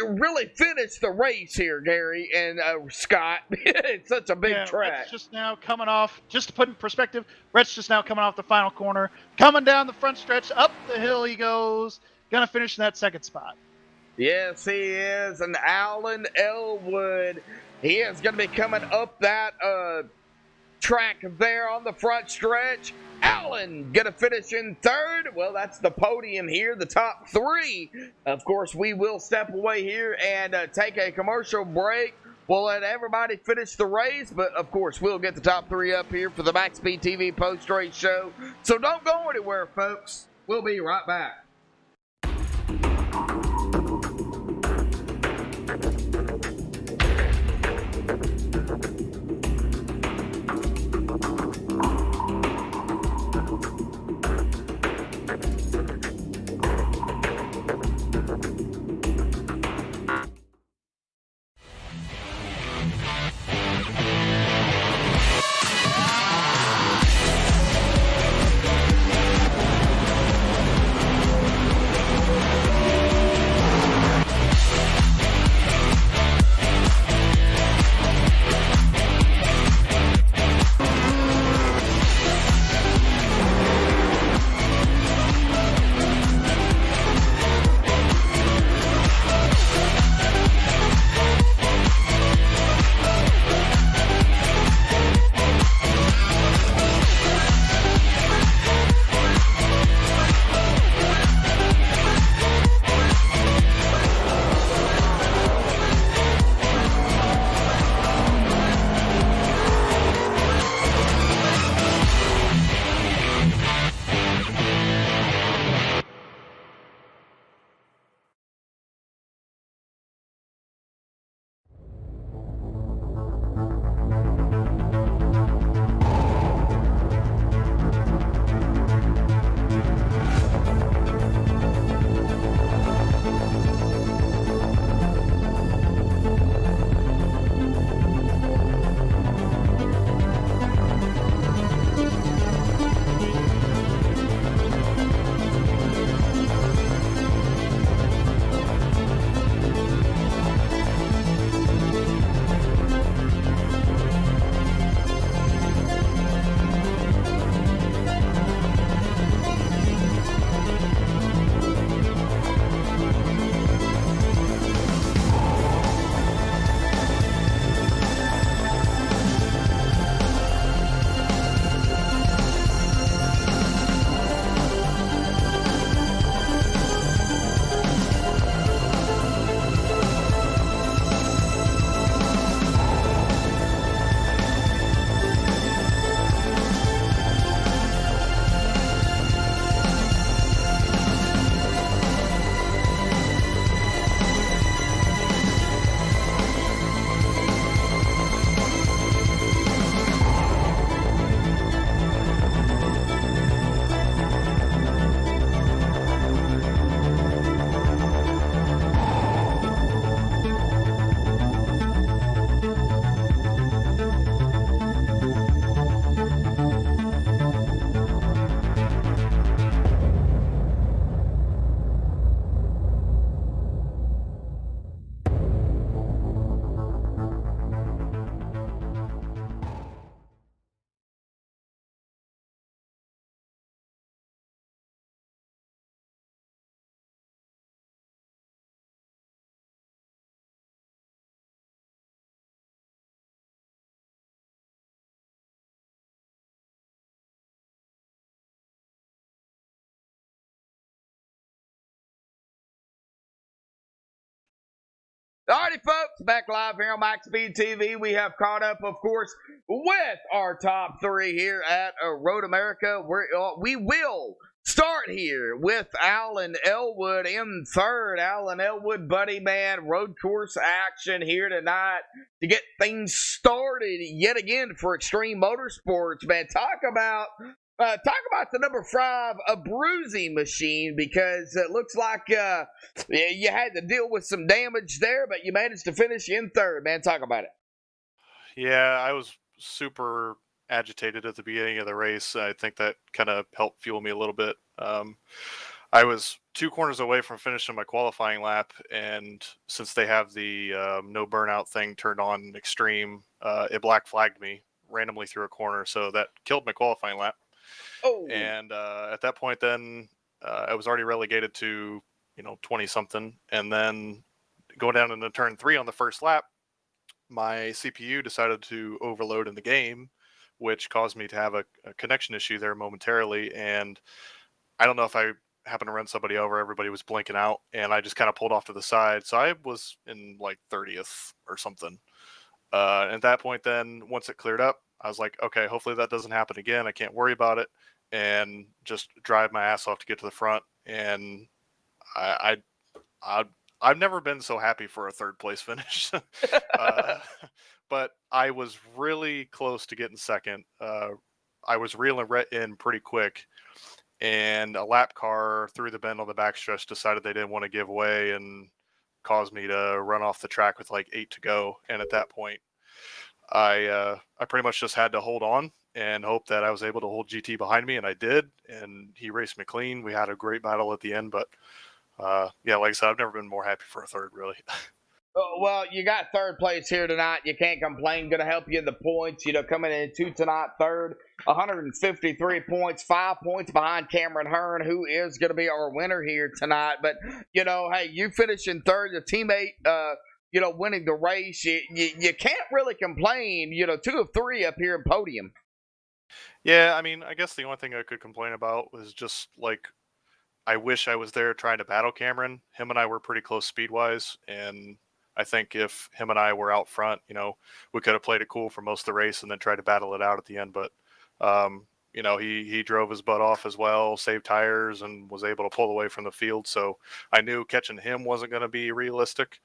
really finish the race here, Gary and Scott. It's such a big track. Rhett's just now coming off, just to put in perspective, Rhett's just now coming off the final corner, coming down the front stretch, up the hill he goes, gonna finish in that second spot. Yes, he is. And Alan Elwood, he is going to be coming up that track there on the front stretch. Alan going to finish in third. Well, that's the podium here, the top three. Of course, we will step away here and take a commercial break. We'll let everybody finish the race, but of course, we'll get the top three up here for the MaxSpeedTV post-race show. So don't go anywhere, folks. We'll be right back. Alrighty, folks, back live here on MaxSpeedTV. We have caught up, of course, with our top three here at Road America. We will start here with Alan Elwood in third. Alan Elwood, buddy man, road course action here tonight to get things started yet again for Extreme Motorsports. Man, talk about the number 5, a bruising machine, because it looks like you had to deal with some damage there, but you managed to finish in third, man. Talk about it. Yeah, I was super agitated at the beginning of the race. I think that kind of helped fuel me a little bit. I was 2 corners away from finishing my qualifying lap, and since they have the no burnout thing turned on extreme, it black flagged me randomly through a corner, so that killed my qualifying lap. Oh, And at that point, then I was already relegated to 20 something, and then going down into turn 3 on the first lap, my CPU decided to overload in the game, which caused me to have a connection issue there momentarily. And I don't know if I happened to run somebody over, everybody was blinking out, and I just kind of pulled off to the side. So I was in like 30th or something. At that point, then once it cleared up, I was like, okay, hopefully that doesn't happen again. I can't worry about it, and just drive my ass off to get to the front. And I, I I've never been so happy for a third place finish. But I was really close to getting second. I was reeling in pretty quick, and a lap car through the bend on the backstretch decided they didn't want to give way and caused me to run off the track with like 8 to go. And at that point, I pretty much just had to hold on and hope that I was able to hold GT behind me, and I did. And he raced me clean. We had a great battle at the end, but yeah, like I said, I've never been more happy for a third, really. well, you got third place here tonight. You can't complain. Going to help you in the points. Coming into tonight third, 153 points, 5 points behind Cameron Hearn, who is going to be our winner here tonight. But, hey, you finish in third. Your teammate, winning the race. You can't really complain. 2 of 3 up here in podium. Yeah, I mean, I guess the only thing I could complain about was just like, I wish I was there trying to battle Cameron. Him and I were pretty close speed-wise, and I think if him and I were out front, we could have played it cool for most of the race and then tried to battle it out at the end. But, he drove his butt off as well, saved tires, and was able to pull away from the field. So I knew catching him wasn't going to be realistic.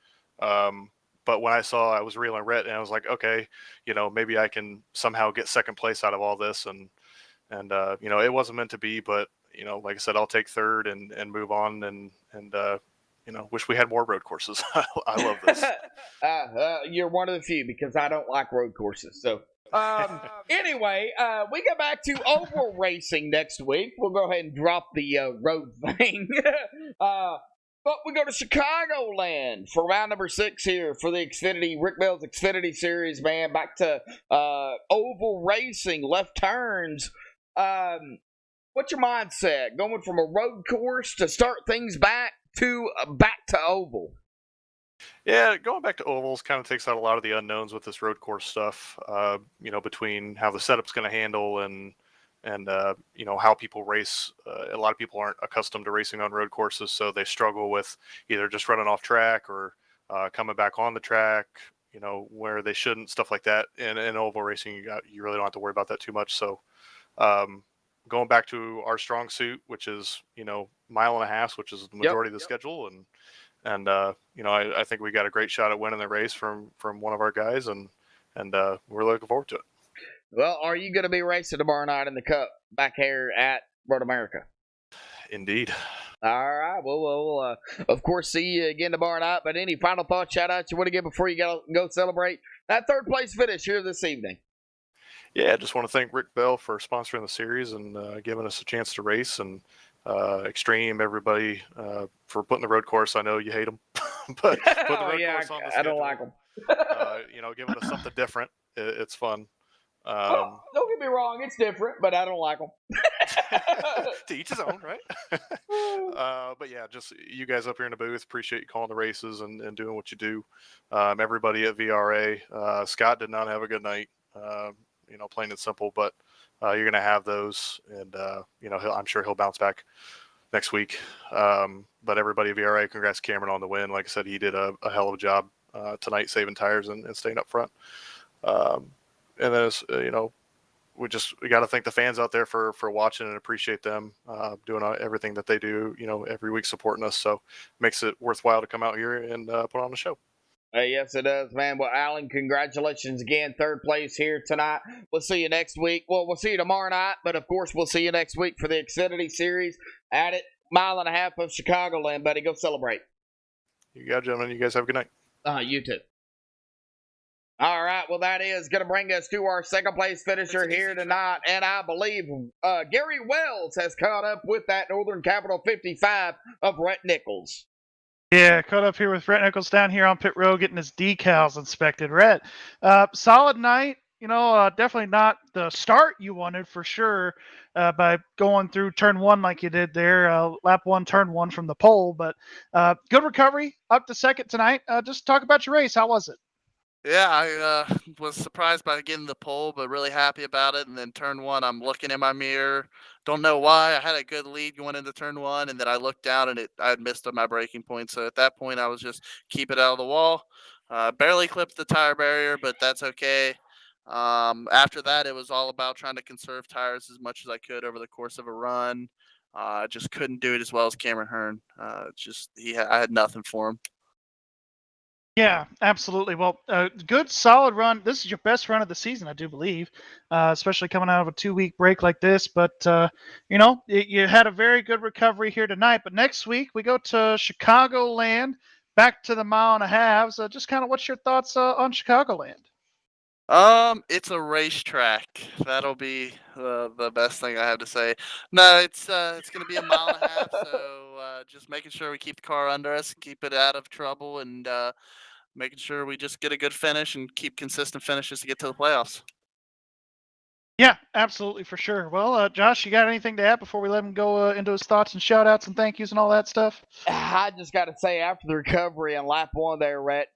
But when I saw I was reeling red, and I was like, okay, maybe I can somehow get second place out of all this. And it wasn't meant to be, but like I said, I'll take third and move on and wish we had more road courses. I love this. You're one of the few, because I don't like road courses. So anyway, we go back to oval racing next week. We'll go ahead and drop the road thing. But we go to Chicagoland for round number 6 here for the Xfinity, Rick Bell's Xfinity Series, man. Back to oval racing, left turns. What's your mindset going from a road course to start things back to oval? Yeah, going back to ovals kind of takes out a lot of the unknowns with this road course stuff. Between how the setup's going to handle and how people race. A lot of people aren't accustomed to racing on road courses, so they struggle with either just running off track or coming back on the track, where they shouldn't, stuff like that. And in oval racing, you really don't have to worry about that too much. So going back to our strong suit, which is mile and a half, which is the majority of the schedule, and I think we got a great shot at winning the race from one of our guys, and we're looking forward to it. Well, are you going to be racing tomorrow night in the Cup back here at Road America? Indeed. All right. Well, we'll of course see you again tomorrow night. But any final thoughts, shout outs you want to give before you go celebrate that third place finish here this evening? Yeah, I just want to thank Rick Bell for sponsoring the series and giving us a chance to race, and Extreme, everybody, for putting the road course. I know you hate them, but putting the road course on the schedule, I don't like them. Giving us something different. It's fun. Well, don't get me wrong, it's different, but I don't like them. To each his own, right? But yeah, just you guys up here in the booth, appreciate you calling the races and doing what you do. Everybody at VRA, Scott did not have a good night, plain and simple, but you're going to have those, and I'm sure he'll bounce back next week. But everybody at VRA, congrats Cameron on the win. Like I said, he did a hell of a job tonight, saving tires and staying up front. And then, we got to thank the fans out there for watching and appreciate them doing everything that they do, every week supporting us. So it makes it worthwhile to come out here and put on the show. Yes, it does, man. Well, Alan, congratulations again. Third place here tonight. We'll see you next week. Well, we'll see you tomorrow night, but of course, we'll see you next week for the Xfinity Series at it. Mile and a half of Chicagoland, buddy. Go celebrate. You got it, gentlemen. You guys have a good night. You too. All right, well, that is going to bring us to our second place finisher here tonight, and I believe Gary Wells has caught up with that Northern Capital 55 of Rhett Nichols. Yeah, caught up here with Rhett Nichols down here on pit road getting his decals inspected. Rhett, solid night. Definitely not the start you wanted for sure by going through turn one like you did there, lap one, turn one from the pole. But good recovery up to second tonight. Just talk about your race. How was it? Yeah, I was surprised by getting the pole, but really happy about it. And then turn one, I'm looking in my mirror. Don't know why. I had a good lead going into turn one, and then I looked down and I had missed my braking point. So at that point, I was just keep it out of the wall. Barely clipped the tire barrier, but that's okay. After that, it was all about trying to conserve tires as much as I could over the course of a run. Just couldn't do it as well as Cameron Hearn. I had nothing for him. Yeah, absolutely. Well, good, solid run. This is your best run of the season, I do believe, especially coming out of a 2-week break like this. But, you had a very good recovery here tonight. But next week, we go to Chicagoland, back to the mile and a half. So just kind of what's your thoughts on Chicagoland? It's a racetrack. That'll be the best thing I have to say. No, it's gonna be a mile and a half. So just making sure we keep the car under us, keep it out of trouble, and making sure we just get a good finish and keep consistent finishes to get to the playoffs. Yeah, absolutely, for sure. Well, Josh, you got anything to add before we let him go into his thoughts and shout outs and thank yous and all that stuff? I just got to say, after the recovery in lap one there, Rhett,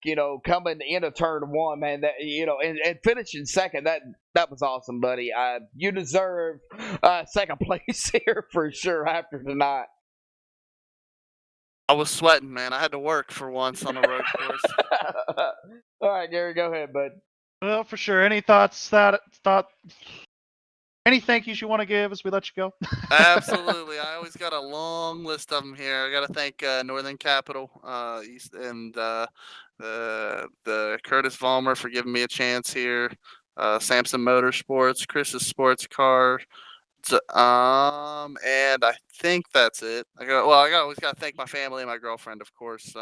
coming into turn one, man, that and finishing second, that was awesome, buddy. You deserve second place here for sure after tonight. I was sweating, man. I had to work for once on a road course. All right, Gary, go ahead, bud. Well, for sure. Any any thank yous you want to give as we let you go? Absolutely. I always got a long list of them here. I got to thank Northern Capital, East, and the Curtis Vollmer for giving me a chance here. Samson Motorsports, Chris's Sports Car, and I think that's it. I always got to thank my family and my girlfriend, of course.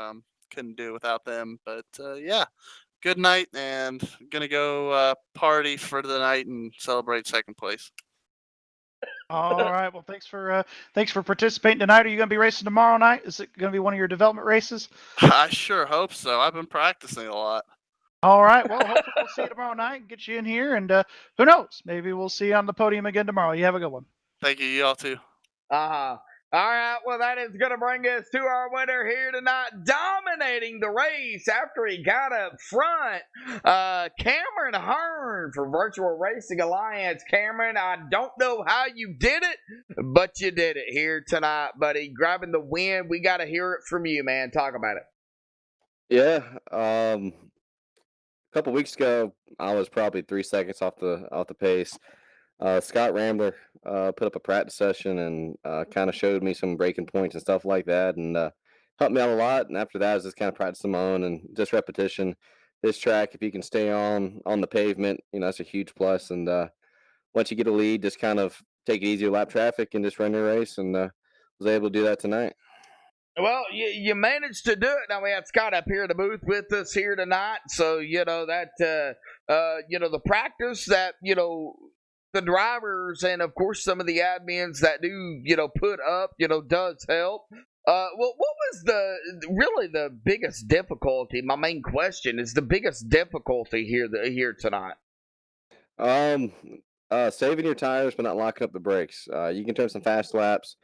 Couldn't do it without them. But yeah, good night, and gonna go party for the night and celebrate second place. All right. Well, thanks for participating tonight. Are you going to be racing tomorrow night? Is it going to be one of your development races? I sure hope so. I've been practicing a lot. All right. Well, hopefully we'll see you tomorrow night and get you in here. And who knows? Maybe we'll see you on the podium again tomorrow. You have a good one. Thank you. You all too. All right, well, that is going to bring us to our winner here tonight, dominating the race after he got up front, Cameron Hearn for Virtual Racing Alliance. Cameron, I don't know how you did it, but you did it here tonight, buddy. Grabbing the win. We got to hear it from you, man. Talk about it. Yeah, a couple weeks ago, I was probably 3 seconds off the pace. Scott Rambler put up a practice session and kind of showed me some breaking points and stuff like that, and helped me out a lot. And after that, I was just kind of practicing my own and just repetition. This track, if you can stay on the pavement, that's a huge plus. And once you get a lead, just kind of take it easy with lap traffic and just run your race. And was able to do that tonight. Well, you managed to do it. Now we have Scott up here in the booth with us here tonight, so that the practice that the drivers and of course some of the admins that do put up does help. Well, what was the biggest difficulty? My main question is the biggest difficulty here tonight. Saving your tires but not locking up the brakes. You can turn some fast laps,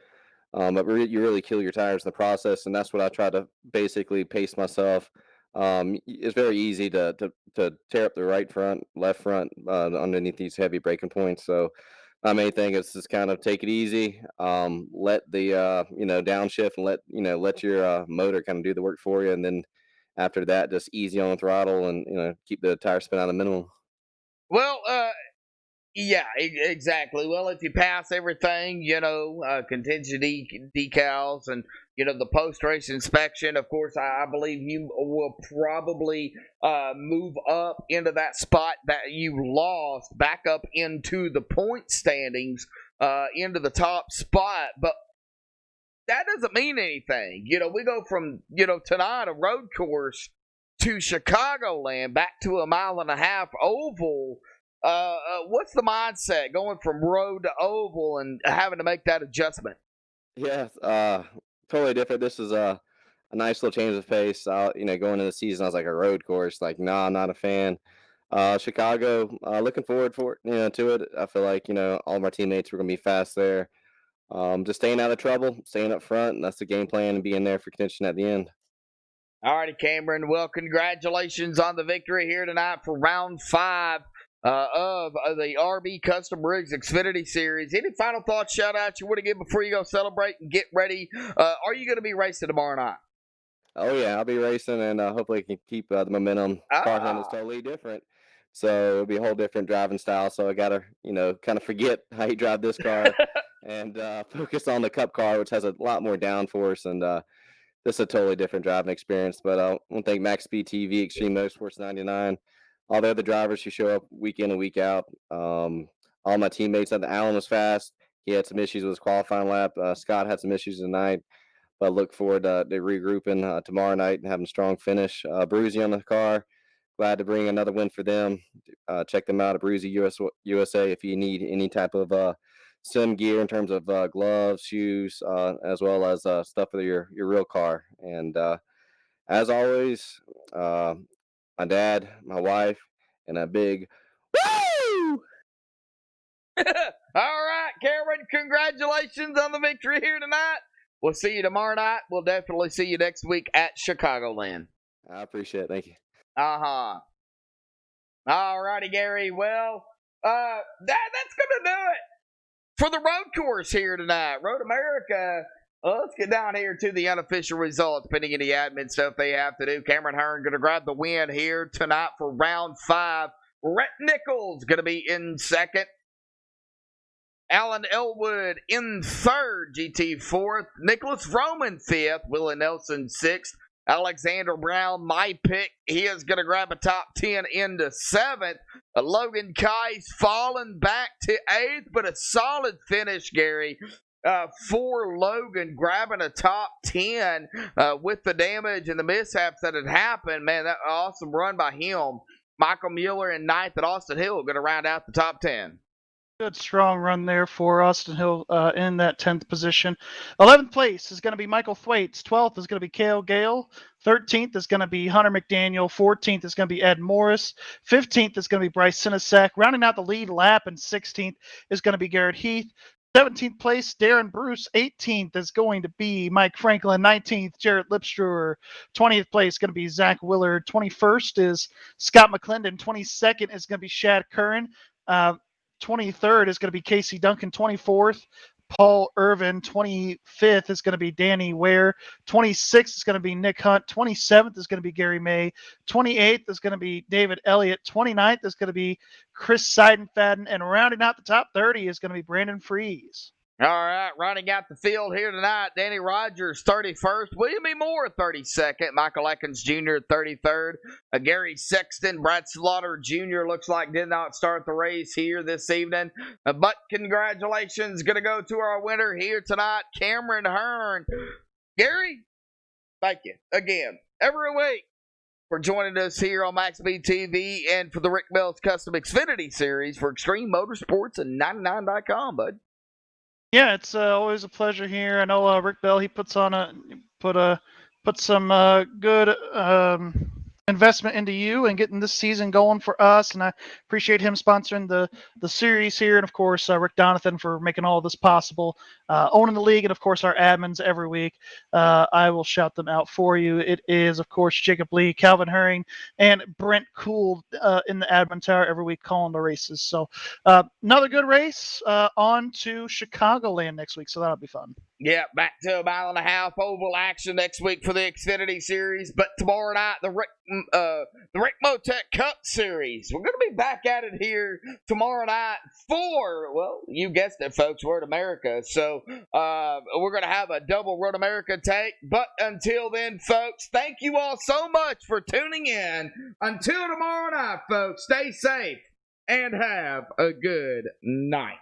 but you really kill your tires in the process, and that's what I try to basically pace myself. It's very easy to tear up the right front, left front underneath these heavy braking points. So my main thing is just kind of take it easy, let the downshift and let your motor kind of do the work for you, and then after that, just easy on the throttle and keep the tire spin out of minimum. Well, yeah, exactly. Well, if you pass everything, contingency decals and, the post-race inspection, of course, I believe you will probably move up into that spot that you lost, back up into the point standings, into the top spot. But that doesn't mean anything. We go from, tonight, a road course, to Chicagoland, back to a 1.5-mile oval. What's the mindset going from road to oval and having to make that adjustment? Yeah, totally different. This is a nice little change of pace. Going into the season, I was like a road course. Like, nah, I'm not a fan. Chicago, looking forward to it. I feel like all of our teammates were gonna be fast there. Just staying out of trouble, staying up front, and that's the game plan, and being there for contention at the end. All righty, Cameron. Well, congratulations on the victory here tonight for round 5 of the RB Custom Rigs Xfinity Series. Any final thoughts, shout outs you want to give before you go celebrate and get ready? Are you going to be racing tomorrow night? Oh yeah, I'll be racing, and hopefully I can keep the momentum. Car hunt is totally different, so it'll be a whole different driving style. So I gotta, kind of forget how you drive this car, and focus on the Cup car, which has a lot more downforce, and this is a totally different driving experience. But I want to thank MaxSpeedTV, Extreme Motorsports 99, all the other drivers who show up week in and week out. All my teammates. Alan was fast. He had some issues with his qualifying lap. Scott had some issues tonight. But look forward to regrouping tomorrow night and having a strong finish. Bruzy on the car. Glad to bring another win for them. Check them out at Bruzy USA if you need any type of sim gear in terms of gloves, shoes, as well as stuff for your real car. And as always, my dad, my wife, and a big woo! All right, Cameron, congratulations on the victory here tonight. We'll see you tomorrow night. We'll definitely see you next week at Chicagoland. I appreciate it. Thank you. All righty, Gary. Well, that's going to do it for the road course here tonight. Road America. Let's get down here to the unofficial results, pending any admin stuff they have to do. Cameron Hearn going to grab the win here tonight for round 5. Rhett Nichols going to be in second. Alan Elwood in third, GT fourth. Nicholas Roman fifth. Willie Nelson sixth. Alexander Brown, my pick. He is going to grab a top 10 into seventh. Logan Kais falling back to eighth, but a solid finish, Gary, for Logan, grabbing a top 10 with the damage and the mishaps that had happened. Man, that awesome run by him. Michael Mueller in ninth, and Austin Hill going to round out the top 10. Good strong run there for Austin Hill in that 10th position. 11th place is going to be Michael Thwaites. 12th is going to be Cale Gale. 13th is going to be Hunter McDaniel. 14th is going to be Ed Morris. 15th is going to be Bryce Sinisek. Rounding out the lead lap, and 16th is going to be Garrett Heath. 17th place, Darren Bruce. 18th is going to be Mike Franklin. 19th, Jarrett Lipstruer. 20th place is going to be Zach Willard. 21st is Scott McClendon. 22nd is going to be Shad Curran. 23rd is going to be Casey Duncan. 24th, Paul Irvin. 25th is going to be Danny Ware. 26th is going to be Nick Hunt. 27th is going to be Gary May. 28th is going to be David Elliott. 29th is going to be Chris Seidenfaden. And rounding out the top 30 is going to be Brandon Fries. All right, rounding out the field here tonight, Danny Rogers, 31st. William E. Moore, 32nd. Michael Ekins Jr., 33rd. Gary Sexton, Brad Slaughter Jr. looks like did not start the race here this evening. But congratulations going to go to our winner here tonight, Cameron Hearn. Gary, thank you again every week for joining us here on MaxSpeedTV and for the Rick Bell's Custom Xfinity Series for Extreme Motorsports and 99.com, bud. Yeah, it's always a pleasure here. I know Rick Bell, he puts some good investment into you and getting this season going for us, and I appreciate him sponsoring the series here, and of course Rick Donathan for making all this possible, owning the league, and of course our admins every week. I will shout them out for you. It is of course Jacob Lee, Calvin Herring, and Brent Cool in the admin tower every week calling the races. So another good race, on to Chicagoland next week, so that'll be fun. Yeah, back to a 1.5-mile oval action next week for the Xfinity Series. But tomorrow night, the Rick Motec Cup Series. We're going to be back at it here tomorrow night for, well, you guessed it, folks, Road America. So we're going to have a double Road America take. But until then, folks, thank you all so much for tuning in. Until tomorrow night, folks, stay safe and have a good night.